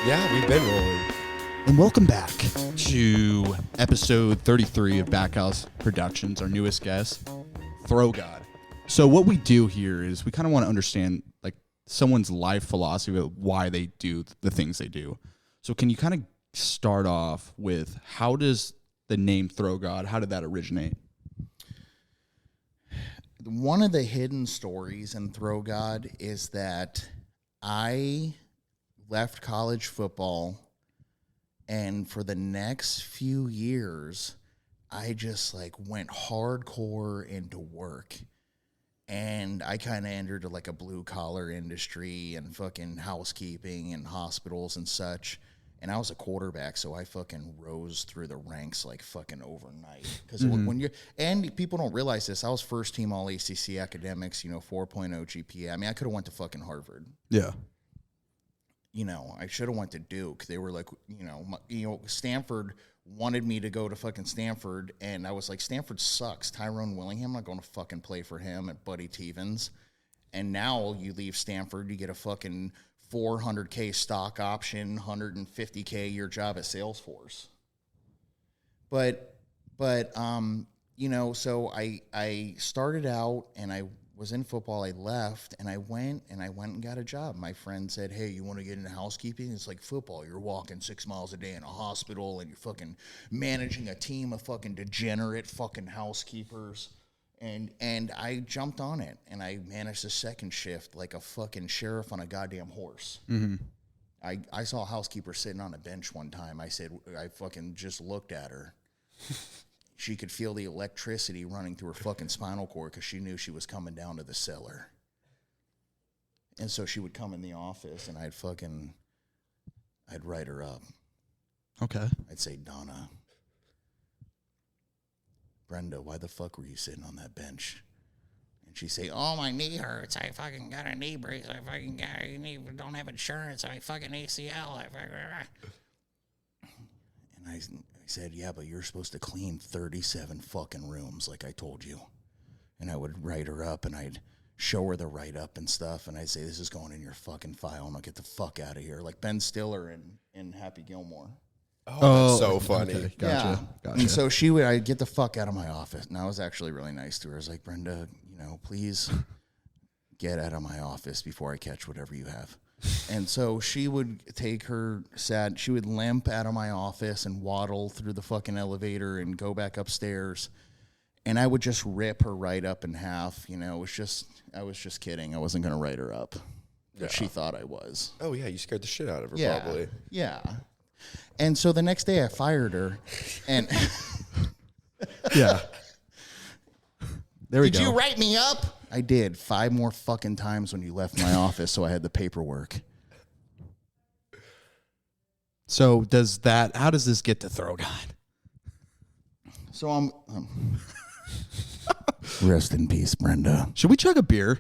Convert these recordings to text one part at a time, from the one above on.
Yeah, we've been rolling. And welcome back to episode 33 of Backhouse Productions, our newest guest, Throw God. So what we do here is we kind of want to understand like someone's life philosophy of why they do the things they do. So can you kind of start off with how does the name Throw God, how did that originate? One of the hidden stories in Throw God is that I left college football, and for the next few years, I just like went hardcore into work. And I kind of entered like a blue collar industry and fucking housekeeping and hospitals and such. And I was a quarterback, so I fucking rose through the ranks like fucking overnight. Because when you're, and people don't realize this, I was first team all ACC academics, 4.0 GPA. I mean, I could have went to fucking Harvard. Yeah. I should have went to Duke. They were like, Stanford wanted me to go to fucking Stanford, and I was like, Stanford sucks. Tyrone Willingham, I'm not going to fucking play for him at Buddy Tevens. And now you leave Stanford, you get a fucking $400K stock option, $150K your job at Salesforce. But so I started out and I was in football. I left and I went and got a job. My friend said, "Hey, you want to get into housekeeping? It's like football. You're walking 6 miles a day in a hospital and you're fucking managing a team of fucking degenerate fucking housekeepers." And I jumped on it, and I managed the second shift like a fucking sheriff on a goddamn horse. Mm-hmm. I saw a housekeeper sitting on a bench one time. I fucking just looked at her. She could feel the electricity running through her fucking spinal cord because she knew she was coming down to the cellar. And so she would come in the office, and I'd write her up. Okay. I'd say, "Donna, Brenda, why the fuck were you sitting on that bench?" And she'd say, "Oh, my knee hurts. I fucking got a knee brace. I fucking don't have insurance. I fucking ACL. And I said, "Yeah, but you're supposed to clean 37 fucking rooms like I told you." And I would write her up, and I'd show her the write-up and stuff, and I'd say, "This is going in your fucking file, and I'll get the fuck out of here." Like Ben Stiller in Happy Gilmore. Oh, that's so funny. Okay, gotcha. And so I'd get the fuck out of my office. And I was actually really nice to her. I was like, "Brenda, please get out of my office before I catch whatever you have." And so she would she would limp out of my office and waddle through the fucking elevator and go back upstairs. And I would just rip her right up in half. I was just kidding. I wasn't going to write her up. But she thought I was. Oh, yeah, you scared the shit out of her, Yeah. probably. Yeah. And so the next day I fired her, and Yeah. There we go. Did you write me up? I did 5 more fucking times when you left my office, so I had the paperwork. So how does this get to Throw God? So I'm rest in peace, Brenda. Should we chug a beer?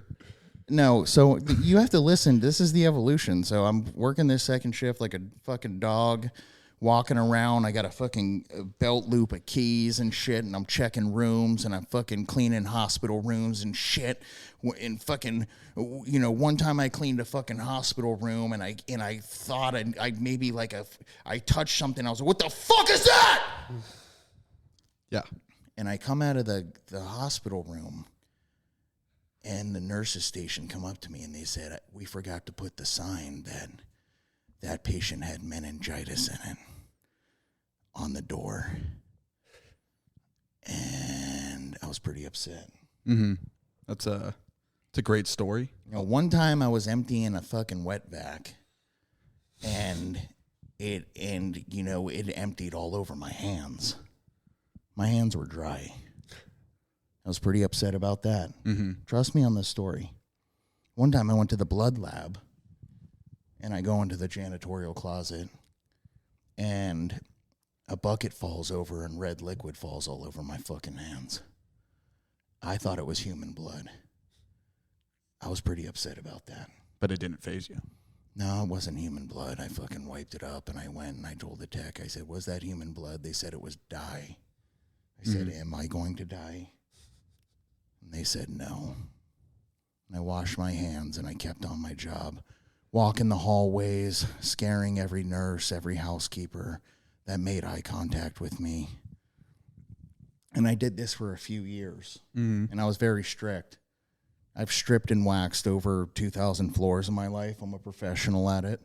No, so you have to listen. This is the evolution. So I'm working this second shift like a fucking dog, walking around. I got a fucking belt loop of keys and shit, and I'm checking rooms, and I'm fucking cleaning hospital rooms and shit. And fucking, one time I cleaned a fucking hospital room, and I thought I maybe like I touched something. I was like, "What the fuck is that?" Yeah. And I come out of the hospital room, and the nurses station come up to me, and they said, "We forgot to put the sign that patient had meningitis in it on the door." And I was pretty upset. Mm-hmm. It's a great story. One time I was emptying a fucking wet vac, and it emptied all over my hands. My hands were dry. I was pretty upset about that. Mm-hmm. Trust me on this story. One time I went to the blood lab, and I go into the janitorial closet, and a bucket falls over and red liquid falls all over my fucking hands. I thought it was human blood. I was pretty upset about that. But it didn't faze you. No, it wasn't human blood. I fucking wiped it up, and I went and I told the tech, I said, "Was that human blood?" They said it was dye. I said, "Am I going to die?" And they said no. And I washed my hands, and I kept on my job walking the hallways, scaring every nurse, every housekeeper that made eye contact with me. And I did this for a few years, and I was very strict. I've stripped and waxed over 2,000 floors in my life. I'm a professional at it.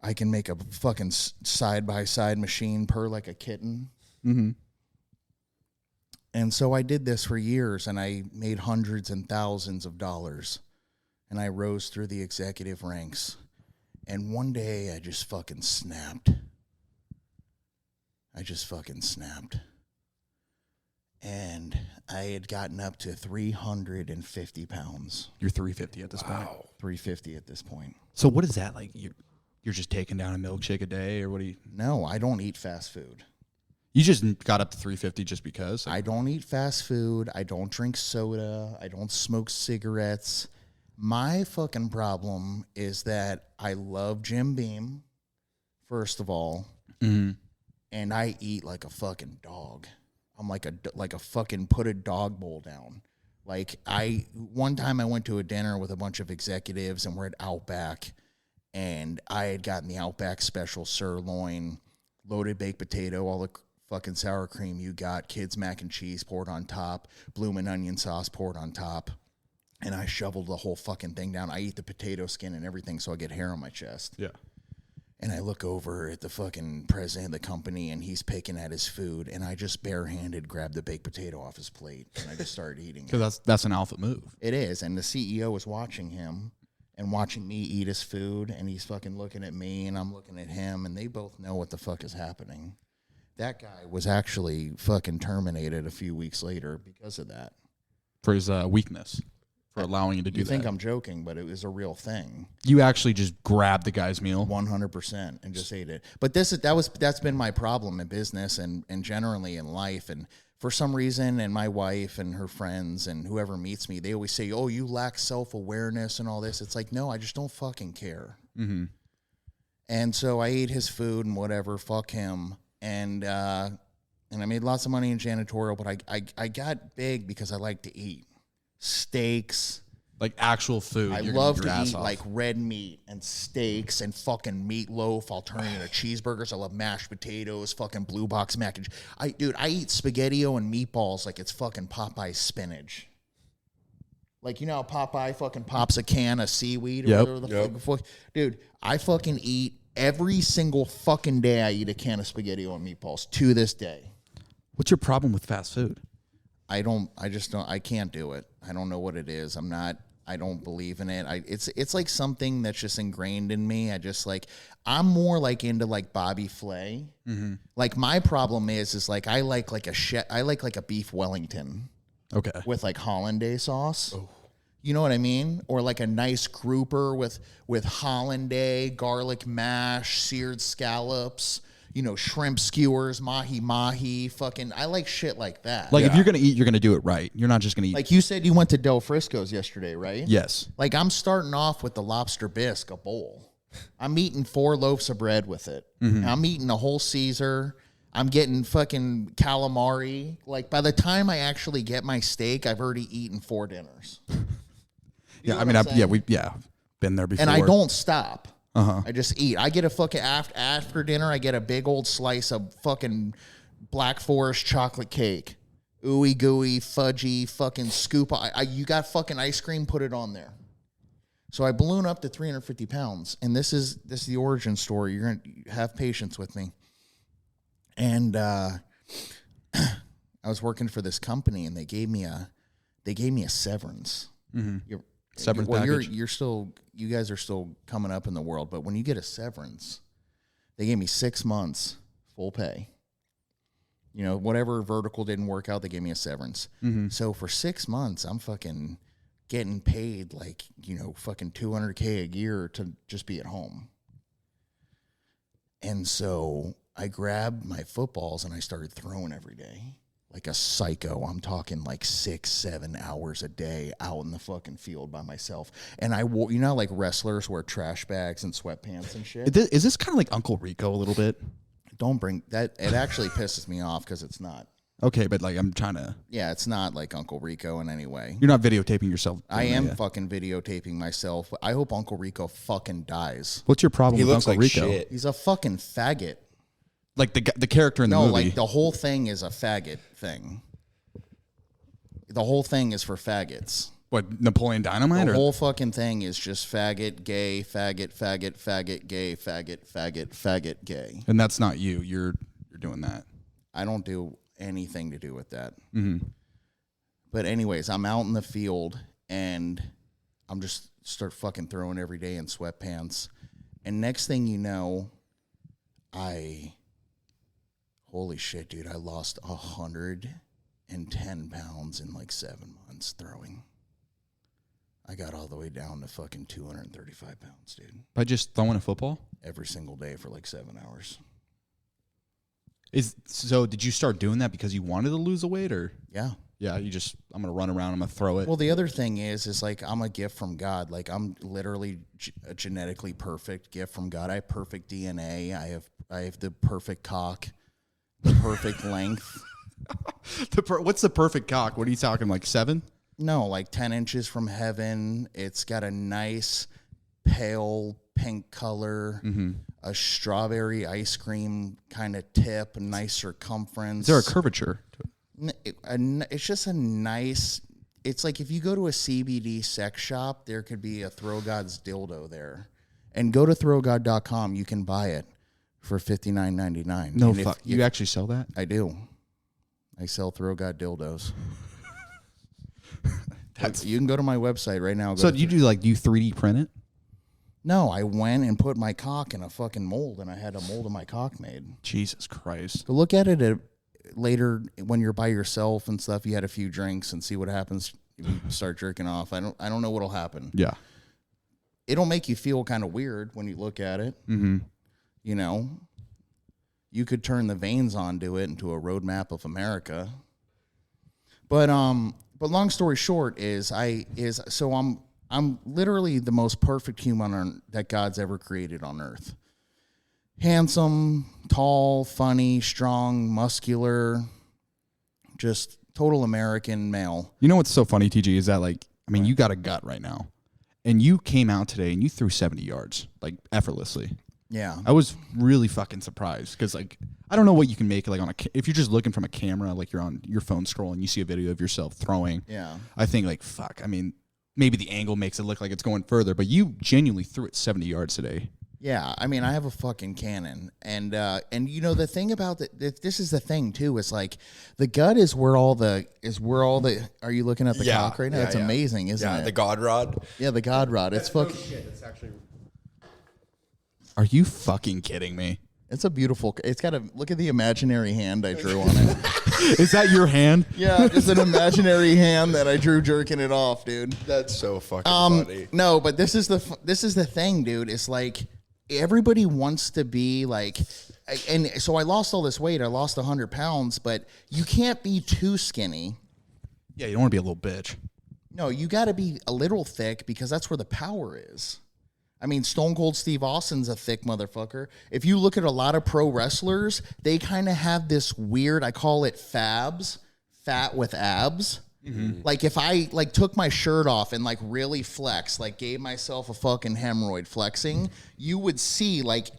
I can make a fucking side-by-side machine purr like a kitten. Mm-hmm. And so I did this for years, and I made hundreds and thousands of dollars. And I rose through the executive ranks. And one day I just fucking snapped. And I had gotten up to 350 pounds. You're 350 at this point. 350 at this point. So what is that like? You're just taking down a milkshake a day, or what do you? No, I don't eat fast food. You just got up to 350 just because? I don't eat fast food. I don't drink soda. I don't smoke cigarettes. My fucking problem is that I love Jim Beam, first of all, and I eat like a fucking dog. I'm like a fucking put a dog bowl down. Like one time I went to a dinner with a bunch of executives and we're at Outback, and I had gotten the Outback special sirloin, loaded baked potato, all the fucking sour cream you got, kids mac and cheese poured on top, bloomin' onion sauce poured on top, and I shoveled the whole fucking thing down. I eat the potato skin and everything so I get hair on my chest. Yeah. And I look over at the fucking president of the company, and he's picking at his food, and I just barehanded grabbed the baked potato off his plate, and I just started eating it. Because that's an alpha move. It is, and the CEO was watching him and watching me eat his food, and he's fucking looking at me, and I'm looking at him, and they both know what the fuck is happening. That guy was actually fucking terminated a few weeks later because of that. For his weakness. For allowing you to do that. You think I'm joking, but it was a real thing. You actually just grabbed the guy's meal? 100% and just ate it. But that's been my problem in business and generally in life. And for some reason, and my wife and her friends and whoever meets me, they always say, oh, you lack self-awareness and all this. It's like, no, I just don't fucking care. Mm-hmm. And so I ate his food and whatever, fuck him. And I made lots of money in janitorial, but I got big because I like to eat. Steaks. Like actual food. I love to eat like red meat and steaks and fucking meatloaf. I'll turn it into cheeseburgers. I love mashed potatoes, fucking blue box mac and cheese. I eat SpaghettiO and meatballs like it's fucking Popeye spinach. Like, you know how Popeye fucking pops a can of seaweed or whatever the fuck. Dude, I fucking eat every single fucking day. I eat a can of SpaghettiO and meatballs to this day. What's your problem with fast food? I can't do it. I don't know what it is. I don't believe in it. It's like something that's just ingrained in me. I'm more like into like Bobby Flay. Mm-hmm. Like my problem is like I like a beef Wellington. Okay. With like hollandaise sauce. Oh. You know what I mean? Or like a nice grouper with hollandaise, garlic mash, seared scallops. You know, shrimp skewers, mahi, fucking, I like shit like that. Like, if you're going to eat, you're going to do it right. You're not just going to eat. Like, you said you went to Del Frisco's yesterday, right? Yes. Like, I'm starting off with the lobster bisque, a bowl. I'm eating 4 loaves of bread with it. Mm-hmm. I'm eating a whole Caesar. I'm getting fucking calamari. Like, by the time I actually get my steak, I've already eaten 4 dinners. We've been there before. And I don't stop. Uh-huh. I just eat. I get a fucking after dinner. I get a big old slice of fucking Black Forest chocolate cake, ooey gooey, fudgy, fucking scoop. You got fucking ice cream? Put it on there. So I balloon up to 350 pounds, and this is the origin story. You're gonna have patience with me. And I was working for this company, and they gave me a severance. Mm-hmm. Severance package. You guys are still coming up in the world, but when you get a severance, they gave me 6 months full pay. You know, whatever vertical didn't work out, they gave me a severance. Mm-hmm. So for 6 months, I'm fucking getting paid like, you know, fucking $200K a year to just be at home. And so I grabbed my footballs and I started throwing every day. Like a psycho. I'm talking like 6-7 hours a day out in the fucking field by myself. And I wore, you know, like wrestlers wear trash bags and sweatpants and shit. Is this kind of like Uncle Rico a little bit? Don't bring that. It actually pisses me off because it's not. Okay, but like I'm trying to. Yeah, it's not like Uncle Rico in any way. You're not videotaping yourself. I am fucking videotaping myself. I hope Uncle Rico fucking dies. What's your problem He with looks Uncle like Rico? shit. He's a fucking faggot. Like the character in the No, movie. like the whole thing is a faggot thing. The whole thing is for faggots. What, Napoleon Dynamite? The Or whole fucking thing is just faggot, gay, faggot, faggot, faggot, gay, faggot, faggot, faggot, gay. and that's not you. You're doing that. I don't do anything to do with that. Mm-hmm. But anyways, I'm out in the field and I'm just start fucking throwing every day in sweatpants. And next thing you know, holy shit, dude, I lost 110 pounds in like 7 months throwing. I got all the way down to fucking 235 pounds, dude. By just throwing a football? Every single day for like 7 hours. So did you start doing that because you wanted to lose the weight, or? Yeah. Yeah, I'm going to run around, I'm going to throw it. Well, the other thing is like I'm a gift from God. Like I'm literally a genetically perfect gift from God. I have perfect DNA. I have the perfect cock, the perfect length. What's the perfect cock? What are you talking, like 7? No, like 10 inches from heaven. It's got a nice pale pink color, a strawberry ice cream kind of tip, a nice circumference. Is there a curvature to it? It's just a nice. It's like if you go to a CBD sex shop, there could be a Throw God's dildo there, and go to throwgod.com. You can buy it for $59.99. No, fuck. You actually sell that? I do. I sell Throw God dildos. You can go to my website right now. So do you 3D print it? No, I went and put my cock in a fucking mold, and I had a mold of my cock made. Jesus Christ. So look at it later when you're by yourself and stuff. You had a few drinks and see what happens if you start jerking off. I don't know what'll happen. Yeah. It'll make you feel kind of weird when you look at it. Mm-hmm. You know, you could turn the veins onto it into a roadmap of America. But long story short I'm literally the most perfect human that God's ever created on earth. Handsome, tall, funny, strong, muscular, just total American male. You know what's so funny, TG, is that you got a gut right now. And you came out today and you threw 70 yards, like effortlessly. Yeah. I was really fucking surprised because, I don't know what you can make if you're just looking from a camera, like you're on your phone scrolling, you see a video of yourself throwing. Yeah. I think maybe the angle makes it look like it's going further, but you genuinely threw it 70 yards today. Yeah, I have a fucking cannon, and the thing about this is the thing too. Is like the gut is where all the. Are you looking at the cock right now? It's amazing, isn't it? Yeah, the God Rod. Yeah, the God Rod. It's fucking. It's actually. Are you fucking kidding me? It's a beautiful. It's got a look at the imaginary hand I drew on it. Is that your hand? Yeah, it's an imaginary hand that I drew jerking it off, dude. That's so fucking funny. No, but this is the thing, dude. It's like everybody wants to be like, and so I lost all this weight. I lost 100 pounds, but you can't be too skinny. Yeah, you don't want to be a little bitch. No, you got to be a little thick because that's where the power is. Stone Cold Steve Austin's a thick motherfucker. If you look at a lot of pro wrestlers, they kind of have this weird, I call it fabs, fat with abs. Mm-hmm. Like if I took my shirt off and really flex, gave myself a fucking hemorrhoid flexing, you would see 6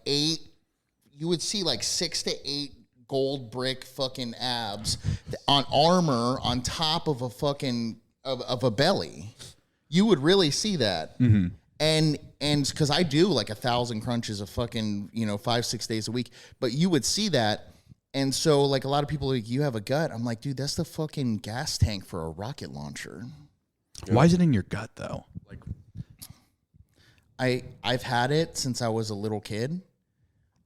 to 8 gold brick fucking abs on armor on top of a fucking of a belly. You would really see that. Mm-hmm. And because I do 1,000 crunches a fucking 5-6 days a week, but you would see that. And so, a lot of people are like, you have a gut. I'm like, dude, that's the fucking gas tank for a rocket launcher. Why is it in your gut, though? I've had it since I was a little kid.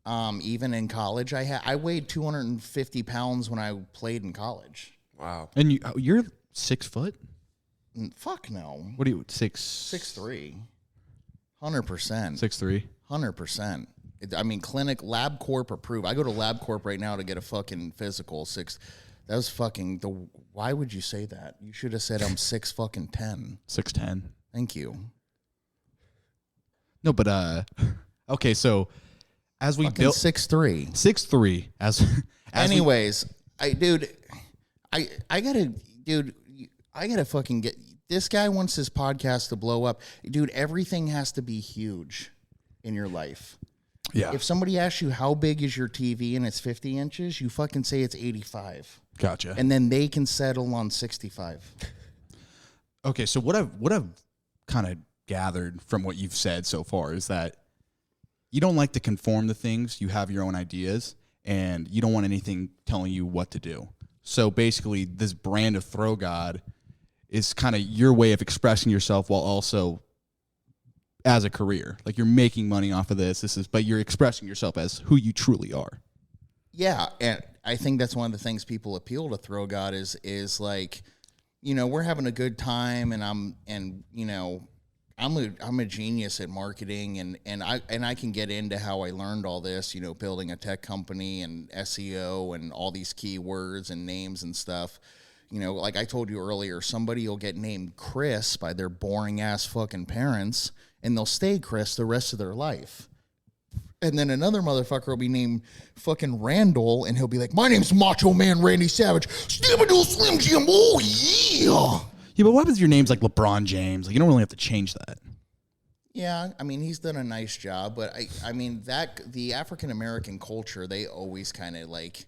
Even in college, I weighed 250 pounds when I played in college. Wow. And you're 6 foot? Fuck no. What are you, 6'3"? 100%. 6'3"? 100%. Clinic LabCorp approved. I go to LabCorp right now to get a fucking physical. That was fucking why would you say that? You should have said I'm 6 fucking 10. 6'10". Thank you. No, but okay, so as we fucking built 6'3". 6'3", as anyways, dude, I gotta, dude, I gotta fucking get, this guy wants his podcast to blow up. Dude, everything has to be huge in your life. Yeah. If somebody asks you how big is your TV and it's 50 inches, you fucking say it's 85. Gotcha. And then they can settle on 65. Okay, so what I've kind of gathered from what you've said so far is that you don't like to conform to things. You have your own ideas, and you don't want anything telling you what to do. So basically, this brand of Throw God is kind of your way of expressing yourself while also as a career. Like, you're making money off of this. But you're expressing yourself as who you truly are. Yeah, and I think that's one of the things people appeal to Throw God is like, you know, we're having a good time, and I'm a genius at marketing, and I can get into how I learned all this, you know, building a tech company and SEO and all these keywords and names and stuff. You know, like I told you earlier, somebody will get named Chris by their boring ass fucking parents, and they'll stay Chris the rest of their life. And then another motherfucker will be named fucking Randall, and he'll be like, my name's Macho Man Randy Savage. Stabadoo Slim Jim, oh yeah. Yeah, but what happens if your name's like LeBron James? Like, you don't really have to change that. Yeah, I mean, he's done a nice job, but I mean, that the African-American culture, they always kind of like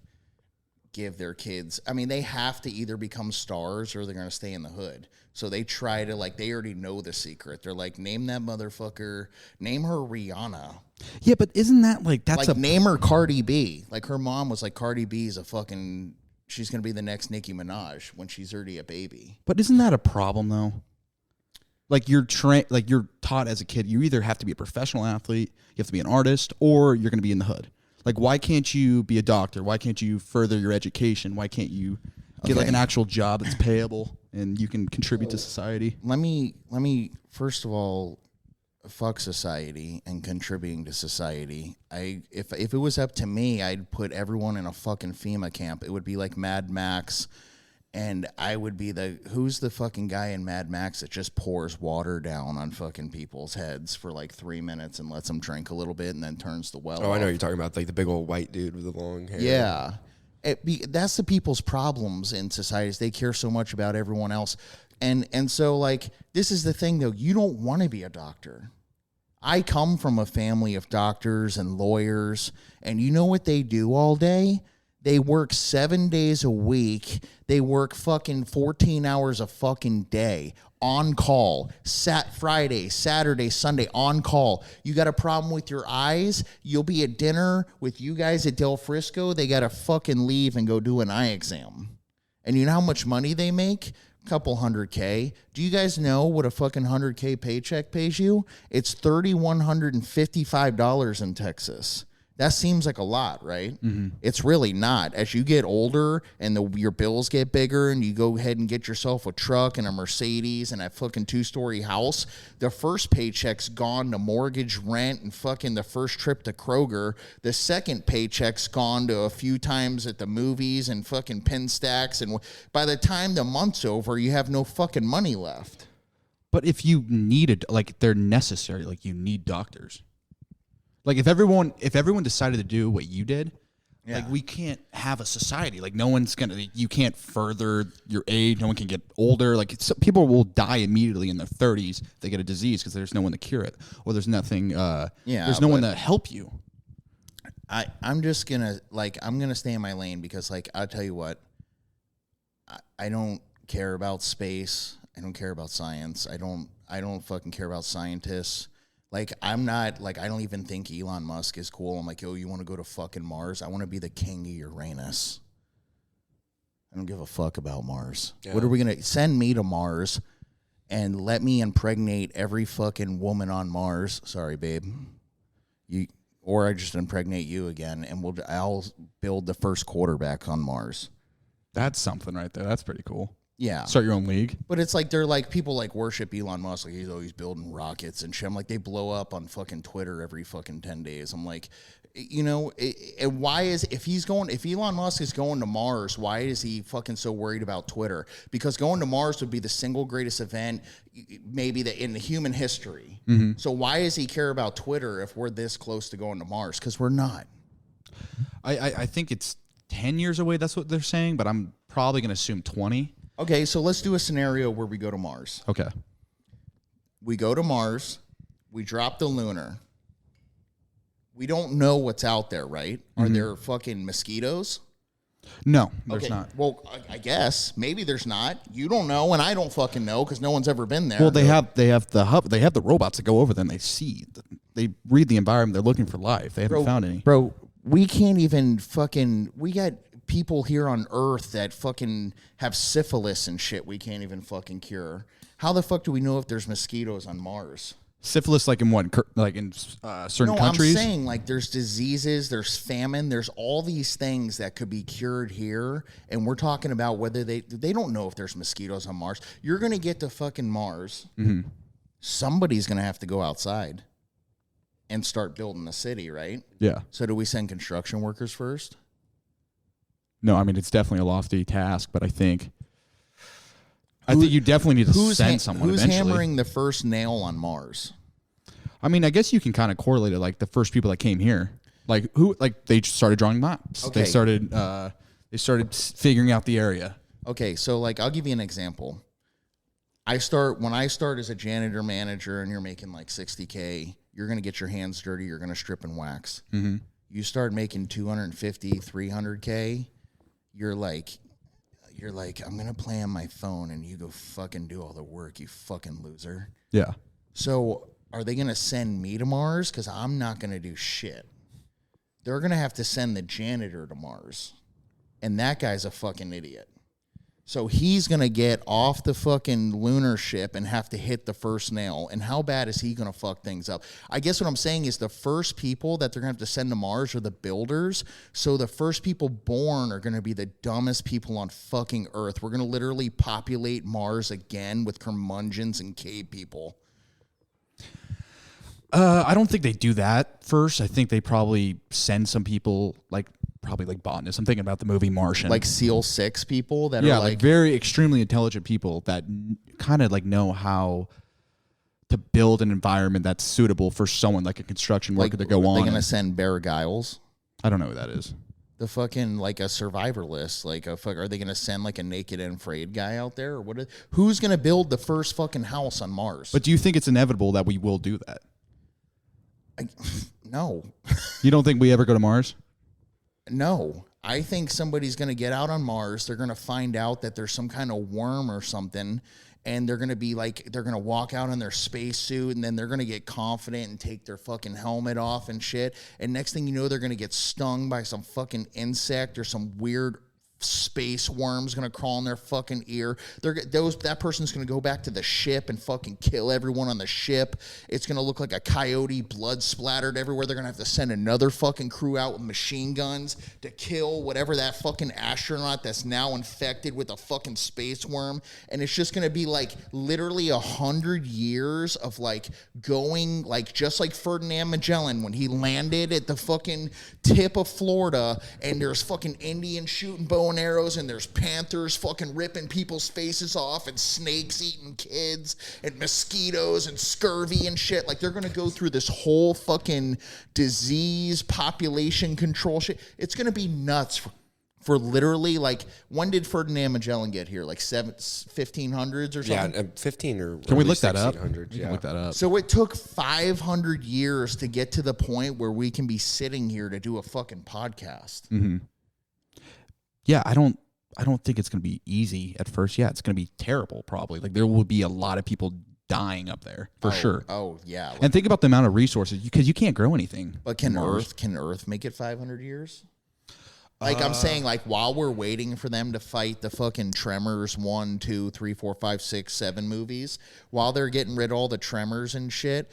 give their kids, I mean, they have to either become stars or they're going to stay in the hood. So they try to, like, they already know the secret. They're like, name that motherfucker, name her Rihanna. Yeah, but isn't that like, that's like, name her Cardi B. Like, her mom was like, Cardi B is a fucking, she's going to be the next Nicki Minaj when she's already a baby. But isn't that a problem though? Like, you're taught as a kid, you either have to be a professional athlete, you have to be an artist, or you're going to be in the hood. Like, why can't you be a doctor? Why can't you further your education? Why can't you get like an actual job that's payable and you can contribute to society? Let me first of all, fuck society and contributing to society. If it was up to me, I'd put everyone in a fucking FEMA camp. It would be like Mad Max, and I would be who's the fucking guy in Mad Max that just pours water down on fucking people's heads for like 3 minutes and lets them drink a little bit and then turns the well Oh, off. I know what you're talking about, like the big old white dude with the long hair. Yeah. That's the people's problems in society, is they care so much about everyone else. And so, like, this is the thing, though. You don't want to be a doctor. I come from a family of doctors and lawyers, and you know what they do all day? They work 7 days a week. They work fucking 14 hours a fucking day on call. Friday, Saturday, Sunday on call. You got a problem with your eyes? You'll be at dinner with you guys at Del Frisco. They got to fucking leave and go do an eye exam. And you know how much money they make? Couple $100K. Do you guys know what a fucking $100K paycheck pays you? It's $3,155 in Texas. That seems like a lot, right? Mm-hmm. It's really not. As you get older and your bills get bigger and you go ahead and get yourself a truck and a Mercedes and a fucking 2-story house, the first paycheck's gone to mortgage, rent, and fucking the first trip to Kroger. The second paycheck's gone to a few times at the movies and fucking pin stacks. And by the time the month's over, you have no fucking money left. But if you needed, like, they're necessary, like, you need doctors. Like, if everyone decided to do what you did, like, we can't have a society. Like, no one's you can't further your age. No one can get older. Like, people will die immediately in their 30s if they get a disease because there's no one to cure it, or there's nothing. There's no one to help you. I'm just gonna I'm gonna stay in my lane because, like, I'll tell you what, I don't care about space. I don't care about science. I don't fucking care about scientists. Like, I'm not, like, I don't even think Elon Musk is cool. I'm like, yo, you want to go to fucking Mars? I want to be the king of Uranus. I don't give a fuck about Mars. Yeah. What are we going to send me to Mars and let me impregnate every fucking woman on Mars? Sorry, babe. Or I just impregnate you again, and I'll build the first quarterback on Mars. That's something right there. That's pretty cool. Yeah. Start your own league. But it's like, they're like, people like worship Elon Musk. Like, he's always building rockets and shit. I'm like, they blow up on fucking Twitter every fucking 10 days. I'm like, you know, and why if Elon Musk is going to Mars, why is he fucking so worried about Twitter? Because going to Mars would be the single greatest event maybe in the human history. Mm-hmm. So why does he care about Twitter if we're this close to going to Mars? Because we're not. I think it's 10 years away. That's what they're saying, but I'm probably going to assume 20. Okay, so let's do a scenario where we go to Mars. Okay. We go to Mars. We drop the lunar. We don't know what's out there, right? Are there fucking mosquitoes? No, there's not. Well, I guess maybe there's not. You don't know, and I don't fucking know because no one's ever been there. Well, they have the robots that go over there and they read the environment. They're looking for life. They haven't found any. Bro, we can't even fucking. We got people here on Earth that fucking have syphilis and shit. We can't even fucking cure. How the fuck do we know if there's mosquitoes on Mars? Syphilis, like in what? Like in certain countries? I'm saying like there's diseases, there's famine, there's all these things that could be cured here, and we're talking about whether they don't know if there's mosquitoes on Mars. You're gonna get to fucking Mars. Mm-hmm. Somebody's gonna have to go outside and start building the city, right? Yeah. So do we send construction workers first? No, I mean it's definitely a lofty task, but I think you definitely need to send someone who's eventually. hammering the first nail on Mars? I mean, I guess you can kind of correlate it, like the first people that came here, like they started drawing maps. Okay. They started figuring out the area. Okay, so like I'll give you an example. When I start as a janitor manager and you're making like $60K, you're gonna get your hands dirty. You're gonna strip and wax. Mm-hmm. You start making $250, $300K. You're like, I'm going to play on my phone and you go fucking do all the work, you fucking loser. Yeah. So are they going to send me to Mars? Because I'm not going to do shit. They're going to have to send the janitor to Mars. And that guy's a fucking idiot. So he's going to get off the fucking lunar ship and have to hit the first nail. And how bad is he going to fuck things up? I guess what I'm saying is the first people that they're going to have to send to Mars are the builders. So the first people born are going to be the dumbest people on fucking Earth. We're going to literally populate Mars again with curmudgeons and cave people. I don't think they do that first. I think they probably send some people probably botanists. I'm thinking about the movie Martian. Like SEAL 6 people that are like very extremely intelligent people that kind of know how to build an environment that's suitable for someone like a construction worker to go on. They're going to send Bear Giles. I don't know who that is. The fucking like a survivor list. Are they going to send like a naked and afraid guy out there? Or who's going to build the first fucking house on Mars? But do you think it's inevitable that we will do that? No. You don't think we ever go to Mars? No. I think somebody's going to get out on Mars. They're going to find out that there's some kind of worm or something. And they're going to be they're going to walk out in their spacesuit and then they're going to get confident and take their fucking helmet off and shit. And next thing you know, they're going to get stung by some fucking insect or some weird space worm's gonna crawl in their fucking ear. That person's gonna go back to the ship and fucking kill everyone on the ship. It's gonna look like a coyote, blood splattered everywhere. They're gonna have to send another fucking crew out with machine guns to kill whatever that fucking astronaut that's now infected with a fucking space worm. And it's just gonna be literally 100 years of going just like Ferdinand Magellan when he landed at the fucking tip of Florida, and there's fucking Indians shooting bow and arrows, and there's panthers fucking ripping people's faces off, and snakes eating kids, and mosquitoes and scurvy and shit. They're gonna go through this whole fucking disease population control shit. It's gonna be nuts for literally when did Ferdinand Magellan get here? 1500s or something? Yeah, 15 or can we look that up? Yeah. Can look that up. So it took 500 years to get to the point where we can be sitting here to do a fucking podcast. Mm-hmm. Yeah, I don't think it's going to be easy at first. Yeah, it's going to be terrible probably. There will be a lot of people dying up there for sure. Oh, yeah. And think about the amount of resources because you can't grow anything. But can Earth make it 500 years? I'm saying, while we're waiting for them to fight the fucking Tremors 1, 2, 3, 4, 5, 6, 7 movies, while they're getting rid of all the Tremors and shit,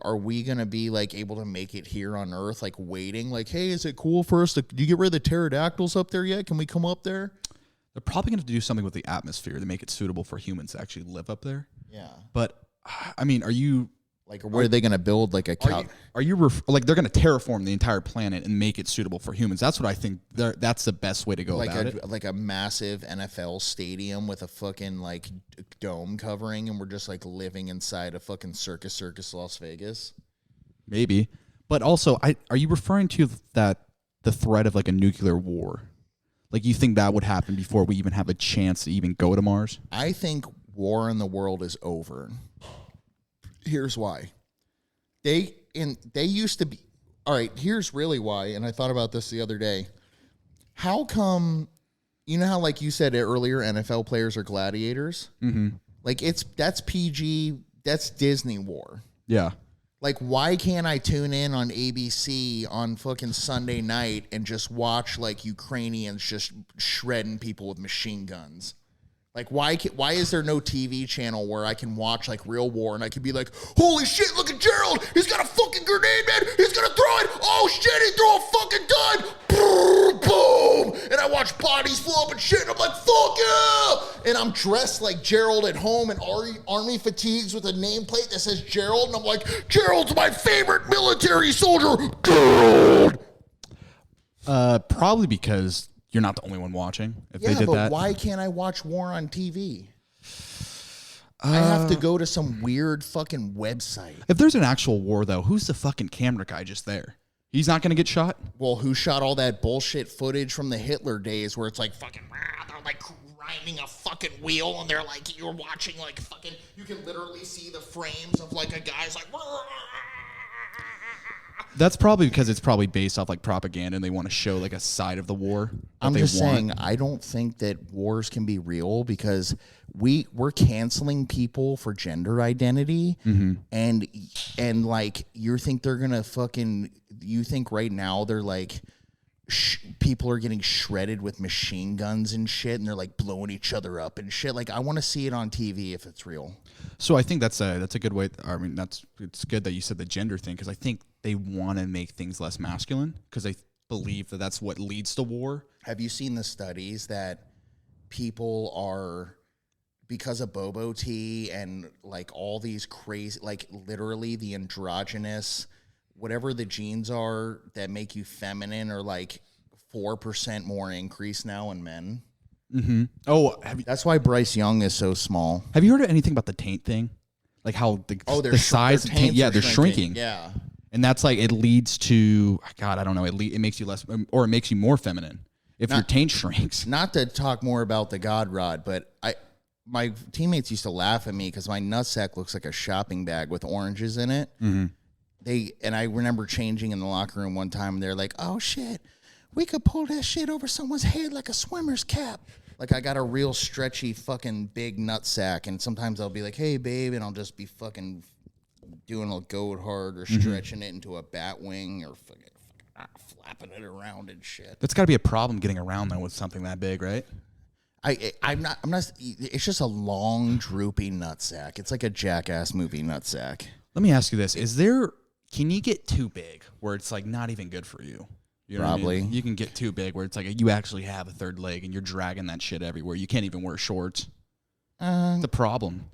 are we going to be, able to make it here on Earth, waiting? Hey, is it cool for us to, do you get rid of the pterodactyls up there yet? Can we come up there? They're probably going to do something with the atmosphere to make it suitable for humans to actually live up there. Yeah. But, I mean, are you... where are they going to build a cow? Are you they're going to terraform the entire planet and make it suitable for humans? That's what I think. That's the best way to go about it. Like a massive NFL stadium with a fucking dome covering, and we're just living inside a fucking circus Las Vegas. Maybe, but also, are you referring to the threat of a nuclear war? Like, you think that would happen before we even have a chance to even go to Mars? I think war in the world is over. Here's why. They used to be. All right, here's really why, and I thought about this the other day. How come, you know how, like you said earlier, NFL players are gladiators? Mm-hmm. Like, that's PG, that's Disney war. Yeah. Like, why can't I tune in on ABC on fucking Sunday night and just watch, like, Ukrainians just shredding people with machine guns? Like, why is there no TV channel where I can watch, like, real war and I can be like, holy shit, look at Gerald. He's got a fucking grenade, man. He's going to throw it. Oh, shit, he threw a fucking gun. Boom, boom. And I watch bodies flow up and shit. And I'm like, fuck yeah. And I'm dressed like Gerald at home in army fatigues with a nameplate that says Gerald. And I'm like, Gerald's my favorite military soldier. Gerald. Probably because you're not the only one watching. If they did but that, why can't I watch war on TV? I have to go to some weird fucking website. If there's an actual war, though, who's the fucking camera guy just there? He's not going to get shot? Well, who shot all that bullshit footage from the Hitler days where it's like fucking, they're like grinding a fucking wheel and they're like, you're watching like fucking, you can literally see the frames of like a guy's like, That's probably because it's probably based off like propaganda and they want to show like a side of the war. I'm just saying, I don't think that wars can be real because we're canceling people for gender identity, and like you think they're gonna you think right now they're like people are getting shredded with machine guns and shit, and they're like blowing each other up and shit. Like I want to see it on TV if it's real. So I think that's a good way. I mean, it's good that you said the gender thing because I think they want to make things less masculine because they believe that that's what leads to war. Have you seen the studies that people are, because of bobo tea and like all these crazy, like literally the androgynous, whatever the genes are that make you feminine are like 4% more increase now in men? Mm-hmm. Oh, that's why Bryce Young is so small. Have you heard of anything about the taint thing? Like how the size of taint, they're shrinking. Yeah. And that's like, it leads to, God, I don't know, it makes you less, or it makes you more feminine if your taint shrinks. Not to talk more about the God Rod, but my teammates used to laugh at me because my nutsack looks like a shopping bag with oranges in it. Mm-hmm. And I remember changing in the locker room one time, and they're like, oh, shit, we could pull that shit over someone's head like a swimmer's cap. Like, I got a real stretchy fucking big nutsack, and sometimes I'll be like, hey, babe, and I'll just be fucking doing a goat hard or stretching it into a bat wing or fucking flapping it around and shit. That's got to be a problem getting around, though, with something that big, right? I'm not, it's just a long, droopy nutsack. It's like a Jackass movie nutsack. Let me ask you this. Can you get too big where it's like not even good for you? You know Probably. What I mean? You can get too big where it's like you actually have a third leg and you're dragging that shit everywhere. You can't even wear shorts. The problem.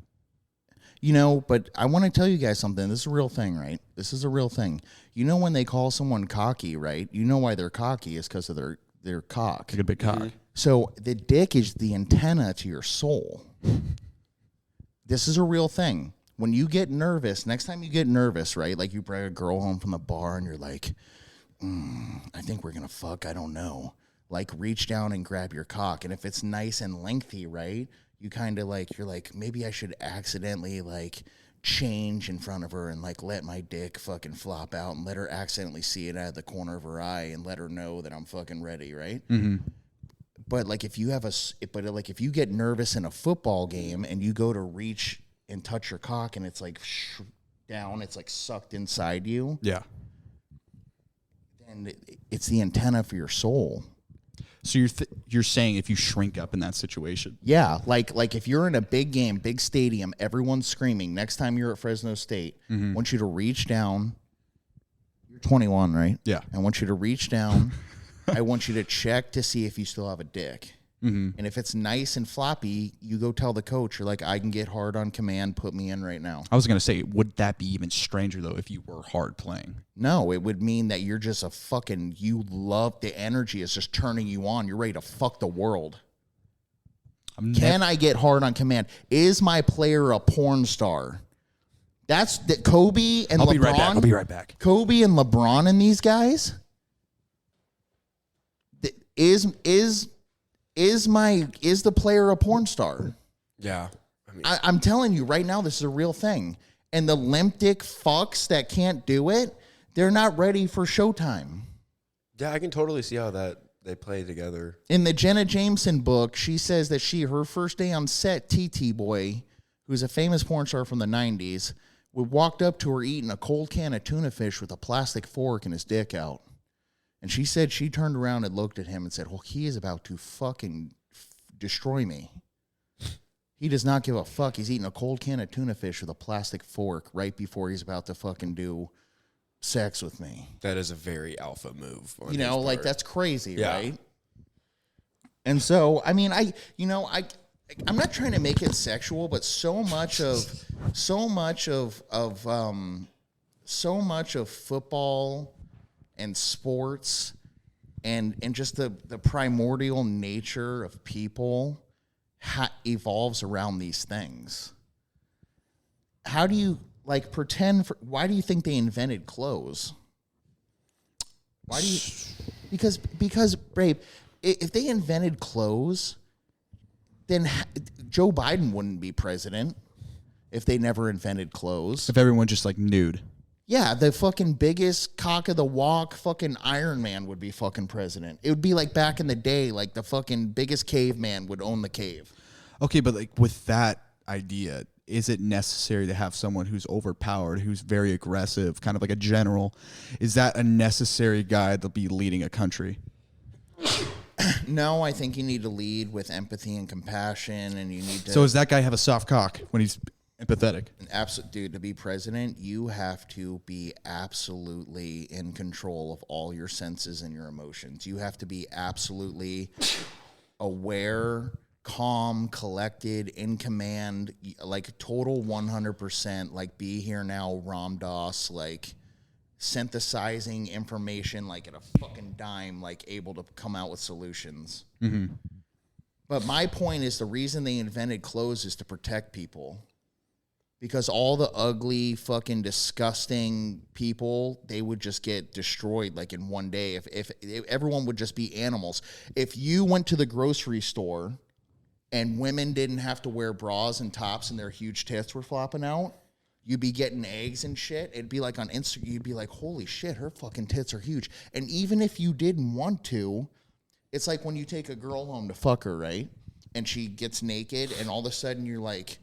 You know, but I want to tell you guys something. This is a real thing, right? This is a real thing. You know when they call someone cocky, right? You know why they're cocky is because of their cock. Like a big cock. So the dick is the antenna to your soul. This is a real thing. When you get nervous, next time you get nervous, right? Like you bring a girl home from the bar and you're like, I think we're going to fuck. I don't know. Like reach down and grab your cock. And if it's nice and lengthy, right? You kind of like, you're like, maybe I should accidentally like change in front of her and like let my dick fucking flop out and let her accidentally see it out of the corner of her eye and let her know that I'm fucking ready, right? Mm-hmm. But like if you if you get nervous in a football game and you go to reach and touch your cock and it's like down, it's like sucked inside you. Yeah. And it's the antenna for your soul. So you're saying if you shrink up in that situation? Yeah, like if you're in a big game, big stadium, everyone's screaming. Next time you're at Fresno State, I want you to reach down. You're 21, right? Yeah. I want you to reach down. I want you to check to see if you still have a dick. Mm-hmm. And if it's nice and floppy, you go tell the coach, you're like, I can get hard on command, put me in right now. I was going to say, would that be even stranger, though, if you were hard playing? No, it would mean that you're just you love, the energy is just turning you on. You're ready to fuck the world. Can I get hard on command? Is my player a porn star? That's the Kobe and LeBron. I'll be right back. Kobe and LeBron and these guys. Is is the player a porn star? Yeah. I mean, I'm telling you right now, this is a real thing. And the limp dick fucks that can't do it, they're not ready for Showtime. yeah, I can totally see how that they play together. In the Jenna Jameson book, she says that her first day on set, TT Boy, who's a famous porn star from the 90s, walked up to her eating a cold can of tuna fish with a plastic fork and his dick out. And she said she turned around and looked at him and said, well, he is about to fucking destroy me. He does not give a fuck. He's eating a cold can of tuna fish with a plastic fork right before he's about to fucking do sex with me. That is a very alpha move. You know, like that's crazy, yeah. right? And so, I mean, I'm not trying to make it sexual, but so much of football and sports and just the primordial nature of people evolves around these things. How do you why do you think they invented clothes? Why do you? Because Brave, if they invented clothes, then Joe Biden wouldn't be president if they never invented clothes. If everyone just like nude. Yeah, the fucking biggest cock of the walk fucking Iron Man would be fucking president. It would be like back in the day, like the fucking biggest caveman would own the cave. Okay, but like with that idea, is it necessary to have someone who's overpowered, who's very aggressive, kind of like a general? Is that a necessary guy to be leading a country? No, I think you need to lead with empathy and compassion, and you need to. So does that guy have a soft cock when he's empathetic? Dude, to be president, you have to be absolutely in control of all your senses and your emotions. You have to be absolutely aware, calm, collected, in command, like total 100%, like be here now, Ram Dass, like synthesizing information like at a fucking dime, like able to come out with solutions. Mm-hmm. But my point is the reason they invented clothes is to protect people. Because all the ugly, fucking disgusting people, they would just get destroyed like in one day. If everyone would just be animals. If you went to the grocery store and women didn't have to wear bras and tops and their huge tits were flopping out, you'd be getting eggs and shit. It'd be like on Instagram, you'd be like, holy shit, her fucking tits are huge. And even if you didn't want to, it's like when you take a girl home to fuck her, right? And she gets naked and all of a sudden you're like,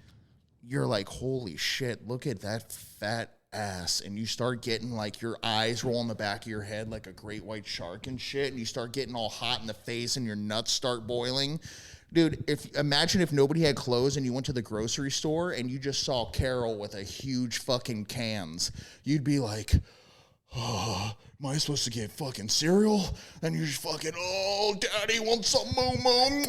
holy shit, look at that fat ass. And you start getting like your eyes roll in the back of your head like a great white shark and shit. And you start getting all hot in the face and your nuts start boiling. Dude, imagine if nobody had clothes and you went to the grocery store and you just saw Carol with a huge fucking cans. You'd be like, oh, am I supposed to get fucking cereal? And you're just fucking, oh, daddy wants some moo-moo.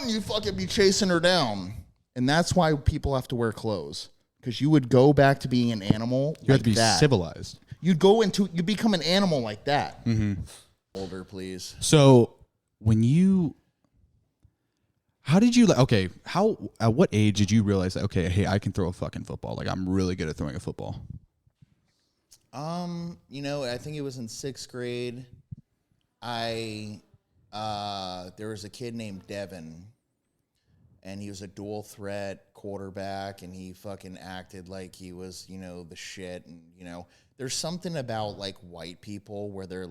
And you fucking be chasing her down. And that's why people have to wear clothes. Because you would go back to being an animal You have to be civilized. You'd become an animal like that. Mm-hmm. Older, please. So how did you, okay, at what age did you realize that, okay, hey, I can throw a fucking football? Like, I'm really good at throwing a football. I think it was in 6th grade. There was a kid named Devin, and he was a dual threat quarterback, and he fucking acted like he was, the shit. And, there's something about like white people where they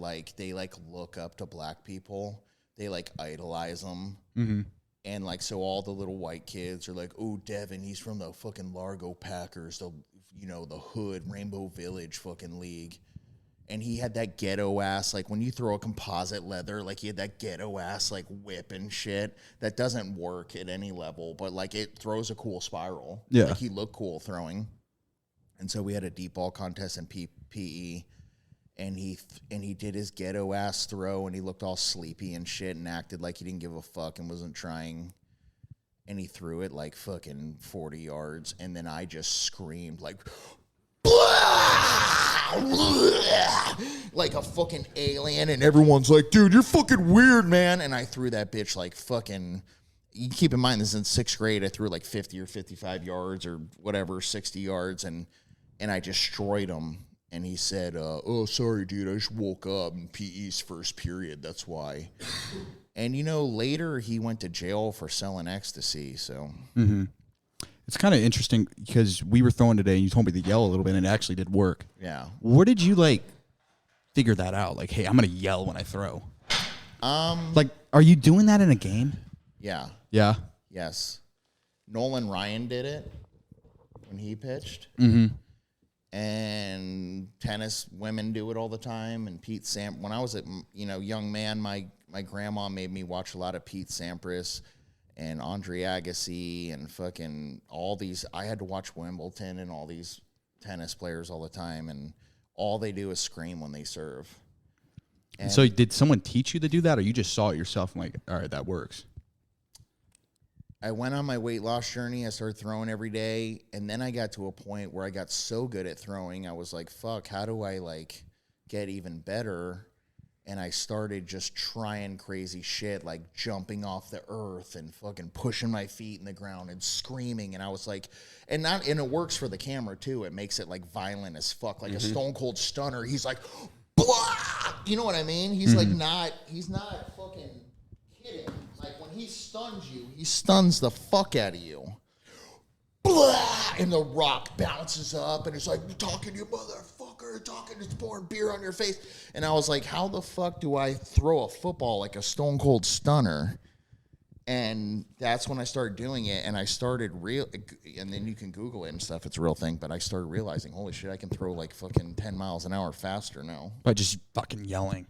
look up to black people. They like idolize them. Mm-hmm. And like, so all the little white kids are like, oh, Devin, he's from the fucking Largo Packers, the hood, Rainbow Village fucking league. And he had that ghetto ass, like when you throw a composite leather, like he had that ghetto ass, like whip and shit that doesn't work at any level, but like it throws a cool spiral. Yeah. Like he looked cool throwing. And so we had a deep ball contest in PE. And he did his ghetto ass throw, and he looked all sleepy and shit and acted like he didn't give a fuck and wasn't trying. And he threw it like fucking 40 yards, and then I just screamed like, like a fucking alien, and everyone's like, dude, you're fucking weird, man. And I threw that bitch like fucking, you keep in mind this is in 6th grade, I threw like 50 or 55 yards or whatever, 60 yards, and I destroyed him. And he said, oh, sorry, dude, I just woke up in PE's first period. That's why. And, later he went to jail for selling ecstasy. So It's kind of interesting because we were throwing today and you told me to yell a little bit and it actually did work. yeah. Where did you figure that out? Like, hey, I'm going to yell when I throw. Are you doing that in a game? Yeah. Yeah. Yes. Nolan Ryan did it when he pitched. And tennis women do it all the time. And Pete when I was a young man, my grandma made me watch a lot of Pete Sampras and Andre Agassi and fucking all these. I had to watch Wimbledon and all these tennis players all the time, and all they do is scream when they serve. And so did someone teach you to do that, or you just saw it yourself and all right, that works? I went on my weight loss journey. I started throwing every day, and then I got to a point where I got so good at throwing, I was like, fuck, how do I get even better? And I started just trying crazy shit, like jumping off the earth and fucking pushing my feet in the ground and screaming. And I was like, and it works for the camera too. It makes it violent as fuck, like a Stone Cold Stunner. He's like, blah! You know what I mean? He's he's not fucking kidding. Like when he stuns you, he stuns the fuck out of you. Blah! And the rock bounces up and it's like, talking to you motherfucker, it's pouring beer on your face. And I was like, how the fuck do I throw a football like a Stone Cold Stunner? And that's when I started doing it, and I started and then you can Google it and stuff, it's a real thing, but I started realizing, holy shit, I can throw fucking 10 miles an hour faster now. By just fucking yelling.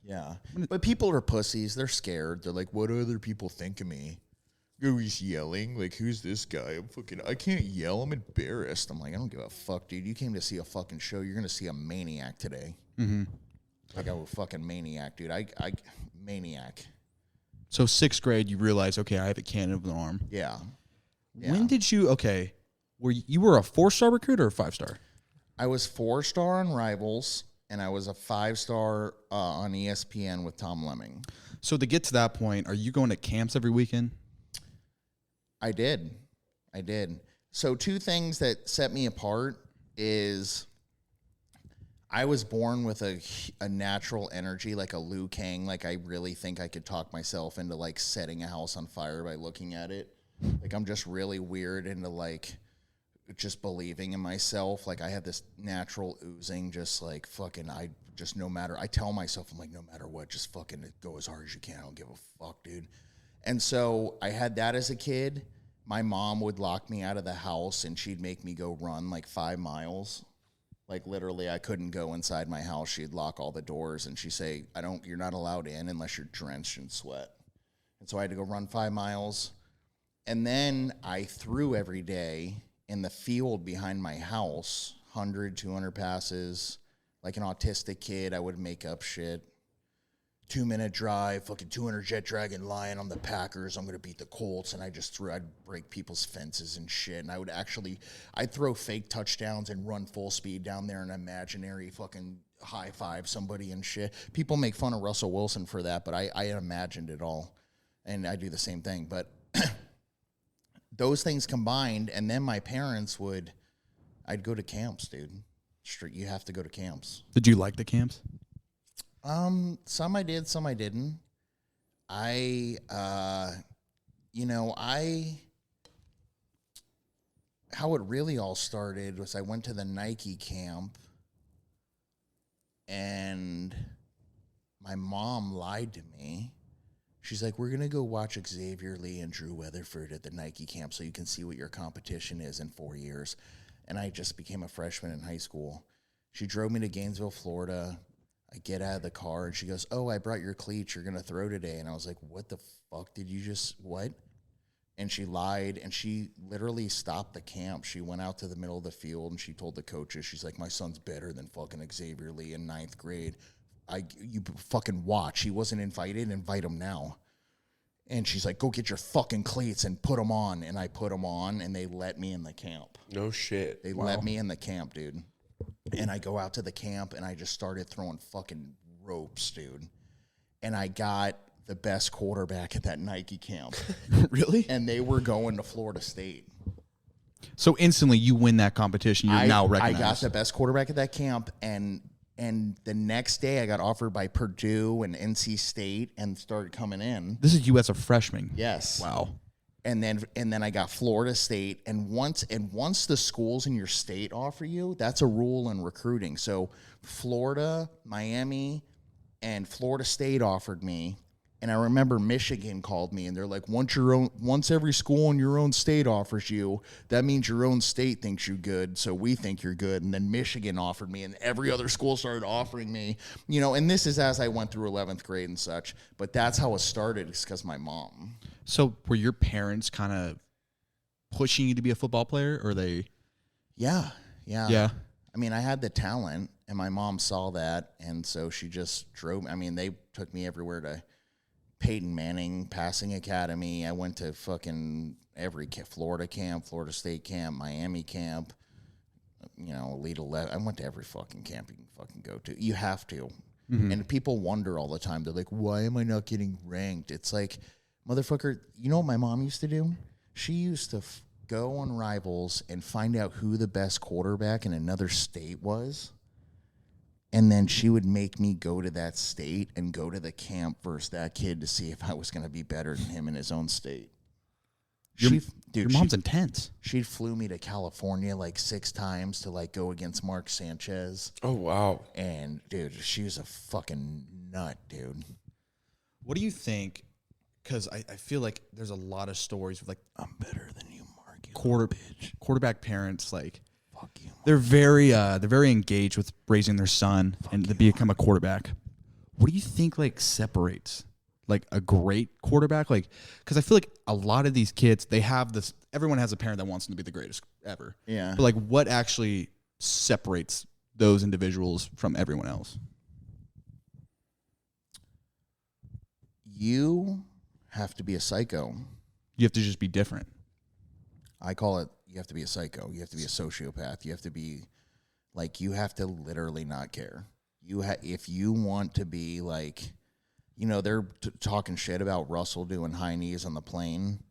Yeah. But people are pussies. They're scared. They're like, what do other people think of me? Oh, he's yelling. Like, who's this guy? I can't yell. I'm embarrassed. I'm like, I don't give a fuck, dude. You came to see a fucking show. You're going to see a maniac today. Like, a fucking maniac, dude. I maniac. So 6th grade, you realize, okay, I have a cannon of an arm. Yeah. When did you, were you a 4-star recruit or a 5-star? I was 4-star on Rivals, and I was a 5-star on ESPN with Tom Lemming. So to get to that point, are you going to camps every weekend? I did. So 2 things that set me apart is I was born with a natural energy, like a Liu Kang. Like, I really think I could talk myself into, setting a house on fire by looking at it. Like, I'm just really weird into, just believing in myself. Like, I have this natural oozing, just, I tell myself, I'm like, no matter what, just fucking go as hard as you can. I don't give a fuck, dude. And so I had that as a kid. My mom would lock me out of the house, and she'd make me go run 5 miles. Literally, I couldn't go inside my house. She'd lock all the doors, and she'd say, you're not allowed in unless you're drenched in sweat. And so I had to go run 5 miles. And then I threw every day in the field behind my house, 100, 200 passes. Like an autistic kid, I would make up shit. 2-minute drive, fucking 200 jet dragon lion on the Packers. I'm going to beat the Colts. And I'd break people's fences and shit. And I'd throw fake touchdowns and run full speed down there and imaginary fucking high five somebody and shit. People make fun of Russell Wilson for that, but I imagined it all. And I do the same thing. But those things combined, and then my parents I'd go to camps, dude. You have to go to camps. Did you like the camps? Some I did, some I didn't. How it really all started was I went to the Nike camp, and my mom lied to me. She's like, we're going to go watch Xavier Lee and Drew Weatherford at the Nike camp so you can see what your competition is in 4 years. And I just became a freshman in high school. She drove me to Gainesville, Florida. I get out of the car, and she goes, oh, I brought your cleats. You're going to throw today. And I was like, what the fuck did you what? And she lied, and she literally stopped the camp. She went out to the middle of the field, and she told the coaches, she's like, my son's better than fucking Xavier Lee in 9th grade. You fucking watch. He wasn't invited. Invite him now. And she's like, go get your fucking cleats and put them on. And I put them on, and they let me in the camp. No shit. They let me in the camp, dude. And I go out to the camp, and I just started throwing fucking ropes, dude. And I got the best quarterback at that Nike camp. Really? And they were going to Florida State. So instantly you win that competition. You're now recognized. I got the best quarterback at that camp, and And the next day I got offered by Purdue and NC State and started coming in. This is you as a freshman. Yes. Wow. And then I got Florida State. And once the schools in your state offer you, that's a rule in recruiting. So Florida, Miami, and Florida State offered me. And I remember Michigan called me, and they're like, once every school in your own state offers you, that means your own state thinks you're good, so we think you're good. And then Michigan offered me, and every other school started offering me, and this is as I went through 11th grade and such. But that's how it started, is because my mom. So were your parents kind of pushing you to be a football player, or they? Yeah. Yeah. I mean, I had the talent, and my mom saw that, and so she just drove. I mean, they took me everywhere to Peyton Manning Passing Academy. I went to fucking every Florida camp, Florida State camp, Miami camp, Elite 11. I went to every fucking camp you can fucking go to. You have to. Mm-hmm. And people wonder all the time. They're like, why am I not getting ranked? It's like, motherfucker, you know what my mom used to do? She used to go on Rivals and find out who the best quarterback in another state was. And then she would make me go to that state and go to the camp versus that kid to see if I was going to be better than him in his own state. Your mom's intense. She flew me to California like 6 times to like go against Mark Sanchez. Oh, wow. And, dude, she was a fucking nut, dude. What do you think? Because I feel like there's a lot of stories with like, I'm better than you, Mark. You quarterback parents, like, fuck you. They're very engaged with raising their son and to become a quarterback. What do you think like separates like a great quarterback? Like, because I feel like a lot of these kids, they have this. Everyone has a parent that wants them to be the greatest ever. Yeah. But like, what actually separates those individuals from everyone else? You have to be a psycho. You have to just be different. I call it. You have to be a psycho. You have to be a sociopath. You have to be, like, you have to literally not care. If you want to be like, they're talking shit about Russell doing high knees on the plane.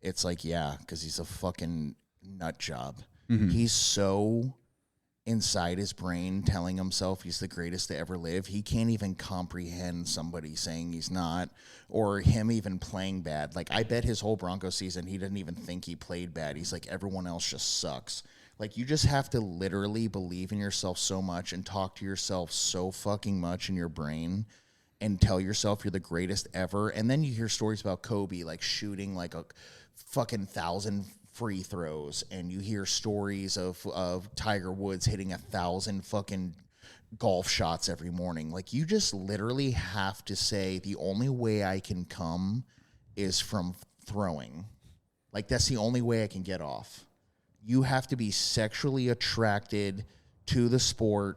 It's like, yeah, because he's a fucking nut job. Mm-hmm. He's so inside his brain telling himself he's the greatest to ever live. He can't even comprehend somebody saying he's not, or him even playing bad. Like, I bet his whole Broncos season, he didn't even think he played bad. He's like, everyone else just sucks. Like, you just have to literally believe in yourself so much and talk to yourself so fucking much in your brain and tell yourself you're the greatest ever. And then you hear stories about Kobe, like, shooting like a fucking 1,000 free throws, and you hear stories of Tiger Woods hitting 1,000 fucking golf shots every morning. Like, you just literally have to say, the only way I can come is from throwing. Like, that's the only way I can get off. You have to be sexually attracted to the sport,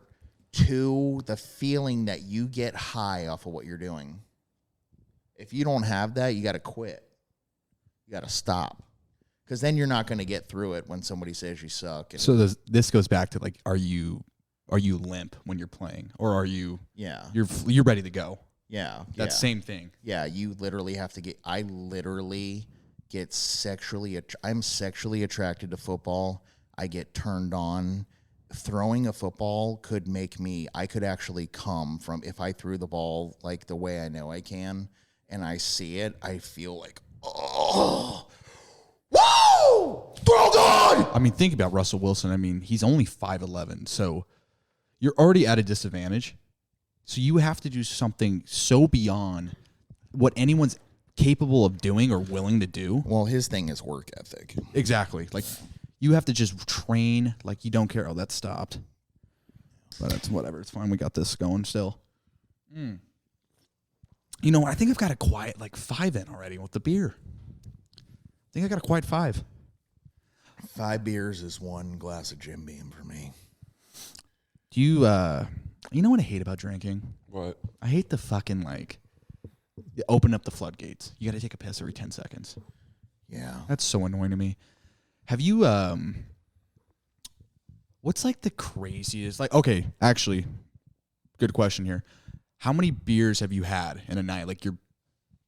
to the feeling that you get high off of what you're doing. If you don't have that, you got to quit. You got to stop. Because then you're not going to get through it when somebody says you suck. So this goes back to like, are you limp when you're playing, or are you? Yeah. You're ready to go. Yeah. That same thing. Yeah. You literally have to get. I literally get I'm sexually attracted to football. I get turned on. Throwing a football could make me. I could actually come from if I threw the ball like the way I know I can, and I see it. I feel like, oh. Whoa! Throw God! I mean, think about Russell Wilson. I mean, he's only 5'11", so you're already at a disadvantage. So you have to do something so beyond what anyone's capable of doing or willing to do. Well, his thing is work ethic. Exactly. Like, you have to just train like you don't care. Oh, that stopped. But it's whatever. It's fine. We got this going still. I think I've got a quiet like 5 in already with the beer. I think I got a quiet 5. 5 beers is 1 glass of Jim Beam for me. Do you, you know what I hate about drinking? What? I hate the fucking, like, you open up the floodgates. You got to take a piss every 10 seconds. Yeah. That's so annoying to me. Have you, what's, like, the craziest, like, okay, actually, good question here. How many beers have you had in a night? Like, your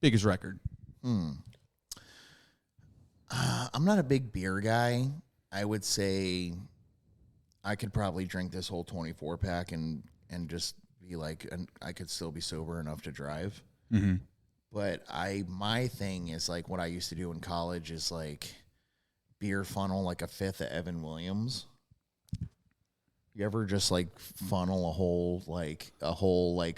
biggest record? I'm not a big beer guy. I would say I could probably drink this whole 24 pack and and just be like, and I could still be sober enough to drive. Mm-hmm. But my thing is like what I used to do in college is like beer funnel like a fifth of Evan Williams. You ever just like funnel a whole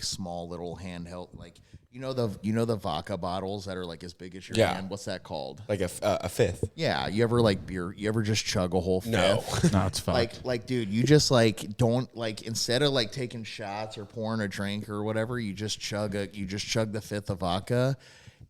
small little handheld, like you know the vodka bottles that are like as big as your hand? What's that called? Like a fifth. Yeah. You ever just chug a whole fifth? No. No, it's fucked. Like, dude, you just like don't like, instead of like taking shots or pouring a drink or whatever, you just chug the fifth of vodka,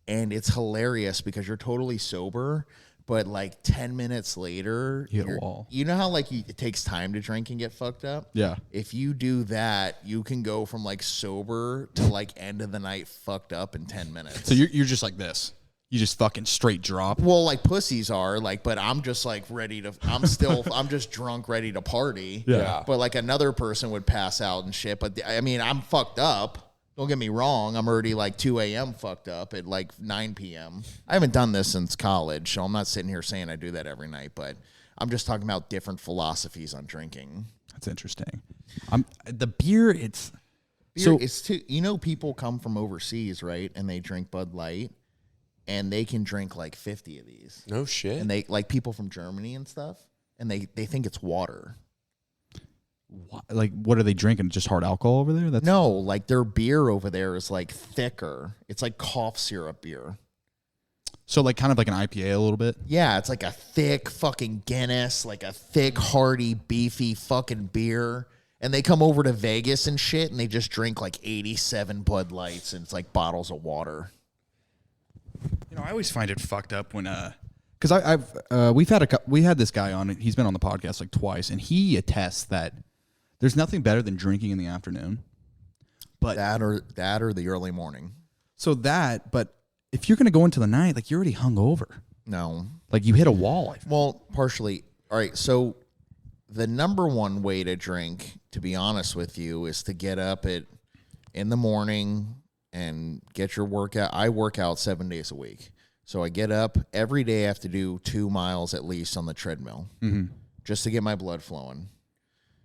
and it's hilarious because you're totally sober. But like 10 minutes later, you hit a wall. You know how like it takes time to drink and get fucked up? Yeah. If you do that, you can go from like sober to like end of the night fucked up in 10 minutes. So you're just like this. You just fucking straight drop. Well, like pussies are like, but I'm just like I'm just drunk, ready to party. Yeah. But like another person would pass out and shit. But I mean, I'm fucked up. Don't get me wrong. I'm already like 2 a.m. fucked up at like 9 p.m. I haven't done this since college, so I'm not sitting here saying I do that every night, but I'm just talking about different philosophies on drinking. That's interesting. The beer, it's too, you know, people come from overseas, right? And they drink Bud Light, and they can drink like 50 of these. No shit. And they like people from Germany and stuff, and they think it's water. what are they drinking? Just hard alcohol over there? No, like their beer over there is like thicker. It's like cough syrup beer. So like kind of like an IPA a little bit? Yeah, it's like a thick fucking Guinness, like a thick, hearty, beefy fucking beer. And they come over to Vegas and shit, and they just drink like 87 Bud Lights, and it's like bottles of water. You know, I always find it fucked up when because we had this guy on. He's been on the podcast like twice, and he attests that there's nothing better than drinking in the afternoon. But that or the early morning. But if you're gonna go into the night, like you're already hungover. No, like you hit a wall. Well, partially. All right, so the number one way to drink, to be honest with you, is to get up in the morning and get your workout. I work out 7 days a week. So I get up every day. I have to do 2 miles at least on the treadmill just to get my blood flowing.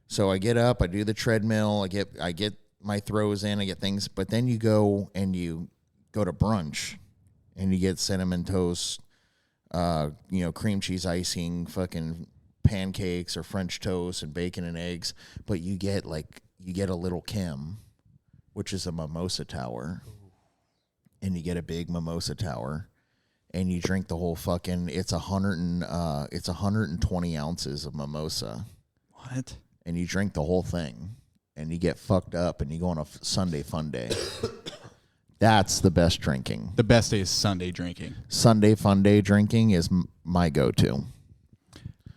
So I get up, I do the treadmill, I get my throws in, I get things, but then you go to brunch and you get cinnamon toast, cream cheese icing, fucking pancakes or French toast and bacon and eggs, but you get a little Kim, which is a mimosa tower, and you get a big mimosa tower, and you drink the whole fucking. It's 120 ounces of mimosa. What? And you drink the whole thing, and you get fucked up, and you go on a Sunday fun day. That's the best drinking. The best day is Sunday drinking. Sunday fun day drinking is my go-to.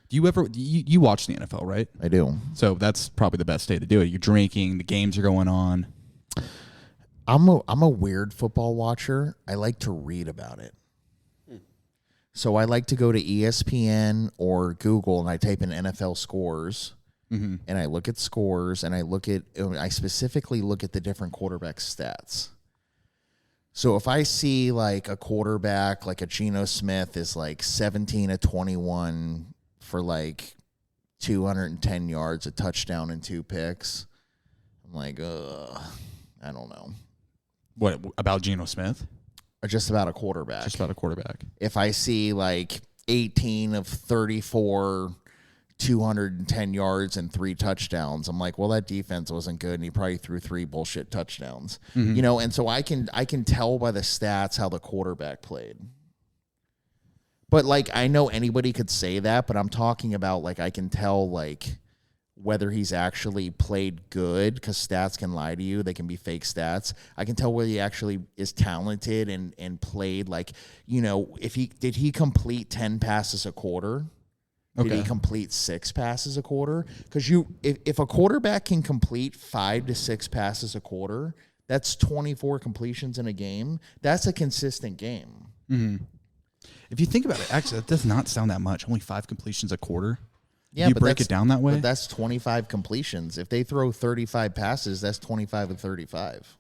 Do you ever you watch the NFL, right? I do. So that's probably the best day to do it. You're drinking, the games are going on. I'm a weird football watcher. I like to read about it. So I like to go to ESPN or Google, and I type in NFL scores, and I look at scores, and I specifically look at the different quarterback stats. So if I see like a quarterback, like a Geno Smith is like 17 of 21 for like 210 yards, a touchdown and 2 picks, I'm like, I don't know. What about Geno Smith? Or just about a quarterback. Just about a quarterback. If I see like 18 of 34, 210 yards and 3 touchdowns, I'm like, well, that defense wasn't good, and he probably threw 3 bullshit touchdowns. And so I can tell by the stats how the quarterback played. But like, I know anybody could say that, but I'm talking about like, I can tell like whether he's actually played good, because stats can lie to you. They can be fake stats. I can tell whether he actually is talented and played like, if did he complete 10 passes a quarter? Did he complete 6 passes a quarter? Because if a quarterback can complete 5 to 6 passes a quarter, that's 24 completions in a game. That's a consistent game. Mm-hmm. If you think about it, actually, that does not sound that much. Only 5 completions a quarter. Yeah, you break it down that way? But that's 25 completions. If they throw 35 passes, that's 25 and 35.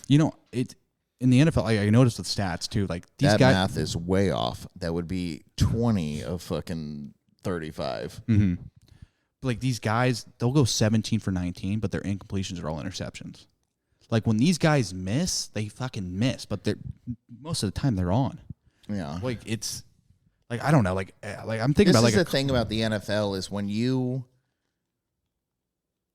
In the NFL, I noticed with stats too. Like these that guys, math is way off. That would be 20 of fucking 35. Mm-hmm. like these guys, they'll go 17 for 19, but their incompletions are all interceptions. Like when these guys miss, they fucking miss, but they're most of the time they're on. Yeah. Like it's like I don't know, like I'm thinking This about is like the thing about the NFL is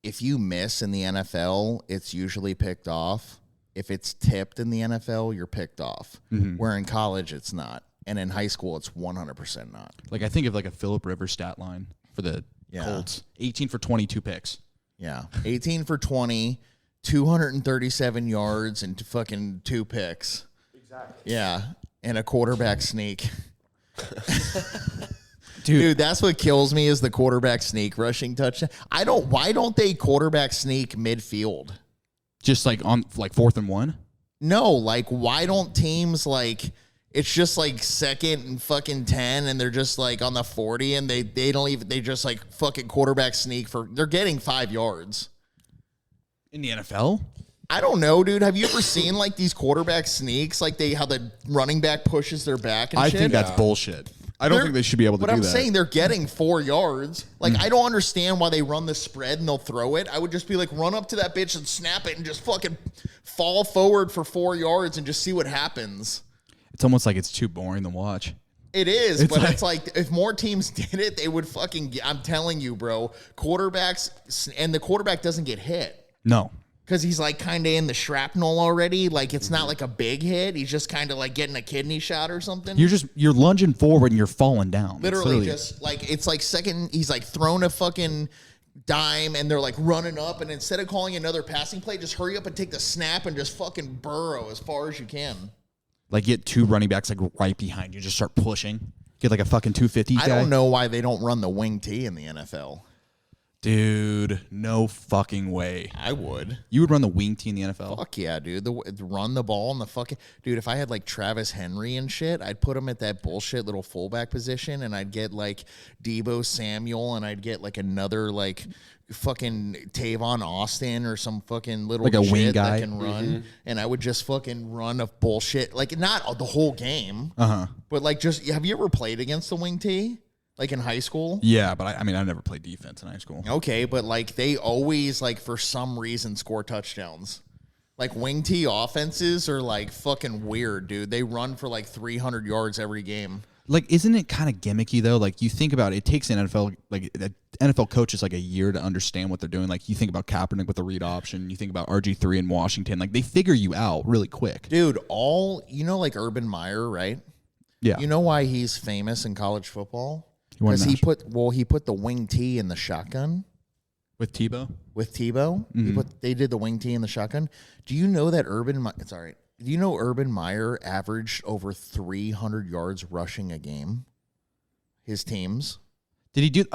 if you miss in the NFL, it's usually picked off. If it's tipped in the NFL, you're picked off. Where in college, it's not. And in high school, it's 100% not. Like I think of like a Phillip Rivers stat line for the Colts. 18 for 22 picks. Yeah. 18 for 20, 237 yards, and fucking 2 picks. Exactly. Yeah. And a quarterback sneak. Dude, that's what kills me is the quarterback sneak rushing touchdown. Why don't they quarterback sneak midfield? Just like on like 4th and 1? No, like why don't teams like it's just like 2nd and fucking 10 and they're just like on the 40 and they don't even they just like fucking quarterback sneak they're getting 5 yards. In the NFL? I don't know, dude. Have you ever seen like these quarterback sneaks like how the running back pushes their back and shit? I think that's bullshit. I don't think they should be able to do that. But I'm saying they're getting 4 yards. Like, I don't understand why they run the spread and they'll throw it. I would just be like, run up to that bitch and snap it and just fucking fall forward for 4 yards and just see what happens. It's almost like it's too boring to watch. It is, but it's like if more teams did it, they would fucking, I'm telling you, bro, quarterbacks, and the quarterback doesn't get hit. No. Because he's like kind of in the shrapnel already. Like it's not like a big hit. He's just kind of like getting a kidney shot or something. You're lunging forward and you're falling down. Literally just like, it's like second, he's like thrown a fucking dime and they're like running up. And instead of calling another passing play, just hurry up and take the snap and just fucking burrow as far as you can. Like get 2 running backs like right behind you. Just start pushing. Get like a fucking 250 guy. I don't know why they don't run the wing T in the NFL. Dude, no fucking way. I would. You would run the wing T in the NFL? Fuck yeah, dude. Run the ball in the fucking... Dude, if I had, like, Travis Henry and shit, I'd put him at that bullshit little fullback position, and I'd get, like, Deebo Samuel, and I'd get, like, another, like, fucking Tavon Austin or some fucking little like a shit wing guy that can run, and I would just fucking run a bullshit... Like, not the whole game, but, like, just... Have you ever played against the wing T? Like in high school? Yeah, but I never played defense in high school. Okay, but like they always like for some reason score touchdowns. Like wing T offenses are like fucking weird, dude. They run for like 300 yards every game. Like, isn't it kind of gimmicky though? Like you think about it, it takes an NFL coaches like a year to understand what they're doing. Like you think about Kaepernick with the read option, you think about RG3 in Washington. Like they figure you out really quick. Dude, like Urban Meyer, right? Yeah. You know why he's famous in college football? Because he put the wing T in the shotgun with Tebow. With Tebow, they did the wing T in the shotgun. Do you know that it's all right. Do you know Urban Meyer averaged over 300 yards rushing a game? His teams. Did he do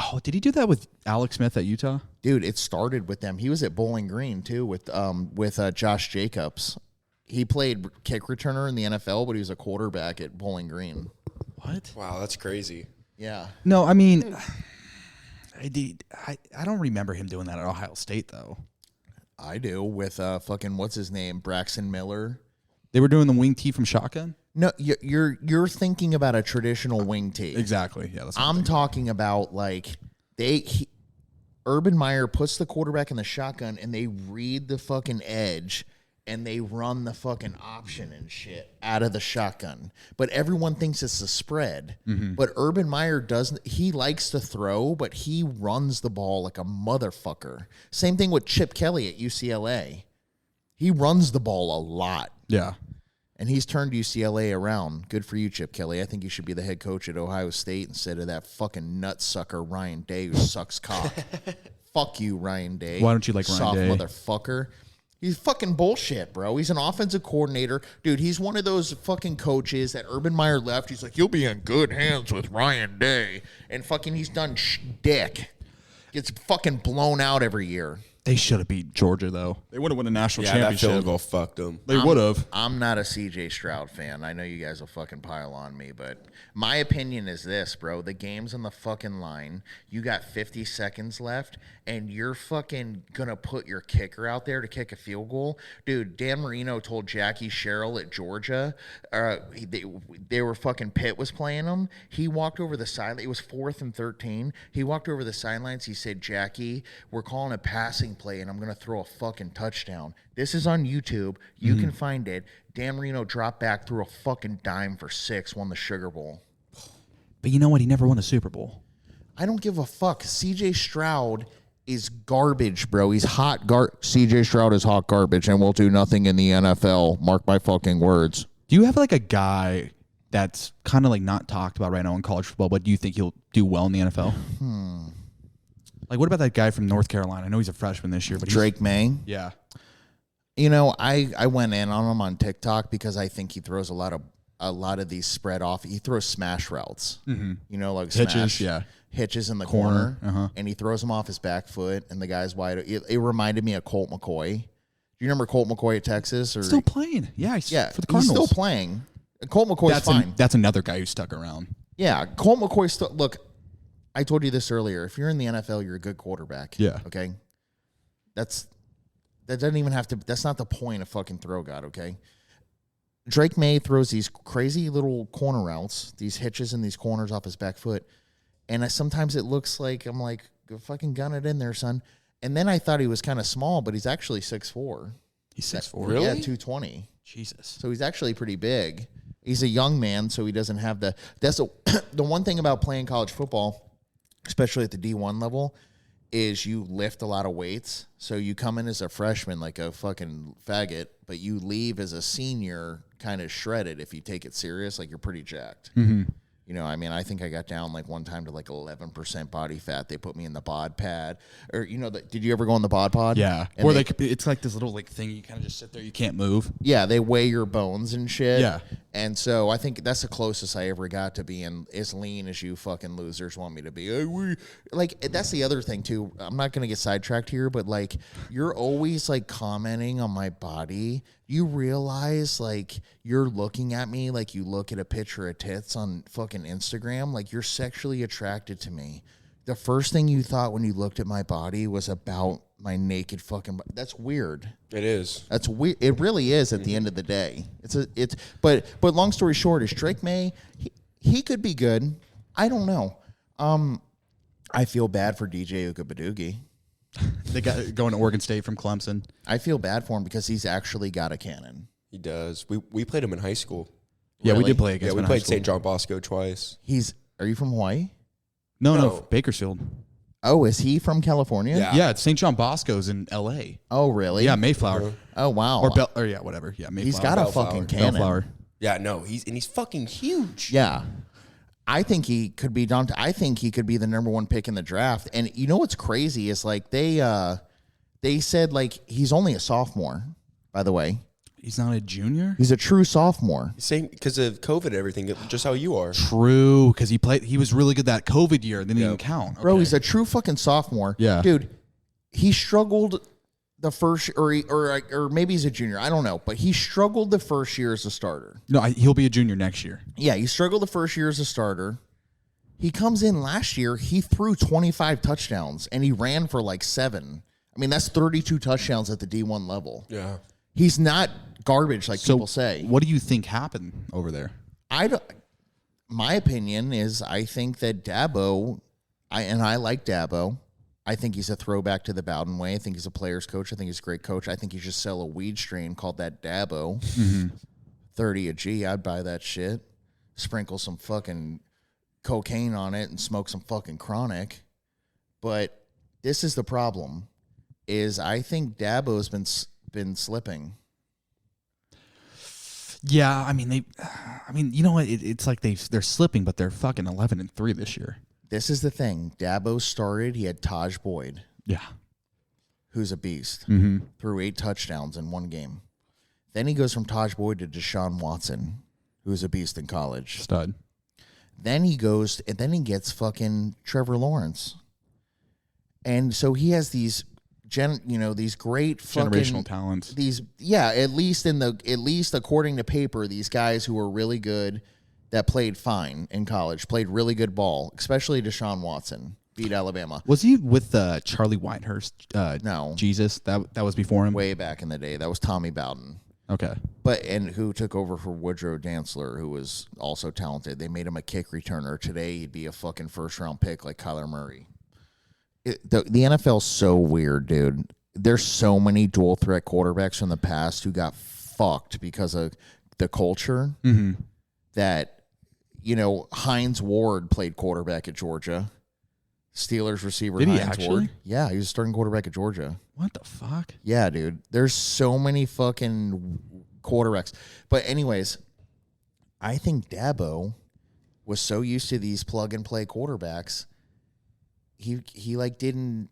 that with Alex Smith at Utah? Dude, it started with them. He was at Bowling Green too with Josh Jacobs. He played kick returner in the NFL, but he was a quarterback at Bowling Green. What? Wow, that's crazy. Yeah. No, I mean, I don't remember him doing that at Ohio State though. I do with fucking what's his name, Braxton Miller. They were doing the wing T from shotgun. No, you're thinking about a traditional wing T. Exactly. Yeah, that's. I'm talking about like Urban Meyer puts the quarterback in the shotgun and they read the fucking edge. And they run the fucking option and shit out of the shotgun. But everyone thinks it's a spread. But Urban Meyer doesn't. He likes to throw, but he runs the ball like a motherfucker. Same thing with Chip Kelly at UCLA. He runs the ball a lot. Yeah. And he's turned UCLA around. Good for you, Chip Kelly. I think you should be the head coach at Ohio State instead of that fucking nutsucker Ryan Day who sucks cock. Fuck you, Ryan Day. Why don't you like Ryan Day? Soft motherfucker. He's fucking bullshit, bro. He's an offensive coordinator. Dude, he's one of those fucking coaches that Urban Meyer left. He's like, you'll be in good hands with Ryan Day. And fucking he's done dick. Gets fucking blown out every year. They should have beat Georgia, though. They would have won a national Yeah, that championship. field goal fucked them. They would have. I'm not a CJ Stroud fan. I know you guys will fucking pile on me, but my opinion is this, bro. The game's on the fucking line. You got 50 seconds left, and you're fucking gonna put your kicker out there to kick a field goal. Dude, Dan Marino told Jackie Sherrill at Georgia, they were fucking Pitt was playing them. He walked over the sideline. It was 4th and 13. He walked over the sidelines. He said, Jackie, we're calling a passing play, and I'm going to throw a fucking touchdown. This is on YouTube. You can find it. Dan Marino dropped back, threw a fucking dime for 6, won the Sugar Bowl. But you know what? He never won a Super Bowl. I don't give a fuck. CJ Stroud is garbage, bro. He's hot CJ Stroud is hot garbage and will do nothing in the NFL. Mark my fucking words. Do you have like a guy that's kind of like not talked about right now in college football, but do you think he'll do well in the NFL? Like, what about that guy from North Carolina? I know he's a freshman this year, but Drake May. Yeah. You know, I went in on him on TikTok because I think he throws a lot of these spread off. He throws smash routes. Mm-hmm. You know, like hitches, hitches in the corner, uh-huh. And he throws them off his back foot, and the guy's wide. It reminded me of Colt McCoy. Do you remember Colt McCoy at Texas? Or still playing? Yeah, for the Cardinals. He's still playing. Colt McCoy's fine. That's another guy who stuck around. Yeah, Colt McCoy still. Look, I told you this earlier. If you're in the NFL, you're a good quarterback. Yeah. Okay. That doesn't even have to. That's not the point of fucking throw God. Okay. Drake May throws these crazy little corner routes, these hitches in these corners off his back foot, and sometimes it looks like I'm like, go fucking gun it in there, son. And then I thought he was kind of small, but he's actually 6'4". He's 6'4". Really? Yeah, 220. Jesus. So he's actually pretty big. He's a young man, so he doesn't have the. That's the one thing about playing college football, especially at the D1 level, is you lift a lot of weights. So you come in as a freshman like a fucking faggot, but you leave as a senior kind of shredded if you take it serious, like you're pretty jacked. Mm-hmm. You know, I mean, I think I got down like one time to like 11% body fat. They put me in the bod pad. Or, you know, did you ever go in the bod pod? Yeah. And Or it's like this little like thing you kind of just sit there. You can't move. Yeah, they weigh your bones and shit. Yeah. And so I think that's the closest I ever got to being as lean as you fucking losers want me to be. Like, that's the other thing, too. I'm not going to get sidetracked here, but, like, you're always, like, commenting on my body. You realize, like, you're looking at me like you look at a picture of tits on fucking Instagram. Like, you're sexually attracted to me. The first thing you thought when you looked at my body was about my naked fucking body. That's weird. It is. That's weird. It really is at the end of the day. But long story short is Drake May, he could be good. I don't know. I feel bad for DJ Ugabadugi. They got going to Oregon State from Clemson. I feel bad for him because he's actually got a cannon. He does. We played him in high school. Yeah, Really? we did play against him. Yeah, we in high played school. St. John Bosco twice. Are you from Hawaii? No, Bakersfield. Oh, is he from California? Yeah. Yeah, it's St. John Bosco's in L.A. Oh, really? Yeah, Mayflower. Oh, wow. Or yeah, whatever. Yeah, Mayflower. He's got a Bellflower. fucking cannon. Bellflower. Yeah, no, he's fucking huge. Yeah. I think he could be done. I think he could be the number one pick in the draft. And you know what's crazy is like they said like he's only a sophomore, by the way. He's not a junior? He's a true sophomore. Same because of COVID and everything, just how you are. True, because he was really good that COVID year. Then he didn't count. Bro, Okay. he's a true fucking sophomore. Yeah. Dude, he struggled the first or maybe he's a junior. I don't know, but he struggled the first year as a starter. No, he'll be a junior next year. Yeah, he struggled the first year as a starter. He comes in last year, he threw 25 touchdowns and he ran for like 7. I mean, that's 32 touchdowns at the D1 level. Yeah. He's not garbage like people say. What do you think happened over there? My opinion is I think that Dabo, I like Dabo. I think he's a throwback to the Bowden way. I think he's a player's coach. I think he's a great coach. I think he should sell a weed strain called that Dabo. 30 a G, I'd buy that shit. Sprinkle some fucking cocaine on it and smoke some fucking chronic. But this is the problem, is I think Dabo's been slipping. Yeah, I mean you know what? It's like they're slipping, but they're fucking 11-3 this year. This is the thing. Dabo started, he had Taj Boyd, Yeah. who's a beast, Mm-hmm. threw 8 touchdowns in one game. Then he goes from Taj Boyd to Deshaun Watson, who's a beast in college. Stud. Then he gets fucking Trevor Lawrence. And so he has these these great fucking Generational talents. At least according to paper, these guys who were really good that played fine in college, played really good ball, especially Deshaun Watson, beat Alabama. Was he with Charlie Whitehurst? No. Jesus, that was before him. Way back in the day. That was Tommy Bowden. Okay. And who took over for Woodrow Dantzler, who was also talented. They made him a kick returner. Today, he'd be a fucking first-round pick like Kyler Murray. The NFL's so weird, dude. There's so many dual-threat quarterbacks from the past who got fucked because of the culture that, Hines Ward played quarterback at Georgia. Steelers receiver Did he Hines actually? Ward. Yeah, he was starting quarterback at Georgia. What the fuck? Yeah, dude. There's so many fucking quarterbacks. But anyways, I think Dabo was so used to these plug and play quarterbacks. He didn't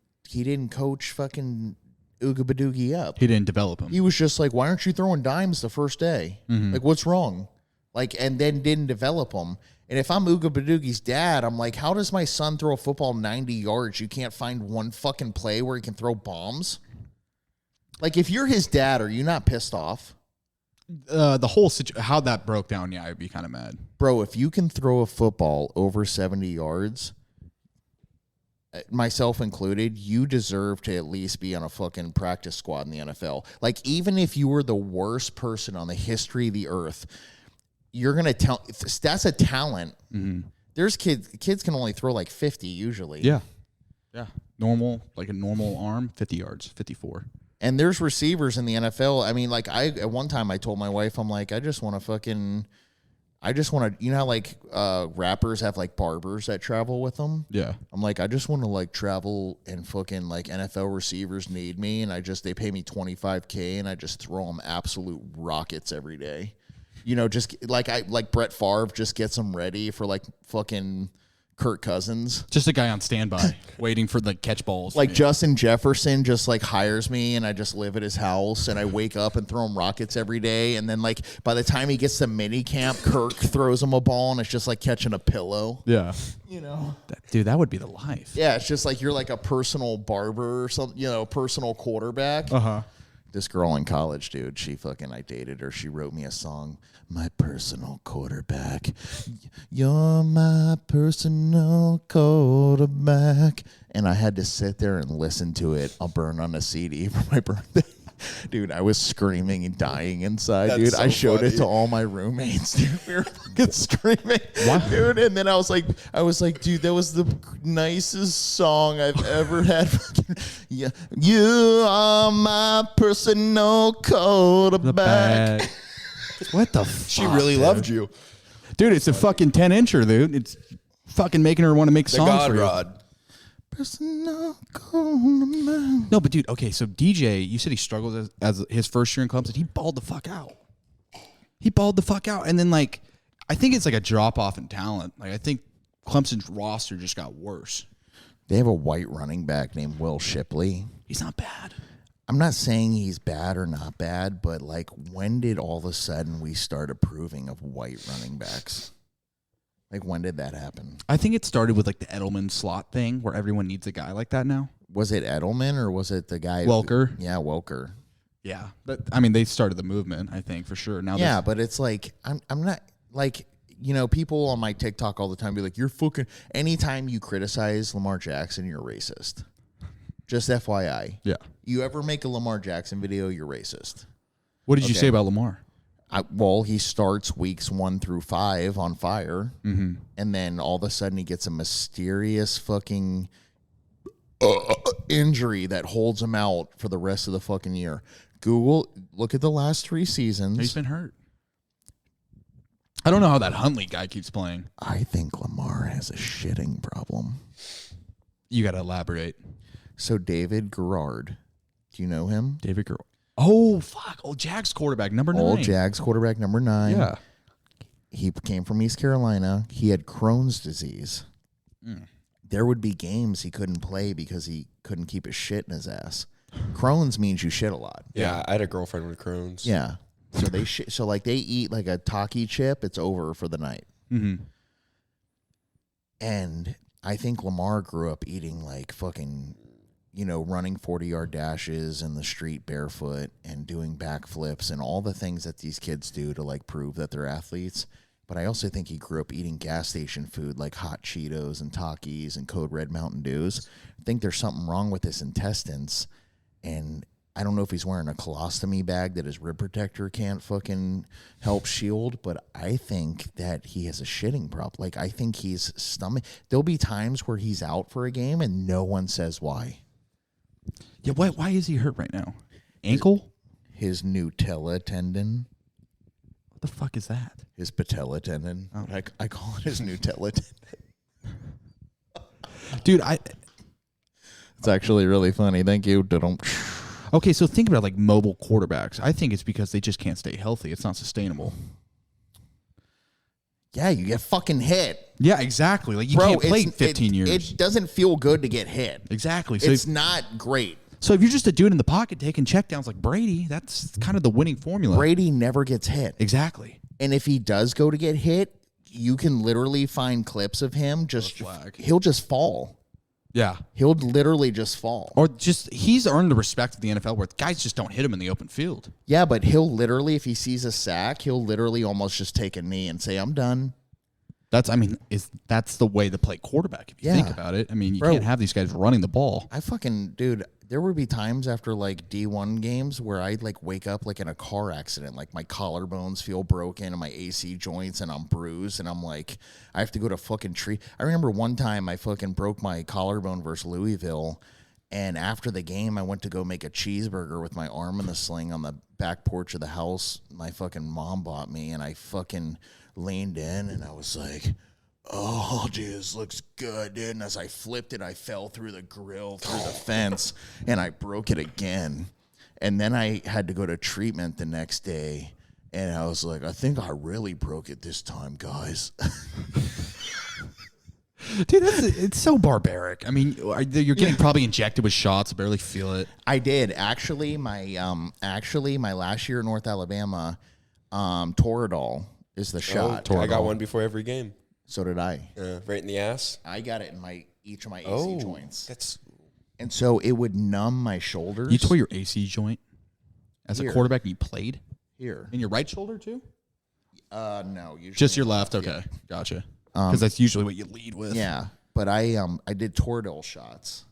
coach fucking Ooga Badoogie up. He didn't develop him. He was just like, why aren't you throwing dimes the first day? Like, what's wrong? Like, and then didn't develop them. And if I'm Ooga Badoogie's dad, I'm like, how does my son throw a football 90 yards? You can't find one fucking play where he can throw bombs? Like, if you're his dad, are you not pissed off? The whole how that broke down, yeah, I'd be kind of mad. Bro, if you can throw a football over 70 yards, myself included, you deserve to at least be on a fucking practice squad in the NFL. Like, even if you were the worst person on the history of the earth, you're going to tell that's a talent. There's kids can only throw like 50 usually. Yeah. Normal, like a normal arm, 50 yards, 54. And there's receivers in the NFL. I mean, like at one time I told my wife, I'm like, I just want to, how like rappers have like barbers that travel with them. Yeah. I'm like, I just want to like travel and fucking like NFL receivers need me. And they pay me $25K and I just throw them absolute rockets every day. Just like Brett Favre just gets them ready for like fucking Kirk Cousins. Just a guy on standby waiting for the catch balls. Like Justin Jefferson just like hires me and I just live at his house and I wake up and throw him rockets every day. And then like by the time he gets to mini camp, Kirk throws him a ball and it's just like catching a pillow. Yeah. Dude, that would be the life. Yeah, it's just like you're like a personal barber or something, personal quarterback. This girl in college, dude, I dated her. She wrote me a song, My Personal Quarterback. You're my personal quarterback. And I had to sit there and listen to it. I'll burn on a CD for my birthday. Dude, I was screaming and dying inside, That's dude. so I showed funny. it to all my roommates, dude. We were fucking screaming, What? dude. And then I was like, dude, that was the nicest song I've ever had. Yeah, you are my personal quarterback. What the fuck? She really loved you. Dude, it's a fucking 10-incher, dude. It's fucking making her want to make The songs God for you. Rod. Personal quarterback. No, but dude, okay, so DJ, you said he struggled as his first year in Clemson. He balled the fuck out. And then, like, I think it's like a drop-off in talent. Like, I think Clemson's roster just got worse. They have a white running back named Will Shipley. He's not bad. I'm not saying he's bad or not bad, but like, when did all of a sudden we start approving of white running backs? Like, when did that happen? I think it started with like the Edelman slot thing where everyone needs a guy like that now. Was it Edelman or was it the guy? Welker. Yeah, Welker. Yeah. But I mean, they started the movement, I think, for sure. Now Yeah, but it's like, I'm not like, people on my TikTok all the time be like, you're fucking, anytime you criticize Lamar Jackson, you're racist. Just FYI. Yeah. You ever make a Lamar Jackson video, you're racist. What did you say about Lamar? He starts weeks 1 through 5 on fire, and then all of a sudden he gets a mysterious fucking injury that holds him out for the rest of the fucking year. Look at the last 3 seasons. He's been hurt. I don't know how that Huntley guy keeps playing. I think Lamar has a shitting problem. You got to elaborate. So David Garrard, do you know him? David Girl. Oh, fuck. Old Jags quarterback, number 9. Old Jags quarterback, number 9. Yeah. He came from East Carolina. He had Crohn's disease. There would be games he couldn't play because he couldn't keep his shit in his ass. Crohn's means you shit a lot. Yeah, I had a girlfriend with Crohn's. Yeah. So they eat like a Taki chip, it's over for the night. And I think Lamar grew up eating like fucking running 40-yard dashes in the street barefoot and doing backflips and all the things that these kids do to like prove that they're athletes. But I also think he grew up eating gas station food like hot Cheetos and Takis and Code Red Mountain Dews. I think there's something wrong with his intestines. And I don't know if he's wearing a colostomy bag that his rib protector can't fucking help shield, but I think that he has a shitting problem. Like, I think he's stomach. There'll be times where he's out for a game and no one says why. Yeah, why is he hurt right now? Ankle? His Nutella tendon. What the fuck is that? His patella tendon. Oh. I call it his Nutella tendon. Dude, it's actually really funny. Thank you. Okay, so think about like mobile quarterbacks. I think it's because they just can't stay healthy. It's not sustainable. Yeah, you get fucking hit. Yeah, exactly. Like you can't play 15 years. It doesn't feel good to get hit. Exactly. So it's not great. So if you're just a dude in the pocket taking checkdowns like Brady, that's kind of the winning formula. Brady never gets hit. Exactly. And if he does go to get hit, you can literally find clips of him he'll just fall. Yeah. He'll literally just fall. Or just, he's earned the respect of the NFL where guys just don't hit him in the open field. Yeah, but he'll literally, if he sees a sack, he'll literally almost just take a knee and say, I'm done. That's the way to play quarterback if you think about it. I mean, you can't have these guys running the ball. Dude, there would be times after like D1 games where I'd like wake up like in a car accident, like my collarbones feel broken and my AC joints and I'm bruised and I'm like, I have to go to fucking I remember one time I fucking broke my collarbone versus Louisville, and after the game I went to go make a cheeseburger with my arm in the sling on the back porch of the house my fucking mom bought me, and I fucking leaned in and I was like, oh, dude, this looks good, dude. And as I flipped it, I fell through the grill, through the fence, and I broke it again. And then I had to go to treatment the next day, and I was like, I think I really broke it this time, guys. Dude, it's so barbaric. I mean, you're getting probably injected with shots. I barely feel it. I did. Actually, my last year in North Alabama, Toradol is the shot. I got one before every game. So did I. Right in the ass. I got it in each of my AC joints. That's And so it would numb my shoulders. You tore your AC joint as a quarterback and you played? Here. In your right shoulder too? No. Usually just your left? Okay. Yeah. Gotcha. Because that's usually what you lead with. Yeah. But I did Toradol shots,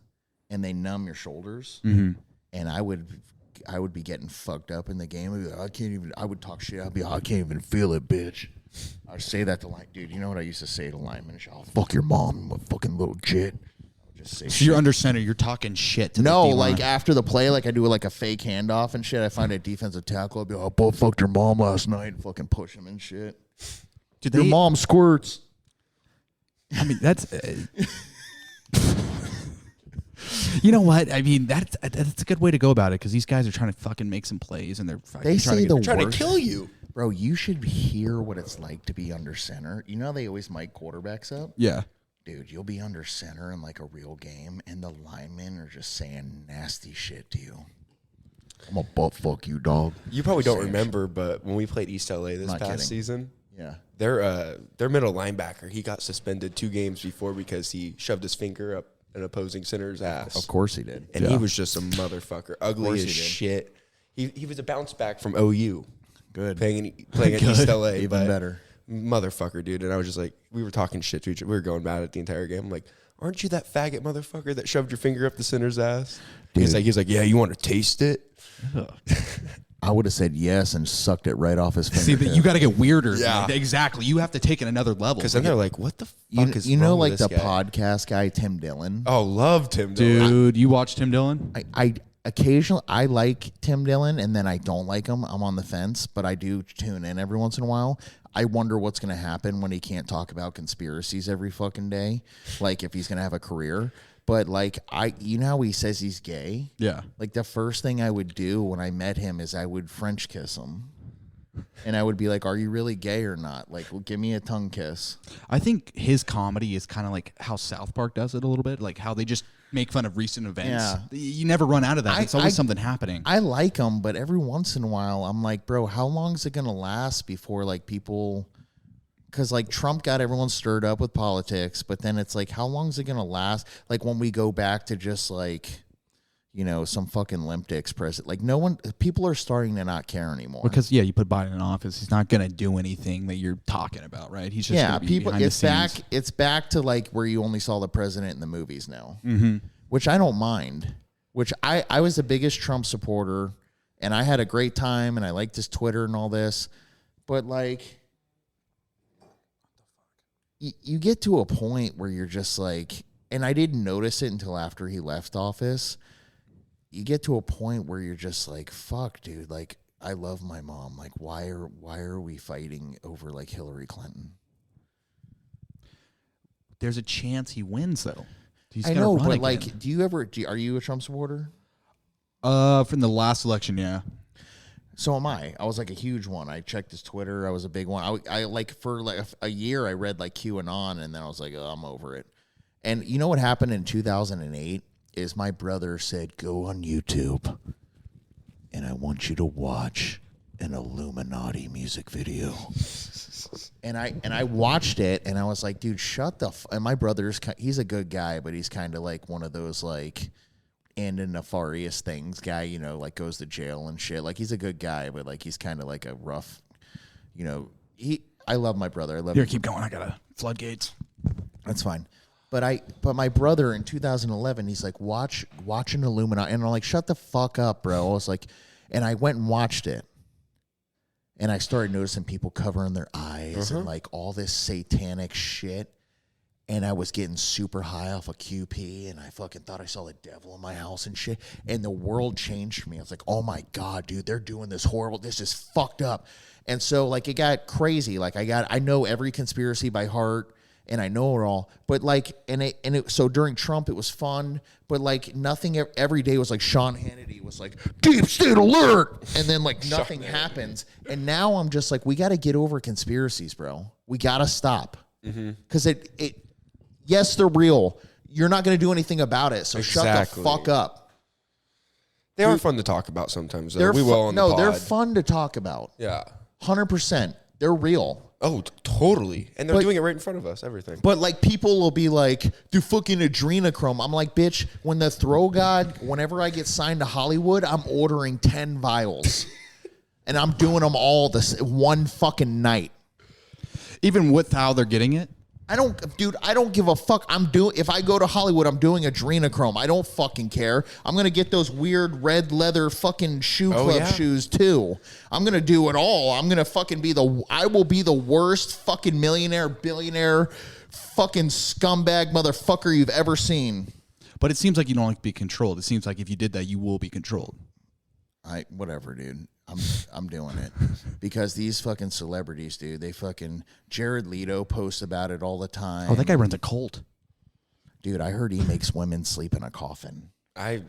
and they numb your shoulders. Mm-hmm. And I would be getting fucked up in the game. I'd be like, I would talk shit. I'd be like, I can't even feel it, bitch. I'd say that to dude, you know what I used to say to linemen? I'll fuck your mom, you fucking little jit. Just say so you're under center, you're talking shit to the No, D-line. like after the play, like I do like a fake handoff and shit. I find a defensive tackle. I'd be like, I both fucked your mom last night and fucking push him and shit. Your mom squirts. I mean, that's... You know what? I mean, that's a good way to go about it because these guys are trying to fucking make some plays and they're trying to kill you. Bro, you should hear what it's like to be under center. You know how they always mic quarterbacks up? Yeah. Dude, you'll be under center in like a real game and the linemen are just saying nasty shit to you. I'm a butt fuck you, dog. You probably don't remember, but when we played East LA this past season, their middle linebacker, he got suspended 2 games before because he shoved his finger up an opposing center's ass. Of course he did. And he was just a motherfucker. Ugly as shit. He was a bounce back from OU. Good. Playing at East LA. Even better. Motherfucker, dude. And I was just like, we were talking shit to each other. We were going bad at the entire game. I'm like, aren't you that faggot motherfucker that shoved your finger up the center's ass? He's like, yeah, you want to taste it? I would have said yes and sucked it right off his finger. See, you got to get weirder. Yeah. Exactly. You have to take it another level. Because then they're like, what the fuck is wrong know, with like this the guy? podcast guy, Tim Dillon? Oh, love Tim Dillon. Dude, you watch Tim Dillon? I occasionally, I like Tim Dillon, and then I don't like him. I'm on the fence, but I do tune in every once in a while. I wonder what's going to happen when he can't talk about conspiracies every fucking day, like if he's going to have a career. But like you know how he says he's gay? Yeah. Like the first thing I would do when I met him is I would French kiss him. And I would be like, are you really gay or not? Like, well, give me a tongue kiss. I think his comedy is kind of like how South Park does it a little bit, like how they just make fun of recent events. Yeah. You never run out of that. It's always something happening. I like him, but every once in a while, I'm like, bro, how long is it going to last before like people... Because, like, Trump got everyone stirred up with politics, but then it's like, how long is it going to last? Like, when we go back to just, like, some fucking limp dicks president. Like people are starting to not care anymore. Because you put Biden in office, he's not going to do anything that you're talking about, right? He's just people. It's back to like where you only saw the president in the movies now, which I don't mind. Which I was the biggest Trump supporter, and I had a great time, and I liked his Twitter and all this, but like, you get to a point where you're just like, and I didn't notice it until after he left office. You get to a point where you're just like, fuck, dude, like, I love my mom. Like, why are we fighting over like Hillary Clinton? There's a chance he wins though. I know, but like, are you a Trump supporter? From the last election, yeah. So am I. I was like a huge one. I checked his Twitter. I was a big one. I like for like a year I read like QAnon, and then I was like, oh, I'm over it. And you know what happened in 2008 is my brother said, go on YouTube, and I want you to watch an Illuminati music video. And I watched it, and I was like, dude, shut the and my brother's he's a good guy, but he's kind of like one of those like and a nefarious things guy, like goes to jail and shit. Like he's a good guy, but like he's kind of like a rough, I love my brother. I love him. Keep going. I got a floodgates. That's fine. But my brother in 2011, he's like, watch an Illuminati, and I'm like, shut the fuck up, bro. I was like, and I went and watched it. And I started noticing people covering their eyes and like all this satanic shit. And I was getting super high off of QP, and I fucking thought I saw the devil in my house and shit. And the world changed for me. I was like, oh my God, dude, they're doing this horrible. This is fucked up. And so like it got crazy. Like I know every conspiracy by heart, and I know it all. But like, so during Trump, it was fun. But like nothing every day was like Sean Hannity was like, deep state alert. And then like nothing happens. And now I'm just like, we got to get over conspiracies, bro. We got to stop. Because yes, they're real. You're not going to do anything about it. So shut the fuck up. They are fun to talk about sometimes, though. We will on the pod. They're fun to talk about. Yeah. 100%. They're real. Oh, totally. And they're doing it right in front of us, everything. But like people will be like, do fucking adrenochrome. I'm like, bitch, when the throw god, whenever I get signed to Hollywood, I'm ordering 10 vials. And I'm doing them all this one fucking night. Even with how they're getting it? I don't give a fuck. If I go to Hollywood, I'm doing adrenochrome. I don't fucking care. I'm going to get those weird red leather fucking shoe club shoes too. I'm going to do it all. I'm going to fucking I will be the worst fucking millionaire, billionaire, fucking scumbag motherfucker you've ever seen. But it seems like you don't like to be controlled. It seems like if you did that, you will be controlled. Whatever, dude. I'm doing it because these fucking celebrities, dude, they fucking Jared Leto posts about it all the time. Oh, that guy runs a cult. Dude, I heard he makes women sleep in a coffin. I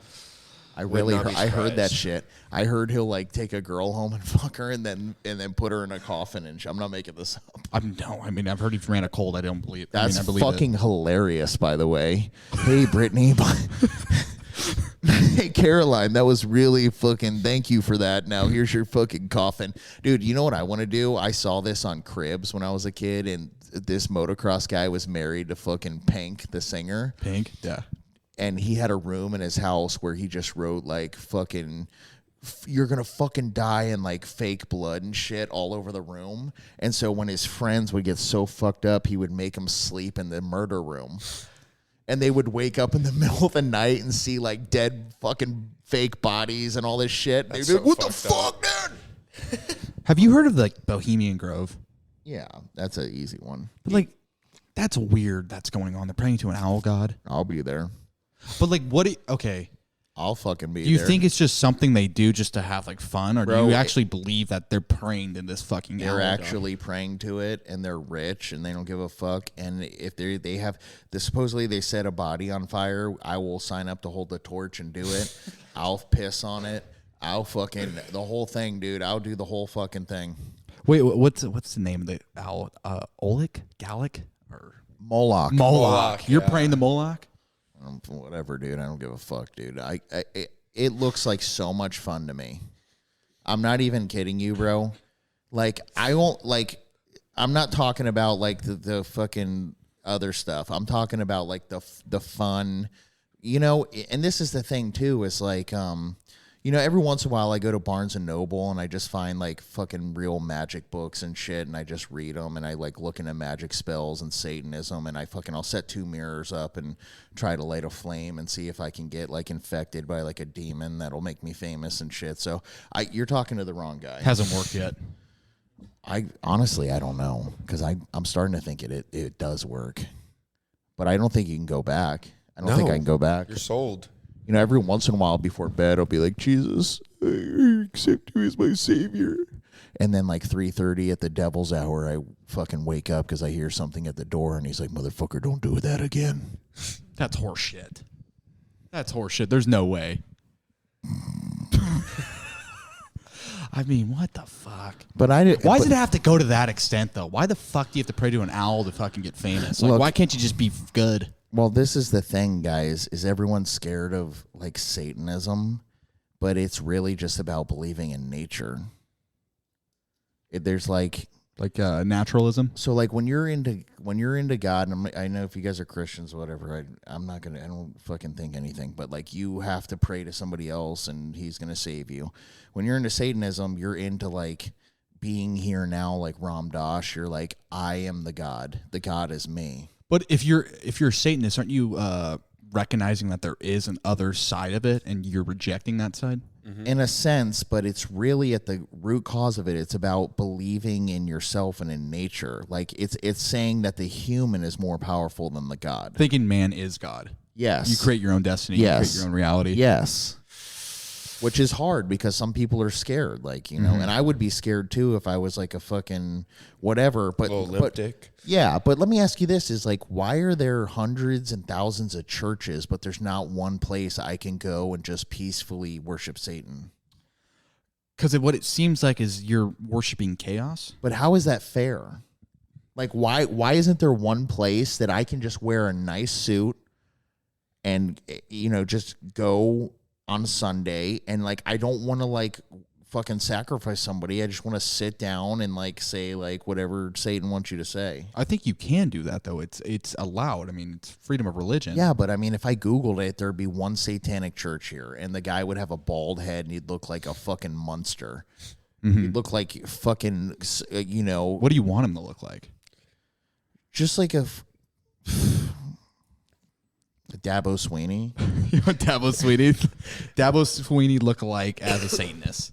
heard that shit. I heard he'll like take a girl home and fuck her and then put her in a coffin and I'm not making this up. I've heard he ran a cult. I don't believe. That's I believe fucking hilarious, by the way. Hey, Brittany. Hey, Caroline, that was really fucking, thank you for that. Now here's your fucking coffin. Dude, you know what I want to do? I saw this on Cribs when I was a kid, and this motocross guy was married to fucking Pink, the singer. Pink? Yeah. And he had a room in his house where he just wrote like fucking, you're going to fucking die in like fake blood and shit all over the room. And so when his friends would get so fucked up, he would make them sleep in the murder room. And they would wake up in the middle of the night and see like dead fucking fake bodies and all this shit. They'd be like, what the fuck, man? Have you heard of like Bohemian Grove? Yeah, that's an easy one. But like, that's weird that's going on. They're praying to an owl god. I'll be there. But like, okay. I'll fucking be there. Do you think it's just something they do just to have like fun? Or do you actually believe that they're praying to this fucking owl god? They're actually praying to it, and they're rich, and they don't give a fuck. And if they have, supposedly they set a body on fire, I will sign up to hold the torch and do it. I'll piss on it. I'll fucking, the whole thing, dude. I'll do the whole fucking thing. Wait, what's the name of the owl? Oleg? Gallic? Or Moloch. Moloch. You're praying to Moloch? Whatever, dude. I don't give a fuck, dude. It looks like so much fun to me. I'm not even kidding you, bro. Like, I'm not talking about like the fucking other stuff. I'm talking about like the fun, You know, and this is the thing too, is like, you know, every once in a while I go to Barnes and Noble and I just find like fucking real magic books and shit, and I just read them, and I like look into magic spells and Satanism, and I'll set 2 mirrors up and try to light a flame and see if I can get like infected by like a demon that'll make me famous and shit. So you're talking to the wrong guy. Hasn't worked yet. I honestly, I don't know, because I'm starting to think it does work, but I don't think you can go back. I don't think I can go back. You're sold. You know, every once in a while before bed, I'll be like, Jesus, I accept you as my savior. And then like 3:30 at the devil's hour, I fucking wake up because I hear something at the door, and he's like, motherfucker, don't do that again. That's horseshit. That's horseshit. There's no way. I mean, what the fuck? Why does it have to go to that extent, though? Why the fuck do you have to pray to an owl to fucking get famous? Like, why can't you just be good? Well, this is the thing, guys, is everyone's scared of, like, Satanism, but it's really just about believing in nature. There's, like naturalism? So, like, when you're into God, and I know if you guys are Christians or whatever, I don't fucking think anything, but, like, you have to pray to somebody else, and he's going to save you. When you're into Satanism, you're into, like, being here now, like Ram Dass. You're like, I am the God. The God is me. But if you're a Satanist, aren't you recognizing that there is an other side of it, and you're rejecting that side? Mm-hmm. In a sense, but it's really at the root cause of it. It's about believing in yourself and in nature. Like it's saying that the human is more powerful than the God. Thinking man is God. Yes. You create your own destiny. Yes. You create your own reality. Yes. Which is hard because some people are scared, like, you know, and I would be scared too if I was like a fucking whatever. But yeah, but let me ask you this: is like, why are there hundreds and thousands of churches, but there's not one place I can go and just peacefully worship Satan? Because what it seems like is you're worshiping chaos. But how is that fair? Like, why isn't there one place that I can just wear a nice suit and, you know, just go on Sunday, and like I don't want to like fucking sacrifice somebody. I just want to sit down and like say like whatever Satan wants you to say. I think you can do that though. It's allowed. I mean, it's freedom of religion. Yeah, but I mean, if I Googled it, there'd be one satanic church here, and the guy would have a bald head, and he'd look like a fucking monster. Mm-hmm. He'd look like fucking, you know. What do you want him to look like? Just like a Dabo Sweeney. You want Dabo Sweeney? Dabo Sweeney look like as a Satanist.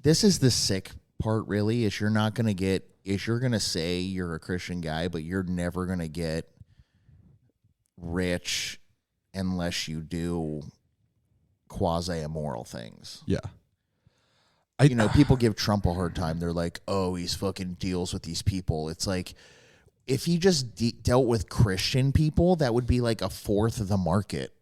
This is the sick part, really, is you're not going to get, is you're going to say you're a Christian guy, but you're never going to get rich unless you do quasi-immoral things. Yeah. You know, people give Trump a hard time. They're like, oh, he's fucking deals with these people. It's like, if he just dealt with Christian people, that would be like a fourth of the market.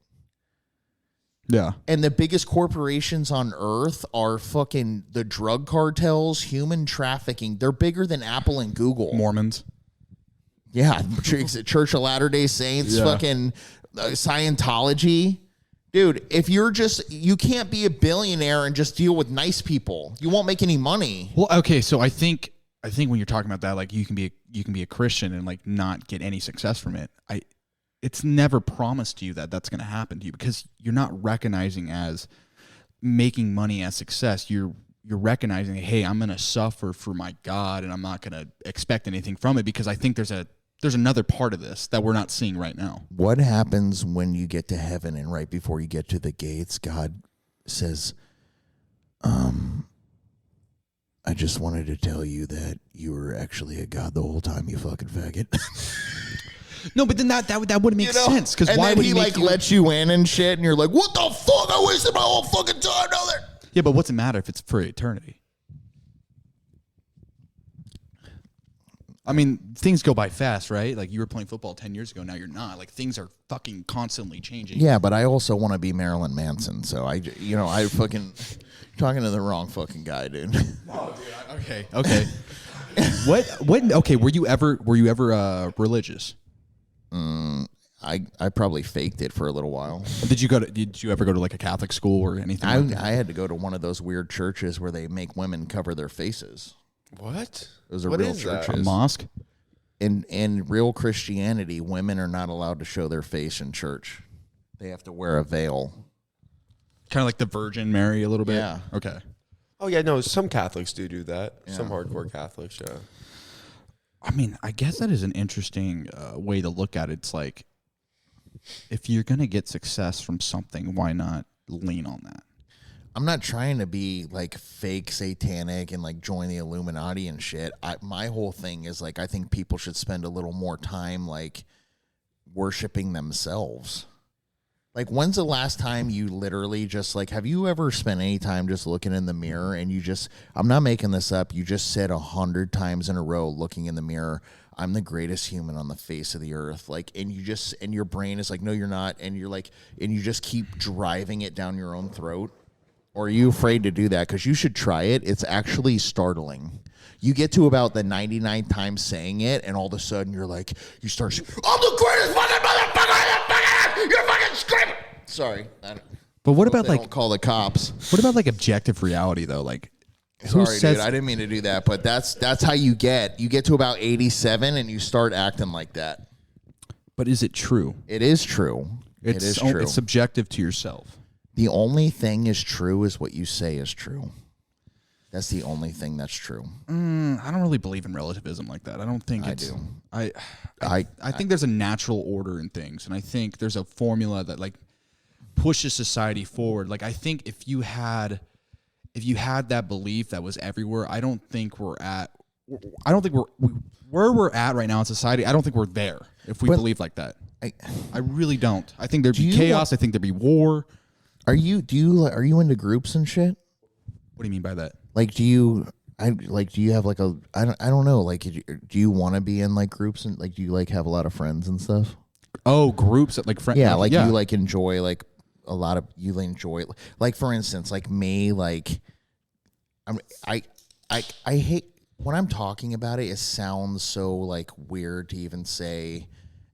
Yeah. And the biggest corporations on earth are fucking the drug cartels, human trafficking. They're bigger than Apple and Google. Mormons. Yeah. Church of Latter-day Saints, fucking Scientology. Dude, if you can't be a billionaire and just deal with nice people. You won't make any money. Well, okay, so I think when you're talking about that, like you can be a Christian and like not get any success from it. It's never promised to you that that's going to happen to you, because you're not recognizing as making money as success. You're recognizing, hey, I'm going to suffer for my God, and I'm not going to expect anything from it, because I think there's another part of this that we're not seeing right now. What happens when you get to heaven and right before you get to the gates, God says, I just wanted to tell you that you were actually a God the whole time, you fucking faggot. No, but then that wouldn't make sense, because why would he like let you in and shit, and you're like, what the fuck? I wasted my whole fucking time down there. Yeah, but what's it matter if it's for eternity? I mean, things go by fast, right? Like, you were playing football 10 years ago, now you're not. Like, things are fucking constantly changing. Yeah, but I also want to be Marilyn Manson, so I fucking talking to the wrong fucking guy, dude. No, dude. Okay. Okay, were you ever religious? I probably faked it for a little while. Did you ever go to like a Catholic school or anything? I had to go to one of those weird churches where they make women cover their faces. What? Those are real churches. A mosque? in real Christianity, women are not allowed to show their face in church. They have to wear a veil. Kind of like the Virgin Mary a little bit? Yeah. Okay. Oh, yeah, no, some Catholics do that. Yeah. Some hardcore Catholics, yeah. I mean, I guess that is an interesting way to look at it. It's like, if you're going to get success from something, why not lean on that? I'm not trying to be like fake satanic and like join the Illuminati and shit. My whole thing is like, I think people should spend a little more time like worshiping themselves. Like, when's the last time you literally just like, have you ever spent any time just looking in the mirror and you just, I'm not making this up, you just said 100 times in a row looking in the mirror, I'm the greatest human on the face of the earth. Like, and you just, and your brain is like, no, you're not. And you're like, and you just keep driving it down your own throat. Or are you afraid to do that? Because you should try it. It's actually startling. You get to about the 99th time saying it, and all of a sudden you're like, you start, I'm the greatest fucking motherfucker! You're fucking screaming! Sorry. But what about like, don't call the cops? what about like objective reality though? Like, who Sorry, says, dude. I didn't mean to do that, but that's how you get. You get to about 87, and you start acting like that. but is it true? It is true. It is true. It's subjective to yourself. The only thing is true is what you say is true. That's the only thing that's true. I don't really believe in relativism like that. I don't think I do. I think there's a natural order in things, and I think there's a formula that like pushes society forward. Like, I think if you had that belief that was everywhere, I don't think we're where we're at right now in society. I don't think we're there if we believe like that. I really don't. I think there'd be chaos. I think there'd be war. Are you into groups and shit? What do you mean by that? Like, do you have like a, I don't know, like, do you want to be in like groups and like, do you like have a lot of friends and stuff? Oh, groups that like friends. Yeah, like you like enjoy like a lot of, you enjoy, like for instance, like me, like I hate when I'm talking about it. It sounds so like weird to even say.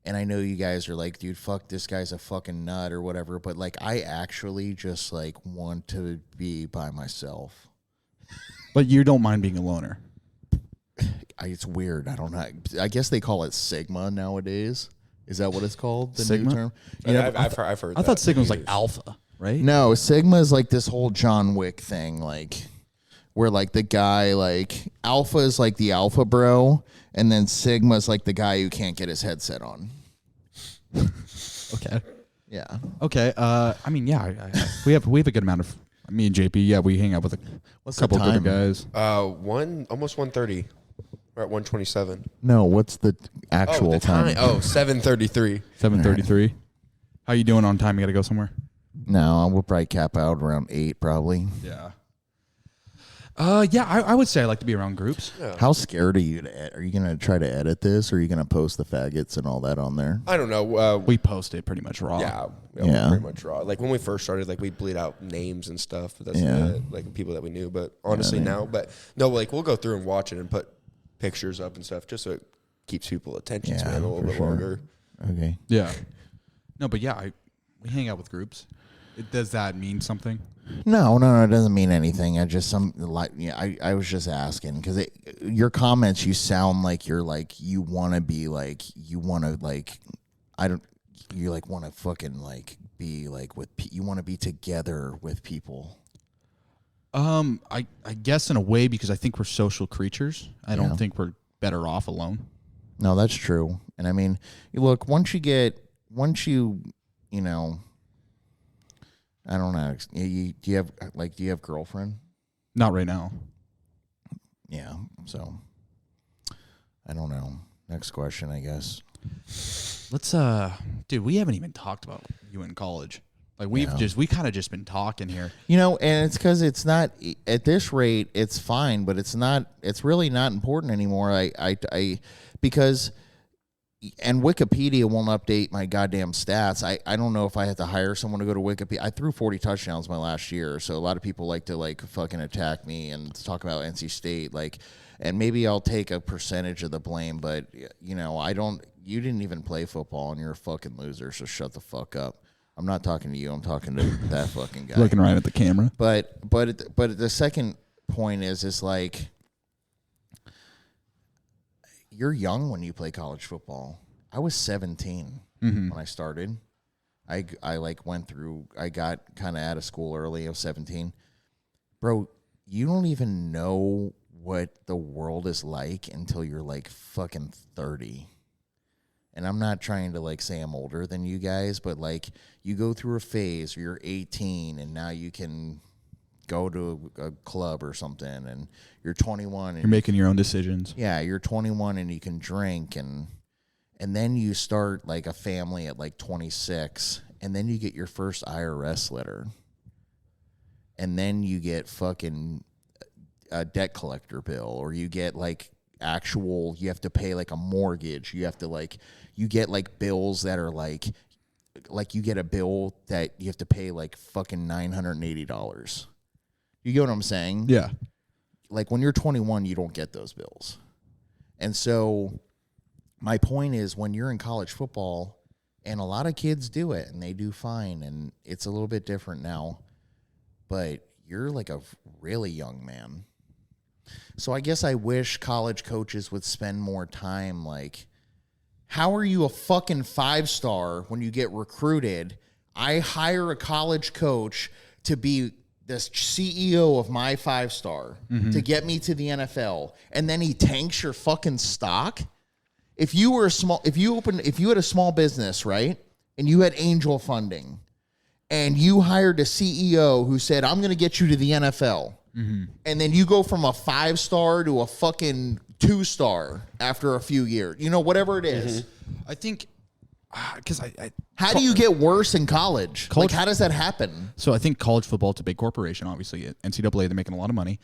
And I know you guys are like, dude, fuck, this guy's a fucking nut or whatever. But like, I actually just like want to be by myself. But you don't mind being a loner. It's weird. I don't know. I guess they call it Sigma nowadays. Is that what it's called? The Sigma? new term? I've heard I thought Sigma was like alpha, right? No, Sigma is like this whole John Wick thing, like where like the guy, like alpha is like the alpha bro, and then Sigma is like the guy who can't get his headset on. Okay. Yeah. Okay. I mean, yeah, we have a good amount of me and JP. Yeah, we hang out with a couple of good guys. Almost 1:30. We're at 1:27. No, what's the actual time? Oh, 7:33. 7:33. How you doing on time? You got to go somewhere? No, we'll probably cap out around 8 probably. Yeah. Yeah, I would say I like to be around groups. Yeah. How scared are you to are you going to try to edit this, or are you going to post the faggots and all that on there? I don't know. We post it pretty much raw. Yeah. Pretty much raw. Like when we first started, like we'd bleed out names and stuff. But that's like people that we knew. But honestly now, like we'll go through and watch it and put pictures up and stuff just so it keeps people attention span a little bit longer. Okay. Yeah. No, but yeah, we hang out with groups. Does that mean something? No, it doesn't mean anything. I was just asking because your comments, you sound like you're like you want to be like you want to like you like want to fucking like be like you want to be together with people. I guess in a way because I think we're social creatures. I don't think we're better off alone. No, that's true. And I mean, look, once you know. I don't know. Do you have girlfriend? Not right now. Yeah. So I don't know. Next question, I guess. Let's dude, we haven't even talked about you in college. Like we kind of just been talking here. You know, and it's because it's not at this rate. It's fine, but it's not. It's really not important anymore. Because. And Wikipedia won't update my goddamn stats. I don't know if I had to hire someone to go to Wikipedia. I threw 40 touchdowns my last year, so a lot of people like to like fucking attack me and talk about NC State. Like, and maybe I'll take a percentage of the blame, but you know, I don't. You didn't even play football, and you're a fucking loser. So shut the fuck up. I'm not talking to you. I'm talking to that fucking guy. Looking right at the camera. But the second point is like. you're young when you play college football. I was 17 when I started. I like went through, I got kind of out of school early. I was 17. Bro, you don't even know what the world is like until you're like fucking 30. And I'm not trying to like say I'm older than you guys, but like you go through a phase where you're 18 and now you can go to a club or something, and you're 21 and You're making your own decisions. Yeah, you're 21 and you can drink, and then you start like a family at like 26, and then you get your first IRS letter. And then you get fucking a debt collector bill, or you get like actual, you have to pay like a mortgage. You have to like, you get like bills that are like you get a bill that you have to pay like fucking $980. You get what I'm saying? Yeah. Like when you're 21, you don't get those bills. And so my point is, when you're in college football, and a lot of kids do it and they do fine, and it's a little bit different now, but you're like a really young man. So I guess I wish college coaches would spend more time like, how are you a fucking 5-star when you get recruited? I hire a college coach to be the CEO of my 5-star to get me to the NFL, and then he tanks your fucking stock. If you were if you had a small business, right, and you had angel funding, and you hired a CEO who said, I'm going to get you to the NFL, and then you go from a 5-star to a fucking 2-star after a few years, you know, whatever it is. I think, because how do you get worse in college? Like, how does that happen? So I think college football, it's a big corporation, obviously. NCAA, they're making a lot of money.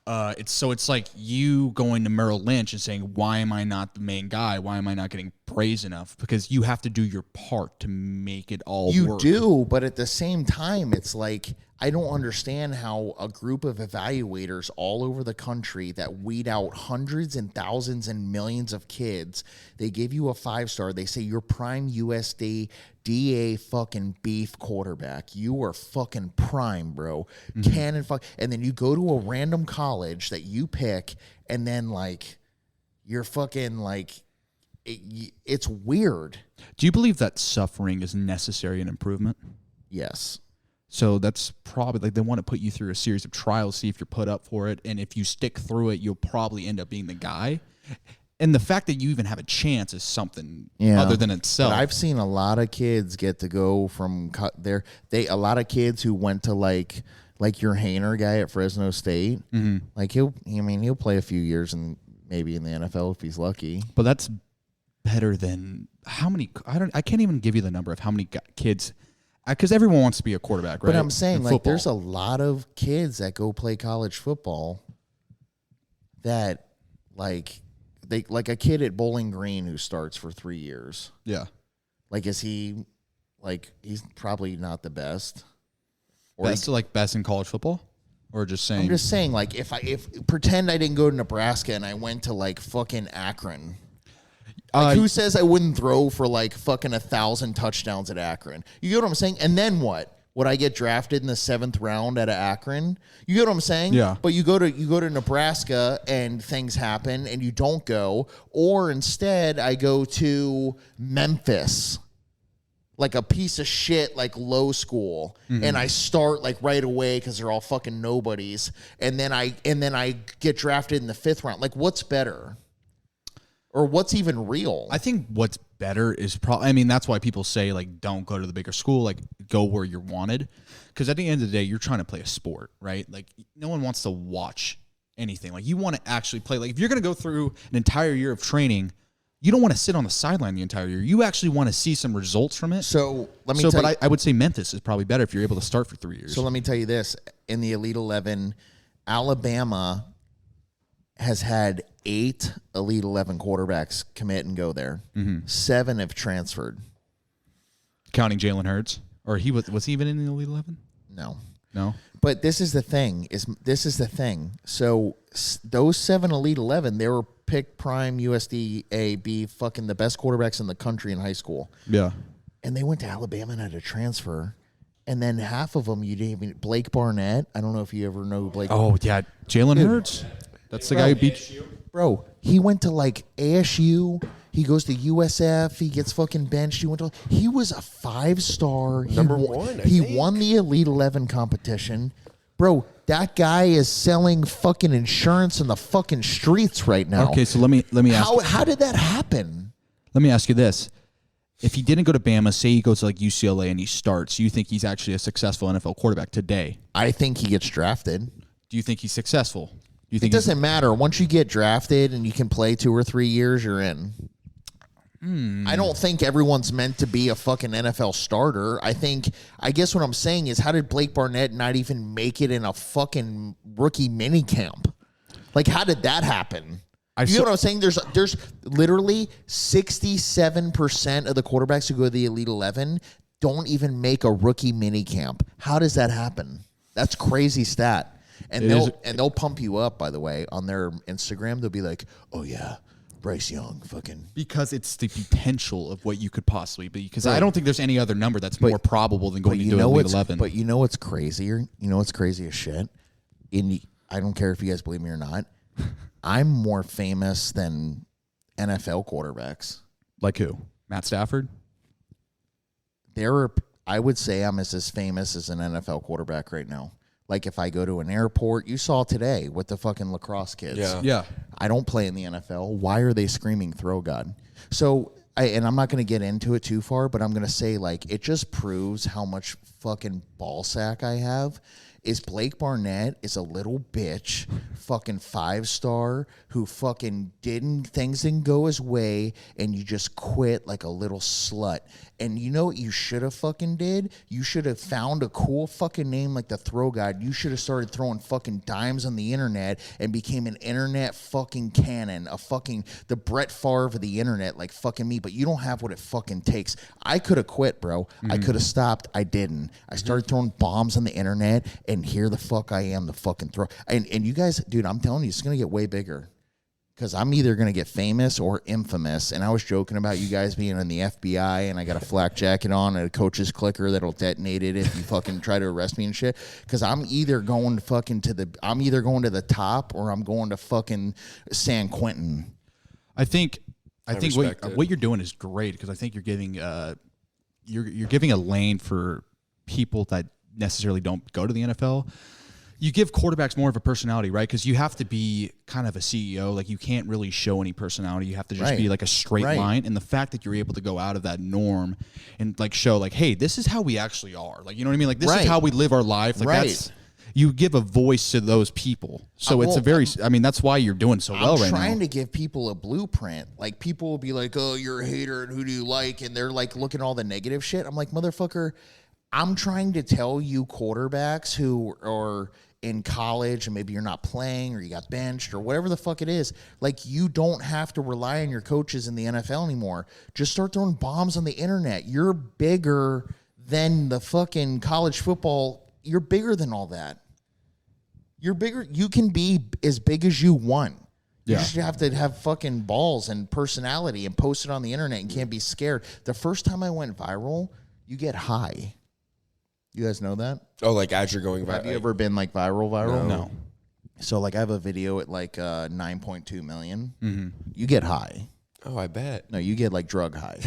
It's like you going to Merrill Lynch and saying, why am I not the main guy? Why am I not getting praise enough? Because you have to do your part to make it all work. You do, but at the same time, it's like, I don't understand how a group of evaluators all over the country that weed out hundreds and thousands and millions of kids, they give you a 5-star. They say you're prime USD DA fucking beef quarterback. You are fucking prime, bro. Cannon fuck. And then you go to a random college that you pick, and then like you're fucking like, it's weird. Do you believe that suffering is necessary in improvement? Yes. So that's probably like they want to put you through a series of trials, see if you're put up for it. And if you stick through it, you'll probably end up being the guy. And the fact that you even have a chance is something other than itself. But I've seen a lot of kids get to go from a lot of kids who went to like your Hainer guy at Fresno State. Like he'll play a few years and maybe in the NFL if he's lucky. But that's better than how many? I can't even give you the number of how many kids. Because everyone wants to be a quarterback, right? But I'm saying, like, there's a lot of kids that go play college football that, like, like a kid at Bowling Green who starts for 3 years. Yeah. Like, is he, like, he's probably not the best. Or best in college football? Or just saying? I'm just saying, like, if pretend I didn't go to Nebraska and I went to, like, fucking Akron. Like, who says I wouldn't throw for like fucking 1,000 touchdowns at Akron? You get what I'm saying? And then what? Would I get drafted in the 7th round at Akron? You get what I'm saying? Yeah. But you go to Nebraska and things happen and you don't go, or instead I go to Memphis, like a piece of shit, like low school, and I start like right away because they're all fucking nobodies, and then I get drafted in the 5th round. Like, what's better? Or what's even real? I think what's better is probably, I mean, that's why people say, like, don't go to the bigger school, like, go where you're wanted. Because at the end of the day, you're trying to play a sport, right? Like, no one wants to watch anything. Like, you want to actually play. Like, if you're going to go through an entire year of training, you don't want to sit on the sideline the entire year. You actually want to see some results from it. So, let me tell you. I would say Memphis is probably better if you're able to start for 3 years. So, let me tell you this. In the Elite 11, Alabama has had 8 Elite 11 quarterbacks commit and go there. 7 have transferred. Counting Jalen Hurts? Or was he even in the Elite 11? No. But this is the thing. So those 7 Elite 11, they were picked prime USDA, be fucking the best quarterbacks in the country in high school. Yeah. And they went to Alabama and had a transfer. And then half of them, you didn't even... Blake Barnett. I don't know if you ever know Blake. Oh, yeah. Jalen Hurts. That's the guy who beat... Bro, he went to like ASU. He goes to USF. He gets fucking benched. He was a 5-star. Number one, I He think. won the Elite 11 competition. Bro, that guy is selling fucking insurance in the fucking streets right now. Okay, so let me ask. How did that happen? Let me ask you this: if he didn't go to Bama, say he goes to like UCLA and he starts, you think he's actually a successful NFL quarterback today? I think he gets drafted. Do you think he's successful? Do you It think doesn't matter. Once you get drafted and you can play 2 or 3 years, you're in. I don't think everyone's meant to be a fucking NFL starter. I guess what I'm saying is, how did Blake Barnett not even make it in a fucking rookie mini camp? Like, how did that happen? You know what I'm saying? There's literally 67% of the quarterbacks who go to the Elite 11 don't even make a rookie mini camp. How does that happen? That's crazy stat. And they'll pump you up, by the way, on their Instagram. They'll be like, "Oh yeah, Bryce Young, fucking." Because it's the potential of what you could possibly be. Because I don't think there's any other number that's more probable than going to do Elite 11. But you know what's crazier? You know what's crazy as shit? I don't care if you guys believe me or not. I'm more famous than NFL quarterbacks. Like who? Matt Stafford? I would say I'm as famous as an NFL quarterback right now. Like, if I go to an airport, you saw today with the fucking lacrosse kids. Yeah. I don't play in the NFL. Why are they screaming throw God? So, and I'm not going to get into it too far, but I'm going to say, like, it just proves how much fucking ball sack I have. Is Blake Barnett is a little bitch, fucking 5-star, who fucking things didn't go his way, and you just quit like a little slut. And you know what you should have fucking did? You should have found a cool fucking name like the Throw God. You should have started throwing fucking dimes on the internet and became an internet fucking cannon, the Brett Favre of the internet, like fucking me. But you don't have what it fucking takes. I could have quit, bro. I could have stopped. I didn't. I started throwing bombs on the internet, and here the fuck I am, the fucking throw. And you guys, dude, I'm telling you, it's going to get way bigger. Because I'm either going to get famous or infamous. And I was joking about you guys being in the FBI, and I got a flak jacket on and a coach's clicker that'll detonate it if you fucking try to arrest me and shit. Because I'm either going to the top, or I'm going to fucking San Quentin. I think what you're doing is great, because I think you're giving you're giving a lane for people that necessarily don't go to the NFL. You give quarterbacks more of a personality, right? Because you have to be kind of a CEO. Like, you can't really show any personality. You have to just be like a straight line. And the fact that you're able to go out of that norm and like show like, hey, this is how we actually are. Like, you know what I mean? Like, this is how we live our life. Like, you give a voice to those people. So that's why you're doing so well right now. I'm trying to give people a blueprint. Like, people will be like, "Oh, you're a hater, and who do you like?" And they're like looking at all the negative shit. I'm like, motherfucker, I'm trying to tell you quarterbacks who are in college and maybe you're not playing or you got benched or whatever the fuck it is, like, you don't have to rely on your coaches in the NFL anymore. Just start throwing bombs on the internet. You're bigger than the fucking college football. You're bigger than all that. You're bigger. You can be as big as you want. You just have to have fucking balls and personality and post it on the internet and can't be scared. The first time I went viral, you get high. You guys know that? Oh, like as you're going viral. Have you ever been like viral? No. So like I have a video at like 9.2 million. Mm-hmm. You get high. Oh, I bet. No, you get like drug high.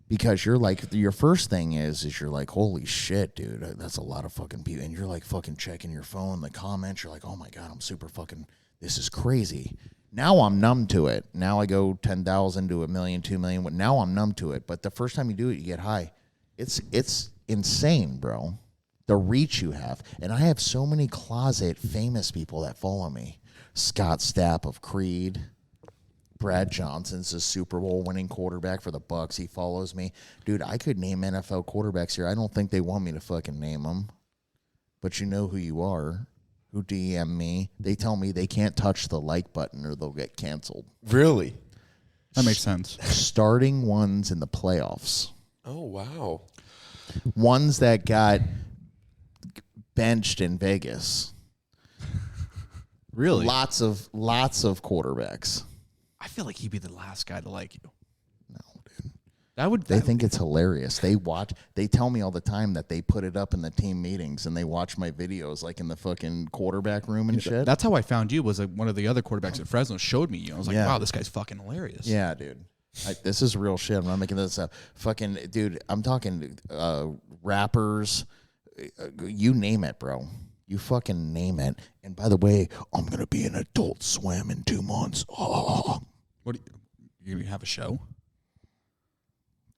Because you're like, your first thing is you're like, holy shit, dude, that's a lot of fucking people. And you're like fucking checking your phone, the comments. You're like, oh my God, I'm super fucking, this is crazy. Now I'm numb to it. Now I go 10,000 to 1 million, 2 million. Now I'm numb to it. But the first time you do it, you get high. It's insane, bro. The reach you have. And I have so many closet famous people that follow me. Scott Stapp of Creed. Brad Johnson's a Super Bowl winning quarterback for the Bucks. He follows me. Dude, I could name NFL quarterbacks here. I don't think they want me to fucking name them. But you know who you are. Who DM me. They tell me they can't touch the like button or they'll get canceled. Really? That makes sense. Starting ones in the playoffs. Oh, wow. Ones that got benched in Vegas. Really? Lots of quarterbacks. I feel like he'd be the last guy to like you. No, dude. They think it's hilarious. They tell me all the time that they put it up in the team meetings and they watch my videos like in the fucking quarterback room and shit. That's how I found you. Was like one of the other quarterbacks at Fresno showed me you. I was like, wow, this guy's fucking hilarious. Yeah, dude. This is real shit. I'm not making this up. Fucking dude, I'm talking rappers, you name it, bro. You fucking name it. And by the way, I'm gonna be an Adult Swim in 2 months. Oh. What you have a show?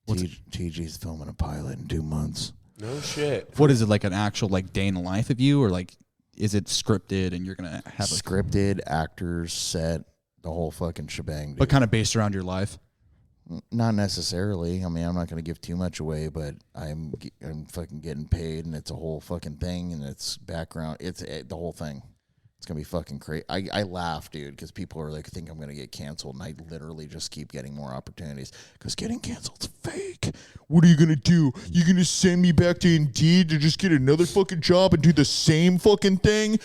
TG's filming a pilot in 2 months. No shit. What is it, like an actual like day in the life of you, or like is it scripted and you're gonna have scripted, actors, set, the whole fucking shebang, dude. But kind of based around your life? Not necessarily. I mean, I'm not going to give too much away, but I'm fucking getting paid, and it's a whole fucking thing, and it's background. It's the whole thing. It's going to be fucking crazy. I laugh, dude, because people are like, think I'm going to get canceled, and I literally just keep getting more opportunities because getting canceled's fake. What are you going to do? You going to send me back to Indeed to just get another fucking job and do the same fucking thing?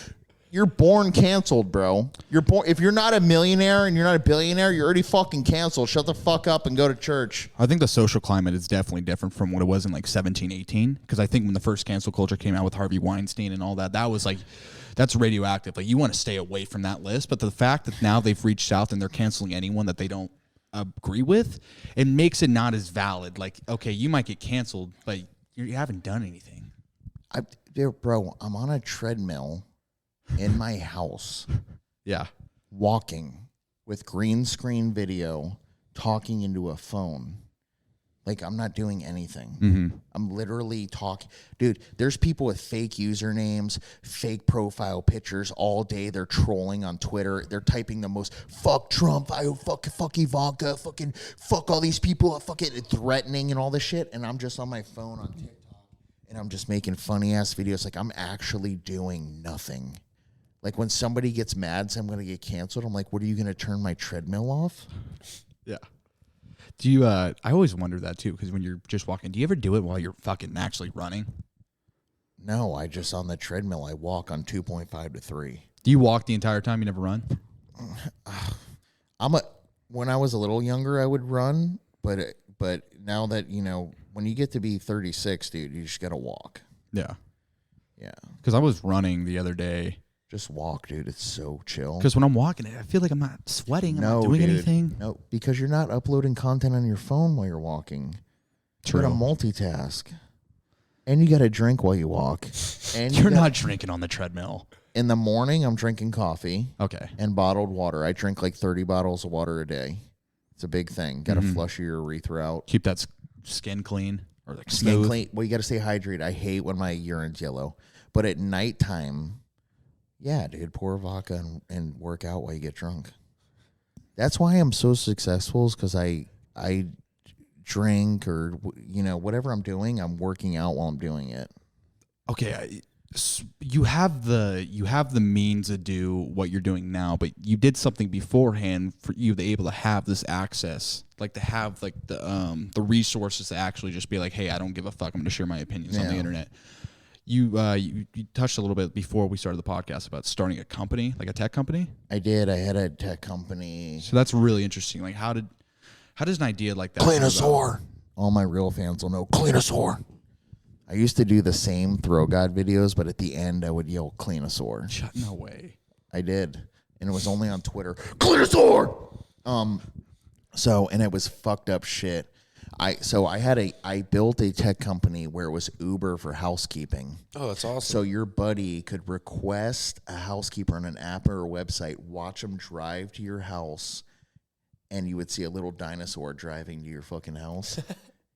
You're born canceled, bro. You're born. If you're not a millionaire and you're not a billionaire, you're already fucking canceled. Shut the fuck up and go to church. I think the social climate is definitely different from what it was in like 17, 18. Because I think when the first cancel culture came out with Harvey Weinstein and all that, that was like, that's radioactive. Like, you want to stay away from that list. But the fact that now they've reached out and they're canceling anyone that they don't agree with, it makes it not as valid. Like, okay, you might get canceled, but you haven't done anything. Bro, I'm on a treadmill in my house. Yeah. Walking with green screen video, talking into a phone. Like, I'm not doing anything. Mm-hmm. I'm literally talking. Dude, there's people with fake usernames, fake profile pictures all day. They're trolling on Twitter. They're typing the most, fuck Trump, fuck Ivanka, fucking fuck all these people, fucking threatening and all this shit. And I'm just on my phone on TikTok, and I'm just making funny-ass videos. Like, I'm actually doing nothing. Like, when somebody gets mad, so I'm going to get canceled, I'm like, what, are you going to turn my treadmill off? Yeah. Do you, I always wonder that too, because when you're just walking, do you ever do it while you're fucking actually running? No, I just, on the treadmill, I walk on 2.5 to 3. Do you walk the entire time? You never run? When I was a little younger, I would run, but now that, you know, when you get to be 36, dude, you just got to walk. Yeah. Yeah. Because I was running the other day. Just walk, dude. It's so chill. Because when I'm walking, I feel like I'm not sweating. I'm not doing anything. No, because you're not uploading content on your phone while you're walking. True. You got to multitask. And you got to drink while you walk. And you're not drinking on the treadmill. In the morning, I'm drinking coffee. Okay. And bottled water. I drink like 30 bottles of water a day. It's a big thing. Got to flush your urethra out. Keep that skin clean or like skin smooth. Clean. Well, you got to stay hydrated. I hate when my urine's yellow. But at nighttime, yeah, dude, pour vodka and work out while you get drunk. That's why I'm so successful, is because I drink, or, you know, whatever I'm doing, I'm working out while I'm doing it. Okay, you have the means to do what you're doing now, but you did something beforehand for you to be able to have this access, like to have like the resources to actually just be like, hey, I don't give a fuck, I'm going to share my opinions on the internet. You touched a little bit before we started the podcast about starting a company, like a tech company. I did. I had a tech company. So that's really interesting. Like, how does an idea like that? Cleanosaur. All my real fans will know Cleanosaur. I used to do the same Throw God videos, but at the end I would yell Cleanosaur. No way. I did, and it was only on Twitter. Cleanosaur. And it was fucked up shit. I built a tech company where it was Uber for housekeeping. Oh, that's awesome. So your buddy could request a housekeeper on an app or a website, watch them drive to your house, and you would see a little dinosaur driving to your fucking house.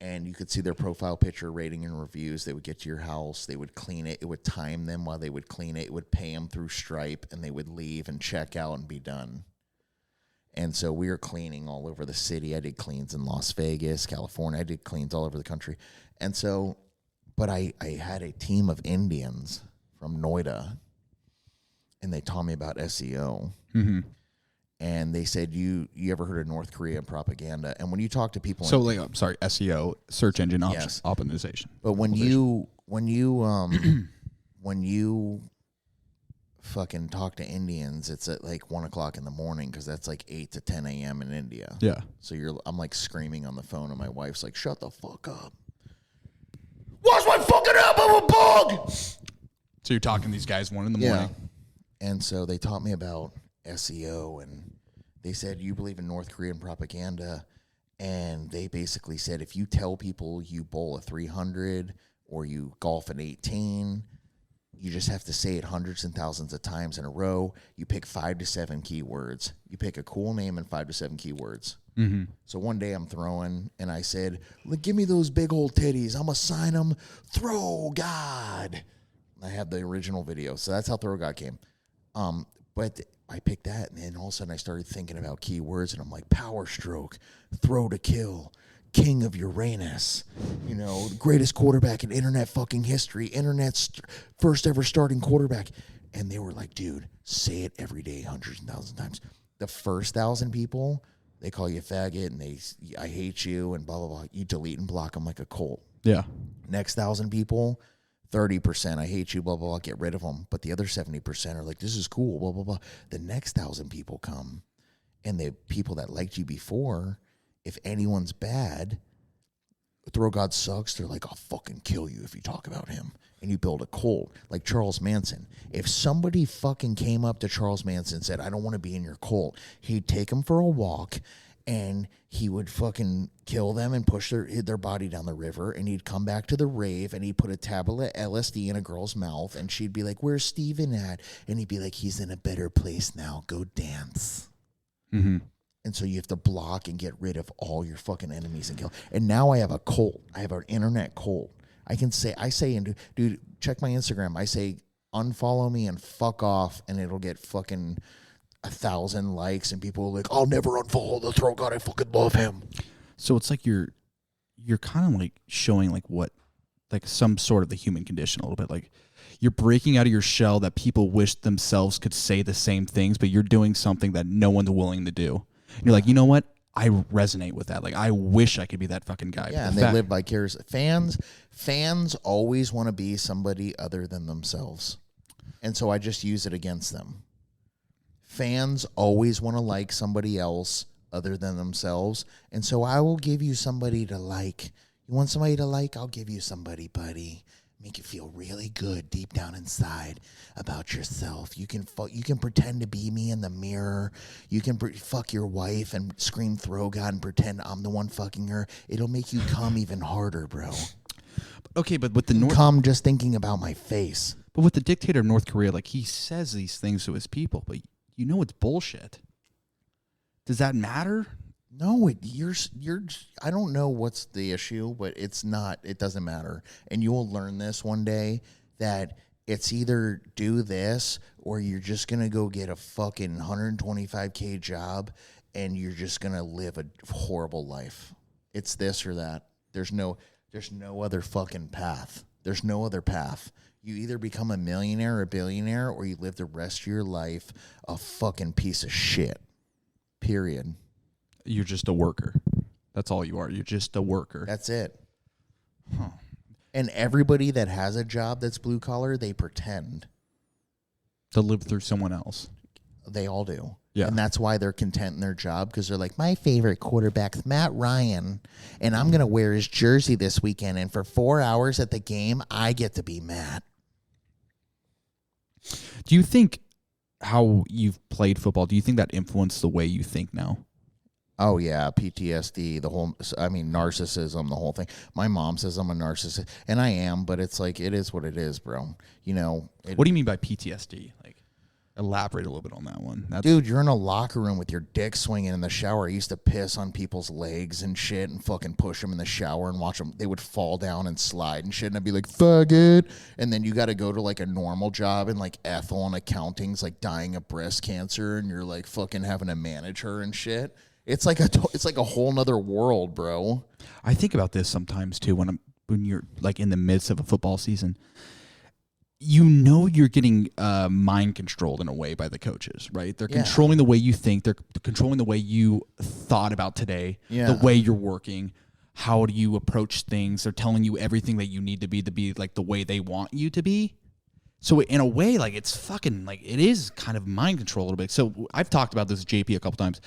And you could see their profile picture, rating, and reviews. They would get to your house. They would clean it. It would time them while they would clean it. It would pay them through Stripe, and they would leave and check out and be done. And so we were cleaning all over the city. I did cleans in Las Vegas, California. I did cleans all over the country. And so, but I had a team of Indians from Noida, and they taught me about SEO. Mm-hmm. And they said, you ever heard of North Korea propaganda? And when you talk to people... So, like, I'm sorry, SEO, search engine optimization. But when you fucking talk to Indians, it's at like 1 o'clock in the morning because that's like 8 to 10 a.m. in India. Yeah. So I'm like screaming on the phone, and my wife's like, "Shut the fuck up! Watch my fucking app, I'm a bug!" So you're talking to these guys 1 in the morning. And so they taught me about SEO, and they said, "You believe in North Korean propaganda?" And they basically said, if you tell people you bowl a 300 or you golf an 18, you just have to say it hundreds and thousands of times in a row. You pick 5 to 7 keywords. You pick a cool name and 5 to 7 keywords. Mm-hmm. So one day I'm throwing, and I said, "Give me those big old titties. I'm going to sign them. Throw God." I have the original video. So that's how Throw God came. But I picked that, and then all of a sudden I started thinking about keywords, and I'm like, power stroke, throw to kill, king of Uranus, greatest quarterback in internet fucking history, internet's first ever starting quarterback. And they were like, dude, say it every day, hundreds and thousands of times. The first 1,000 people, they call you a faggot, and I hate you, and blah, blah, blah. You delete and block them like a cult. Yeah. Next 1,000 people, 30%, I hate you, blah, blah, blah, get rid of them. But the other 70% are like, this is cool, blah, blah, blah. The next 1,000 people come, and the people that liked you before, if anyone's bad, Throw God sucks, they're like, I'll fucking kill you if you talk about him. And you build a cult, like Charles Manson. If somebody fucking came up to Charles Manson and said, I don't want to be in your cult, he'd take them for a walk, and he would fucking kill them and push their body down the river, and he'd come back to the rave, and he'd put a tablet of LSD in a girl's mouth, and she'd be like, where's Steven at? And he'd be like, he's in a better place now. Go dance. Mm-hmm. And so you have to block and get rid of all your fucking enemies and kill. And now I have a cult. I have an internet cult. I say, dude, check my Instagram. I say, unfollow me and fuck off, and it'll get fucking 1,000 likes, and people are like, I'll never unfollow the Throw God. I fucking love him. So it's like you're kind of like showing like what, like some sort of the human condition a little bit. Like you're breaking out of your shell that people wish themselves could say the same things, but you're doing something that no one's willing to do. And you're like, you know what? I resonate with that. Like, I wish I could be that fucking guy. Yeah, and they live vicariously. Fans always want to be somebody other than themselves. And so I just use it against them. Fans always want to like somebody else other than themselves. And so I will give you somebody to like. You want somebody to like? I'll give you somebody, buddy. Make you feel really good deep down inside about yourself. You can pretend to be me in the mirror. You can fuck your wife and scream Throw God and pretend I'm the one fucking her. It'll make you come even harder, bro. Okay, but with the come just thinking about my face. But with the dictator of North Korea, like he says these things to his people, but you know it's bullshit. Does that matter? No, you're. I don't know what's the issue, but it's not. It doesn't matter, and you will learn this one day that it's either do this or you're just gonna go get a fucking $125K job, and you're just gonna live a horrible life. It's this or that. There's no other fucking path. There's no other path. You either become a millionaire or a billionaire, or you live the rest of your life a fucking piece of shit. Period. You're just a worker. That's all you are. You're just a worker. That's it. Huh. And everybody that has a job that's blue collar, they pretend to live through someone else. They all do. Yeah. And that's why they're content in their job, because they're like, my favorite quarterback's Matt Ryan, and I'm going to wear his jersey this weekend, and for 4 hours at the game, I get to be Matt. Do you think how you've played football, do you think that influenced the way you think now? Oh, yeah, PTSD, narcissism, the whole thing. My mom says I'm a narcissist, and I am, but it's like, it is what it is, bro. What do you mean by PTSD? Like, elaborate a little bit on that one. Dude, you're in a locker room with your dick swinging in the shower. I used to piss on people's legs and shit and fucking push them in the shower and watch them. They would fall down and slide and shit, and I'd be like, faggot. And then you got to go to like a normal job, and like Ethel in accounting's like dying of breast cancer, and you're like fucking having to manage her and shit. It's like a whole nother world, bro. I think about this sometimes too when you're like in the midst of a football season. You're getting mind controlled in a way by the coaches, right? They're controlling the way you think. They're controlling the way you thought about today, the way you're working. How do you approach things? They're telling you everything that you need to be like the way they want you to be. So in a way, like it's fucking like it is kind of mind control a little bit. So I've talked about this with JP a couple times.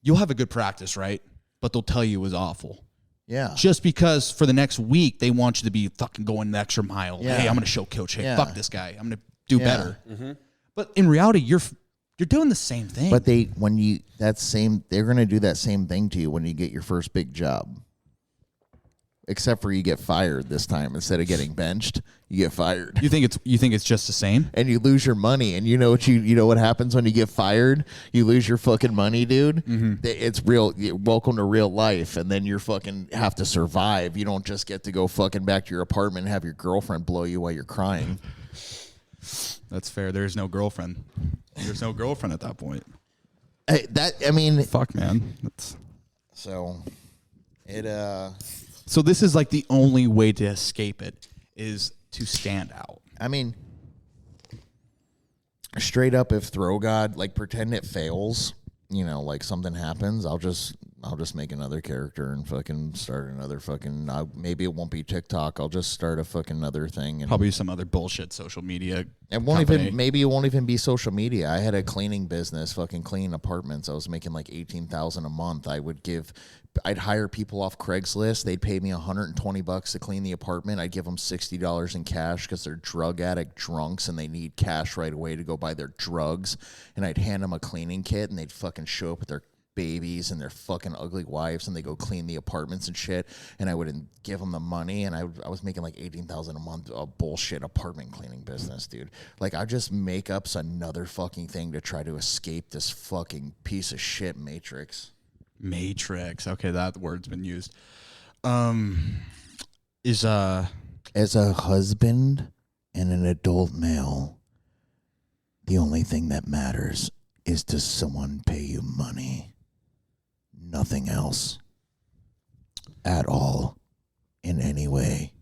You'll have a good practice, right? But they'll tell you it was awful. Yeah. Just because for the next week they want you to be fucking going the extra mile. Yeah. Hey, I'm going to show Coach. Hey, Yeah. fuck this guy. I'm going to do better. Mm-hmm. But in reality, you're doing the same thing. But they're gonna do that same thing to you when you get your first big job. Except for you get fired this time instead of getting benched, you get fired. You think it's just the same? And you lose your money, and you know what happens when you get fired? You lose your fucking money, dude. Mm-hmm. It's real. Welcome to real life, and then you're fucking have to survive. You don't just get to go fucking back to your apartment and have your girlfriend blow you while you're crying. That's fair. There's no girlfriend. There's no girlfriend at that point. Fuck, man. So this is like the only way to escape it is to stand out. I mean, straight up, if Throw God, like, pretend it fails, like something happens, I'll just make another character and fucking start another fucking, maybe it won't be TikTok. I'll just start a fucking other thing. And probably some other bullshit social media. Maybe it won't even be social media. I had a cleaning business, fucking cleaning apartments. I was making like $18,000 a month. I'd hire people off Craigslist. They'd pay me $120 to clean the apartment. I'd give them $60 in cash because they're drug addict drunks and they need cash right away to go buy their drugs. And I'd hand them a cleaning kit and they'd fucking show up with their babies and their fucking ugly wives and they go clean the apartments and shit. And I wouldn't give them the money. And I was making like $18,000 a month, a bullshit apartment cleaning business, dude. Like, I just make up another fucking thing to try to escape this fucking piece of shit matrix. Okay, that word's been used. As a husband and an adult male, the only thing that matters is, does someone pay you money? Nothing else. At all. In any way.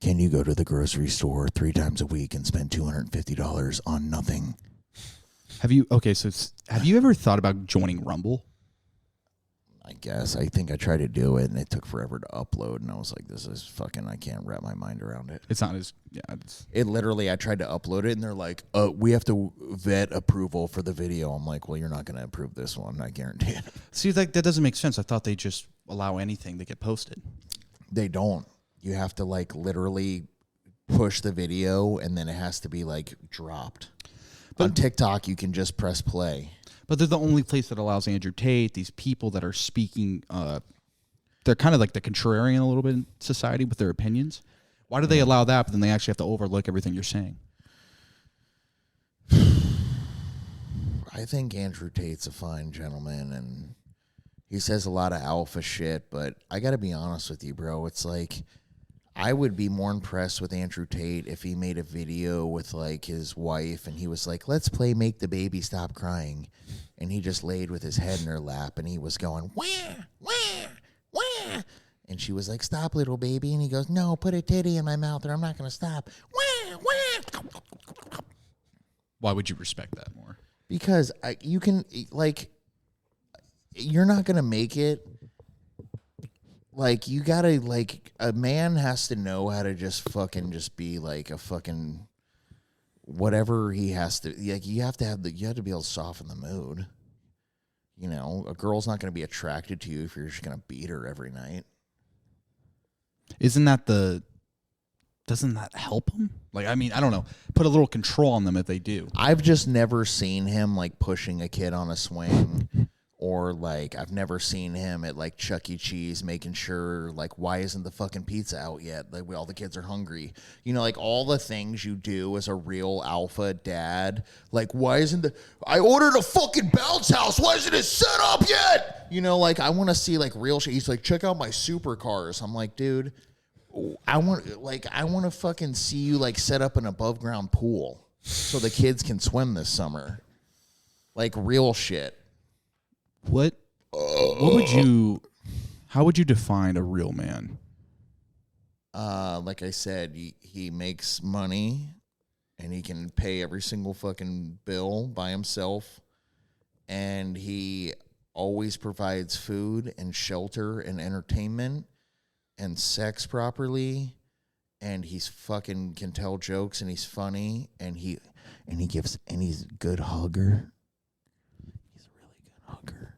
Can you go to the grocery store 3 times a week and spend $250 on nothing? Have you ever thought about joining Rumble? I guess. I think I tried to do it, and it took forever to upload, and I was like, this is fucking, I can't wrap my mind around it. It's not as, It literally, I tried to upload it, and they're like, we have to vet approval for the video. I'm like, well, you're not going to approve this one, I guarantee it. See, that doesn't make sense. I thought they just allow anything to get posted. They don't. You have to, like, literally push the video, and then it has to be, like, dropped. But on TikTok, you can just press play. But they're the only place that allows Andrew Tate, these people that are speaking, they're kind of like the contrarian a little bit in society with their opinions. Why do they allow that, but then they actually have to overlook everything you're saying? I think Andrew Tate's a fine gentleman, and he says a lot of alpha shit, but I got to be honest with you, bro. It's like, I would be more impressed with Andrew Tate if he made a video with, like, his wife, and he was like, let's play Make the Baby Stop Crying. And he just laid with his head in her lap, and he was going, wah, wah, wah. And she was like, stop, little baby. And he goes, no, put a titty in my mouth, or I'm not going to stop. Wah, wah. Why would you respect that more? Because you can, like, you're not going to make it. Like, you got to, like, a man has to know how to just fucking just be, like, a fucking whatever he has to, like, you have to be able to soften the mood. You know, a girl's not going to be attracted to you if you're just going to beat her every night. Doesn't that help them? Like, I mean, I don't know. Put a little control on them if they do. I've just never seen him, like, pushing a kid on a swing. Or, like, I've never seen him at, like, Chuck E. Cheese making sure, like, why isn't the fucking pizza out yet? Like, all the kids are hungry. You know, like, all the things you do as a real alpha dad. Like, why isn't I ordered a fucking bounce house. Why isn't it set up yet? You know, like, I want to see, like, real shit. He's like, check out my supercars. I'm like, dude, I want to fucking see you, like, set up an above ground pool so the kids can swim this summer. Like, real shit. How would you define a real man? Like I said, he makes money and he can pay every single fucking bill by himself, and he always provides food and shelter and entertainment and sex properly, and he's fucking can tell jokes, and he's funny, and he's a good hugger. He's a really good hugger.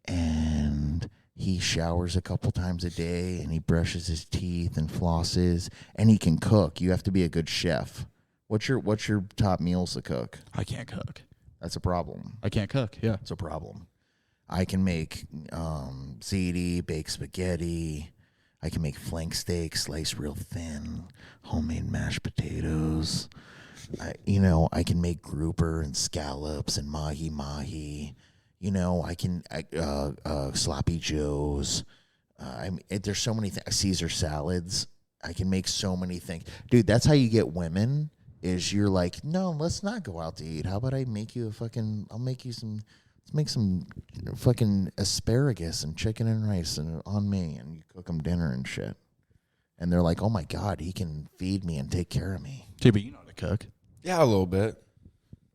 And he showers a couple times a day, and he brushes his teeth and flosses, and he can cook. You have to be a good chef. What's your top meals to cook? I can't cook. That's a problem. I can't cook. Yeah. It's a problem. I can make ziti, baked spaghetti. I can make flank steak, sliced real thin, homemade mashed potatoes. I can make grouper and scallops and mahi. I can sloppy joes. There's so many things. Caesar salads. I can make so many things, dude. That's how you get women. Is you're like, no, let's not go out to eat. How about I make you I'll make you some. Let's make some fucking asparagus and chicken and rice on me, and you cook them dinner and shit. And they're like, oh my God, he can feed me and take care of me. Dude, but you know how to cook. Yeah, a little bit.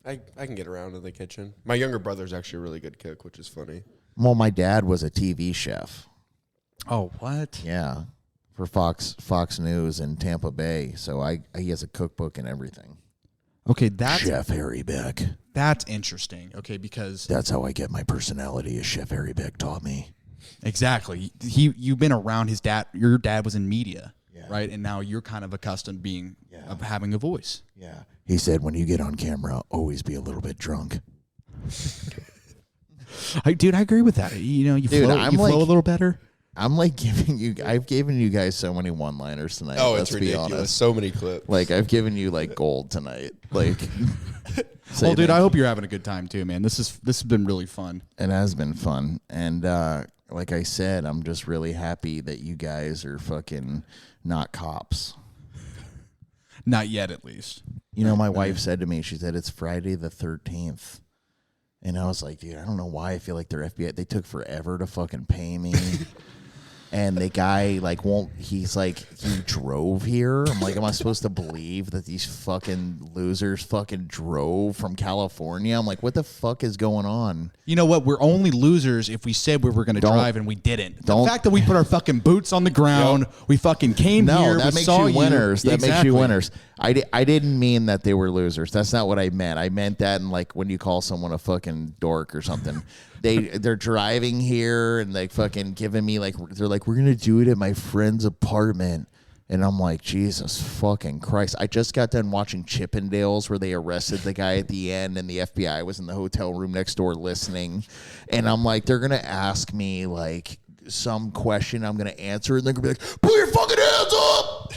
I can get around in the kitchen. My younger brother's actually a really good cook, which is funny. Well, my dad was a TV chef. Oh, what? Yeah, for Fox News in Tampa Bay. So he has a cookbook and everything. Okay, that's Chef Harry Beck. That's interesting. Okay, because That's how I get my personality, as Chef Harry Beck taught me. exactly. You've been around his dad. Your dad was in media, Yeah. right? And now you're kind of accustomed of having a voice. Yeah. He said, when you get on camera, always be a little bit drunk. Dude, I agree with that. You Dude, flow a little better. I'm like I've given you guys so many one-liners tonight. Oh, let's it's be ridiculous. honest. So many clips. Like, I've given you like gold tonight. Like, Well, dude, I hope you're having a good time too, man. This has been really fun. It has been fun. And like I said, I'm just really happy that you guys are fucking not cops. Not yet, at least. My wife said to me, she said, it's Friday the 13th. And I was like, dude, I don't know why I feel like they're FBI. They took forever to fucking pay me. And the guy, he's like, he drove here. I'm like, am I supposed to believe that these fucking losers fucking drove from California? I'm like, what the fuck is going on? You know what? We're only losers if we said we were going to drive and we didn't. The fact that we put our fucking boots on the ground, we fucking came here, that we makes saw you winners. That makes you winners. Exactly. I didn't mean that they were losers. That's not what I meant. I meant that in like when you call someone a fucking dork or something. They're driving here and like fucking giving me they're like, we're gonna do it at my friend's apartment. And I'm like, Jesus fucking Christ. I just got done watching Chippendales where they arrested the guy at the end and the FBI was in the hotel room next door listening. And I'm like, they're gonna ask me like some question, I'm gonna answer, and they're gonna be like, put your fucking hands up.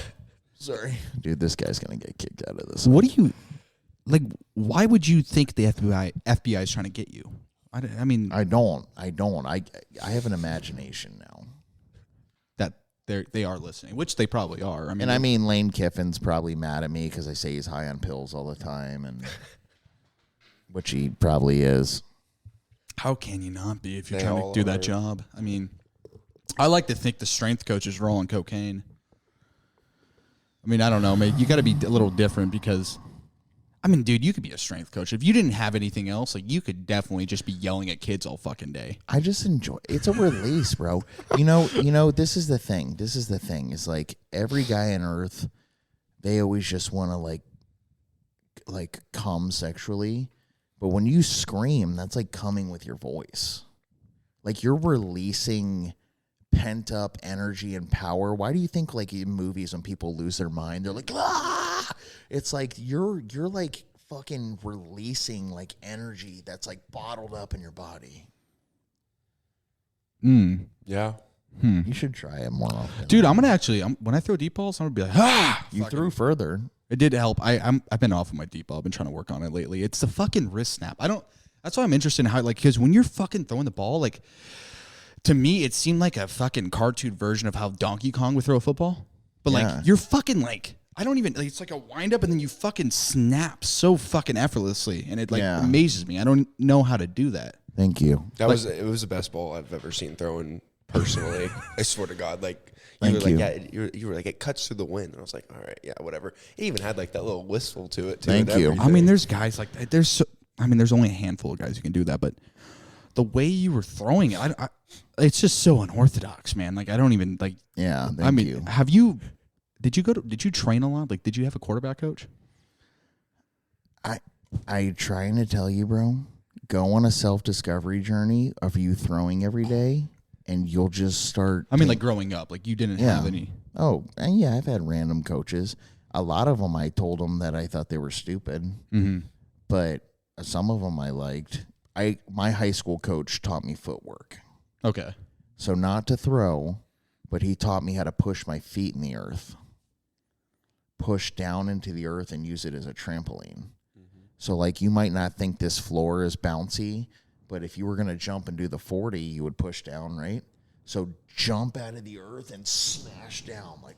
Sorry. Dude, this guy's going to get kicked out of this. What do you, why would you think the FBI is trying to get you? I mean. I don't. I have an imagination now. That they are listening, which they probably are. I mean, Lane Kiffin's probably mad at me because I say he's high on pills all the time, and which he probably is. How can you not be if you're trying to do that job? I mean, I like to think the strength coaches are all on cocaine. I mean, I don't know, mate. You got to be a little different because, I mean, dude, you could be a strength coach. If you didn't have anything else, you could definitely just be yelling at kids all fucking day. I just enjoy it's a release, bro. This is the thing. It's like every guy on earth, they always just want to like come sexually. But when you scream, that's like coming with your voice. Like you're releasing pent up energy and power. Why do you think in movies when people lose their mind, they're like, ah! It's like you're like fucking releasing energy that's bottled up in your body. Yeah. You should try it more often. Dude, I'm gonna when I throw deep balls, I'm gonna be like, ah! You threw further. It did help. I've been off of my deep ball. I've been trying to work on it lately. It's the fucking wrist snap. That's why I'm interested in how because when you're fucking throwing the ball, to me, it seemed like a fucking cartoon version of how Donkey Kong would throw a football. But you're fucking I don't even, it's like a wind up and then you fucking snap so fucking effortlessly. And it amazes me. I don't know how to do that. Thank you. It was the best ball I've ever seen thrown personally. I swear to God. Thank you. Yeah, you were like, it cuts through the wind. And I was like, all right, yeah, whatever. It even had that little whistle to it too. Thank you. I mean, there's guys like that. There's only a handful of guys who can do that, but the way you were throwing it, it's just so unorthodox, man. I don't even Yeah. Have you Did you train a lot? Like, did you have a quarterback coach? I trying to tell you, bro, go on a self-discovery journey of you throwing every day, and you'll just start. I mean, like growing up, like you didn't have any. Oh, and yeah, I've had random coaches. A lot of them, I told them that I thought they were stupid, but some of them I liked. My high school coach taught me footwork. Okay. So not to throw, but he taught me how to push my feet in the earth, push down into the earth, and use it as a trampoline. So, like, you might not think this floor is bouncy, but if you were going to jump and do the 40, you would push down, right? So jump out of the earth and smash down, like,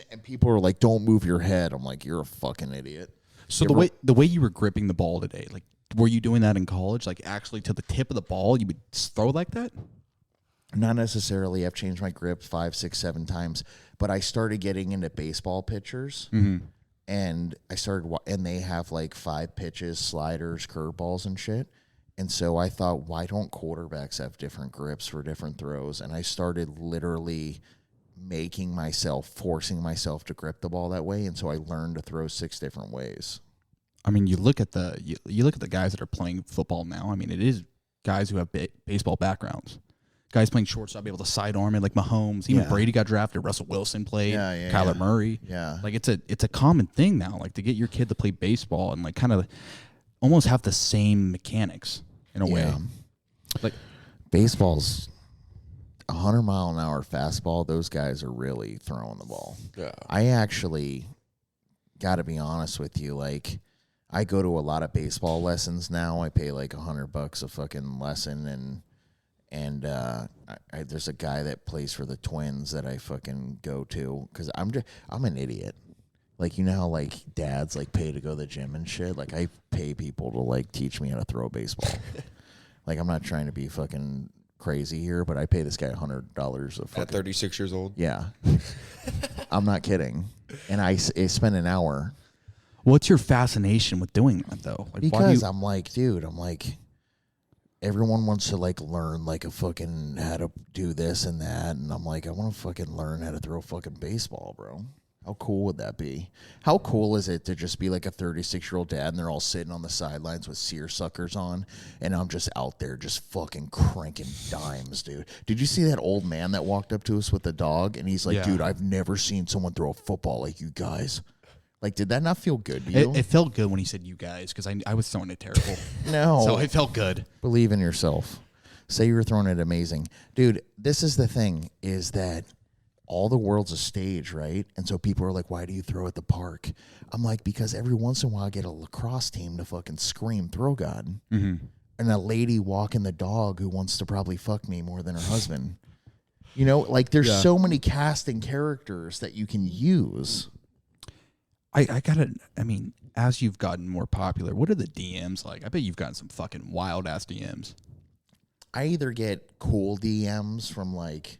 and people are like, don't move your head. I'm like, you're a fucking idiot. So the way you were gripping the ball today, like, were you doing that in college? Like, actually to the tip of the ball, you would throw like that? Not necessarily. I've changed my grip 5, 6, 7 times, but I started getting into baseball pitchers. And I started, and they have like 5 pitches, sliders, curveballs, and shit. And so I thought, why don't quarterbacks have different grips for different throws? And I started literally forcing myself to grip the ball that way. And so I learned to throw 6 different ways. I mean, you look at the guys that are playing football now. I mean, it is guys who have baseball backgrounds. Guys playing shortstop, able to sidearm it, like Mahomes. Even Brady got drafted. Russell Wilson played. Kyler Murray. Yeah. Like, it's a common thing now. Like, to get your kid to play baseball and like kind of almost have the same mechanics in a way. Like, baseball's 100-mile-an-hour fastball. Those guys are really throwing the ball. Yeah. I actually got to be honest with you. Like, I go to a lot of baseball lessons now. I pay like $100 a fucking lesson, and there's a guy that plays for the Twins that I fucking go to because I'm an idiot. Like, you know how like dads like pay to go to the gym and shit? Like, I pay people to like teach me how to throw a baseball. Like, I'm not trying to be fucking crazy here, but I pay this guy $100 a fucking, at 36 years old. Yeah. I'm not kidding. And I spend an hour. what's your fascination with doing that though? Like, because I'm like, dude, everyone wants to like learn like a fucking how to do this and that, and I'm like, I want to fucking learn how to throw fucking baseball, bro. How cool would that be? How cool is it to just be like a 36-year-old dad and they're all sitting on the sidelines with seersuckers on, and I'm just out there just fucking cranking dimes, dude. Did you see that old man that walked up to us with the dog, and he's like, dude, I've never seen someone throw a football like you guys. Like, did that not feel good to you? It felt good when he said you guys, because I was throwing it terrible. No. So it felt good. Believe in yourself. Say you were throwing it amazing. Dude, this is the thing, is that all the world's a stage, right? And so people are like, why do you throw at the park? I'm like, because every once in a while I get a lacrosse team to fucking scream, throw God. Mm-hmm. And a lady walking the dog who wants to probably fuck me more than her husband. You know, like there's so many casting characters that you can use. I mean, as you've gotten more popular, what are the DMs like? I bet you've gotten some fucking wild ass DMs. I either get cool DMs from like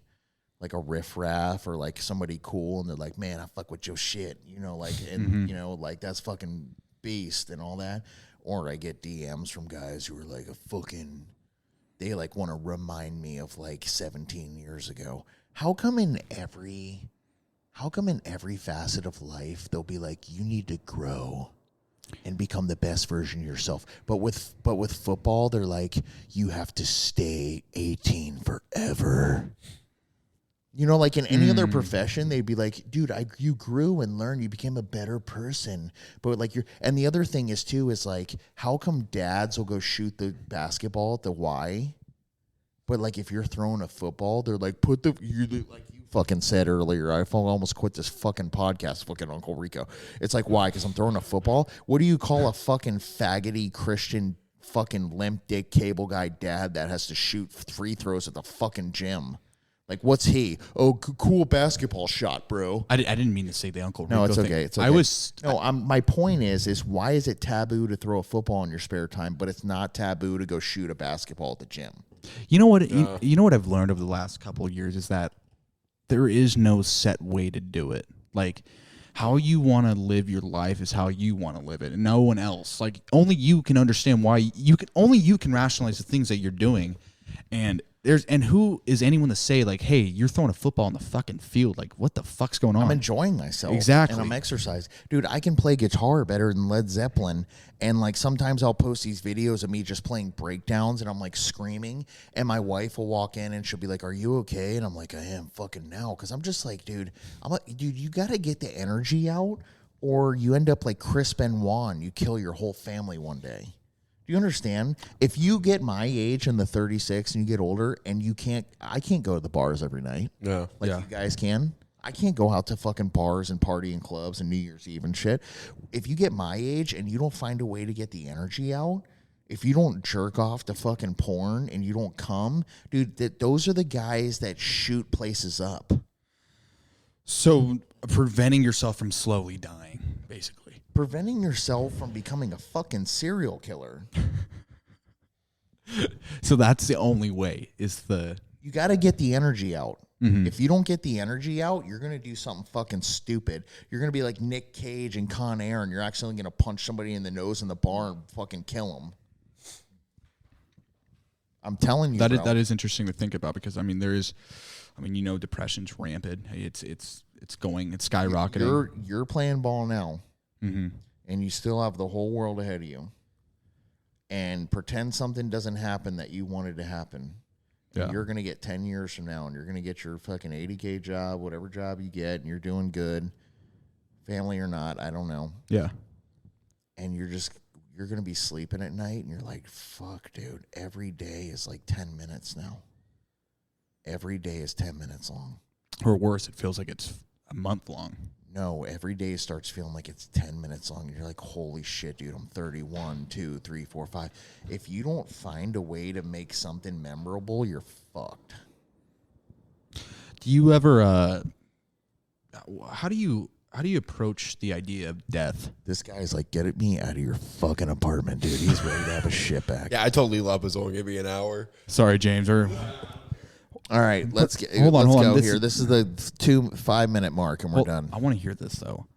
a riffraff or like somebody cool, and they're like, man, I fuck with your shit, you know, like, and you know, like that's fucking beast and all that. Or I get DMs from guys who are like they like want to remind me of like 17 years ago. How come in every facet of life they'll be like, you need to grow and become the best version of yourself? But with football, they're like, you have to stay 18 forever. You know, like in any other profession, they'd be like, dude, you grew and learned, you became a better person. But like and the other thing is too, is like, how come dads will go shoot the basketball at the Y? But like if you're throwing a football, they're like, like you fucking said earlier, I almost quit this fucking podcast, fucking Uncle Rico. It's like, why? Because I'm throwing a football? What do you call a fucking faggoty Christian fucking limp dick cable guy dad that has to shoot free throws at the fucking gym? Like, what's he? Oh, cool basketball shot, bro. I didn't mean to say the Uncle Rico No, it's thing. okay. It's okay. No, my point is why is it taboo to throw a football in your spare time, but it's not taboo to go shoot a basketball at the gym? You know what? You know what I've learned over the last couple of years is that there is no set way to do it. Like, how you want to live your life is how you want to live it, and no one else. Like, only you can understand why. Only you can rationalize the things that you're doing, and And who is anyone to say like, hey, you're throwing a football in the fucking field? Like, what the fuck's going on? I'm enjoying myself. Exactly. And I'm exercising. Dude, I can play guitar better than Led Zeppelin. And like sometimes I'll post these videos of me just playing breakdowns and I'm like screaming. And my wife will walk in and she'll be like, are you okay? And I'm like, I am fucking now. Cause I'm just like, dude, you gotta get the energy out or you end up like Chris Benoit and you kill your whole family one day. Do you understand? If you get my age and the 36 and you get older and I can't go to the bars every night. No. Like you guys can. I can't go out to fucking bars and party and clubs and New Year's Eve and shit. If you get my age and you don't find a way to get the energy out, if you don't jerk off to fucking porn and you don't come, dude, those are the guys that shoot places up. So preventing yourself from slowly dying, basically. Preventing yourself from becoming a fucking serial killer. So that's the only way you got to get the energy out. Mm-hmm. If you don't get the energy out, you're going to do something fucking stupid. You're going to be like Nick Cage and Con Air, and you're actually going to punch somebody in the nose in the bar and fucking kill them. I'm telling you, that is interesting to think about because depression's rampant. It's skyrocketing. You're playing ball now. Mm-hmm. And you still have the whole world ahead of you. And pretend something doesn't happen that you wanted to happen. Yeah. You're going to get 10 years from now, and you're going to get your fucking 80K job, whatever job you get, and you're doing good, family or not, I don't know. Yeah. And you're going to be sleeping at night, and you're like, fuck, dude, every day is like 10 minutes now. Every day is 10 minutes long. Or worse, it feels like it's a month long. No, every day starts feeling like it's 10 minutes long. And you're like, holy shit, dude, I'm 31, 2, 3, 4, 5. If you don't find a way to make something memorable, you're fucked. Do you ever, how do you approach the idea of death? This guy's like, get me out of your fucking apartment, dude. He's ready to have his shit back. Yeah, I told Lila it was only going to be an hour. Sorry, James. All right, let's go here. This is the 5-minute mark, and we're done. I want to hear this though.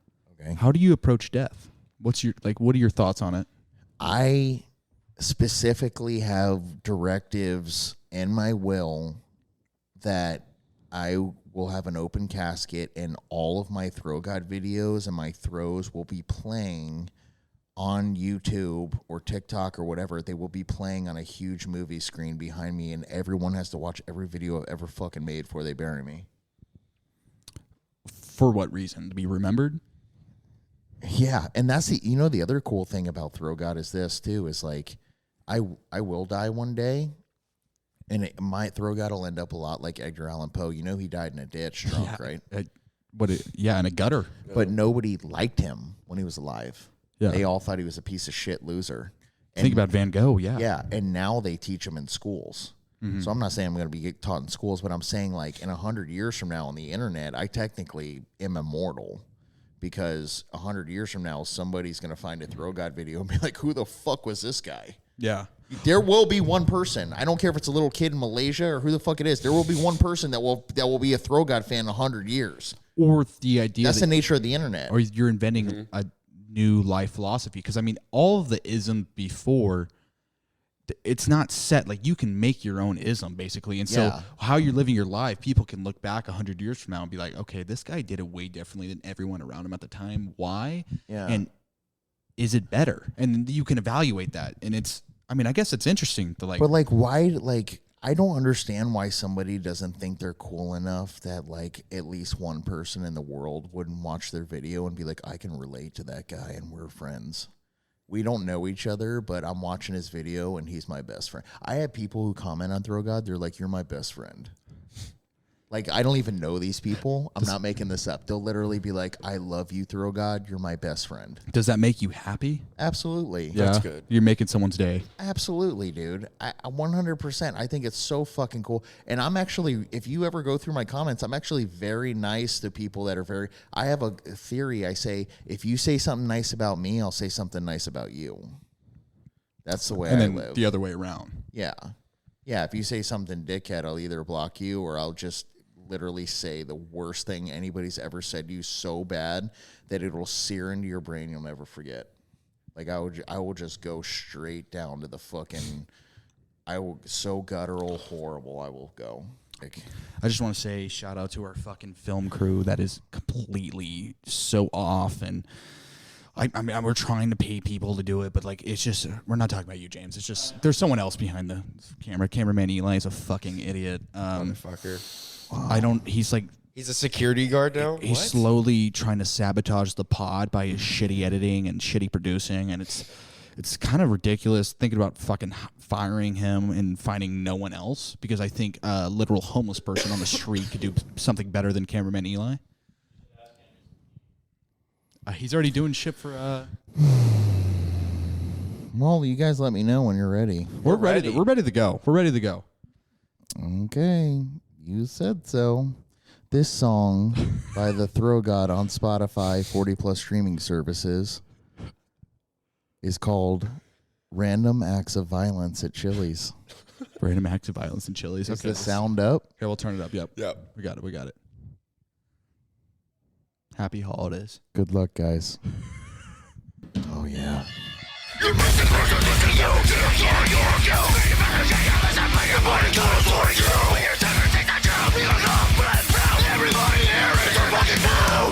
Okay. How do you approach death? What are your thoughts on it? I specifically have directives in my will that I will have an open casket, and all of my Throw God videos and my throws will be playing on YouTube or TikTok or whatever. They will be playing on a huge movie screen behind me, and everyone has to watch every video I've ever fucking made before they bury me. For what reason? To be remembered? Yeah, and that's the other cool thing about Throw God is this too, is like I will die one day, and my Throw God will end up a lot like Edgar Allan Poe. He died in a ditch drunk, right? In a gutter. But nobody liked him when he was alive. Yeah. They all thought he was a piece of shit loser. And think about Van Gogh, yeah. Yeah, and now they teach him in schools. Mm-hmm. So I'm not saying I'm going to be taught in schools, but I'm saying like in 100 years from now on the internet, I technically am immortal because 100 years from now, somebody's going to find a Throw God video and be like, who the fuck was this guy? Yeah. There will be one person. I don't care if it's a little kid in Malaysia or who the fuck it is. There will be one person that will be a Throw God fan in 100 years. Or the idea that's the nature of the internet. Or you're inventing a new life philosophy, because all of the ism before, it's not set. Like, you can make your own ism basically, and so how you're living your life, people can look back 100 years from now and be like, okay, this guy did it way differently than everyone around him at the time. Why? And is it better? And you can evaluate that, and I guess it's interesting to but like, why? Like, I don't understand why somebody doesn't think they're cool enough that like at least one person in the world wouldn't watch their video and be like, I can relate to that guy and we're friends. We don't know each other, but I'm watching his video and he's my best friend. I have people who comment on Throw God. They're like, you're my best friend. Like, I don't even know these people. I'm not making this up. They'll literally be like, I love you, Throw God. You're my best friend. Does that make you happy? Absolutely. Yeah. That's good. You're making someone's day. Absolutely, dude. I 100%. I think it's so fucking cool. And I'm actually, if you ever go through my comments, I'm actually very nice to people that are I have a theory. I say, if you say something nice about me, I'll say something nice about you. That's the way I live. The other way around. Yeah. Yeah, if you say something dickhead, I'll either block you or I'll just literally say the worst thing anybody's ever said to you so bad that it will sear into your brain you'll never forget. Like, I will just go straight down to the fucking, I will so guttural, horrible. I will go. Like, I just want to say shout out to our fucking film crew that is completely so off, and I mean we're trying to pay people to do it, but like it's just we're not talking about you, James. It's just there's someone else behind the camera. Cameraman Eli is a fucking idiot. Motherfucker. He's a security guard now. He's slowly trying to sabotage the pod by his shitty editing and shitty producing, and it's kind of ridiculous thinking about fucking firing him and finding no one else, because I think a literal homeless person on the street could do something better than cameraman Eli. He's already doing shit for. Well, you guys let me know when you're ready. We're ready. We're ready to go. We're ready to go. Okay, you said so. This song by the Throw God on Spotify, 40+ streaming services, is called Random Acts of Violence at Chili's. Random Acts of Violence at Chili's. Is the sound up? Okay, we'll turn it up. Yep. Yep. We got it. Happy holidays. Good luck, guys. Oh, yeah. Everybody here is a fucking fool.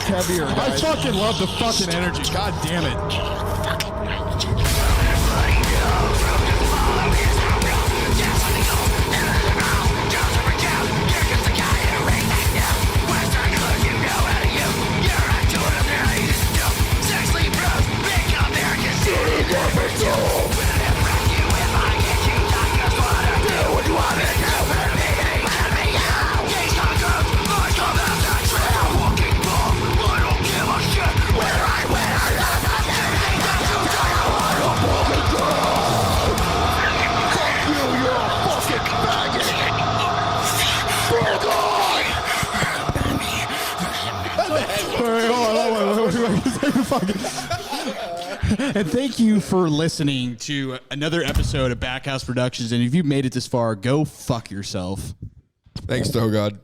Heavier, I fucking love the fucking energy. God damn it. And thank you for listening to another episode of Backhouse Productions. And if you made it this far, go fuck yourself. Thanks, Though God.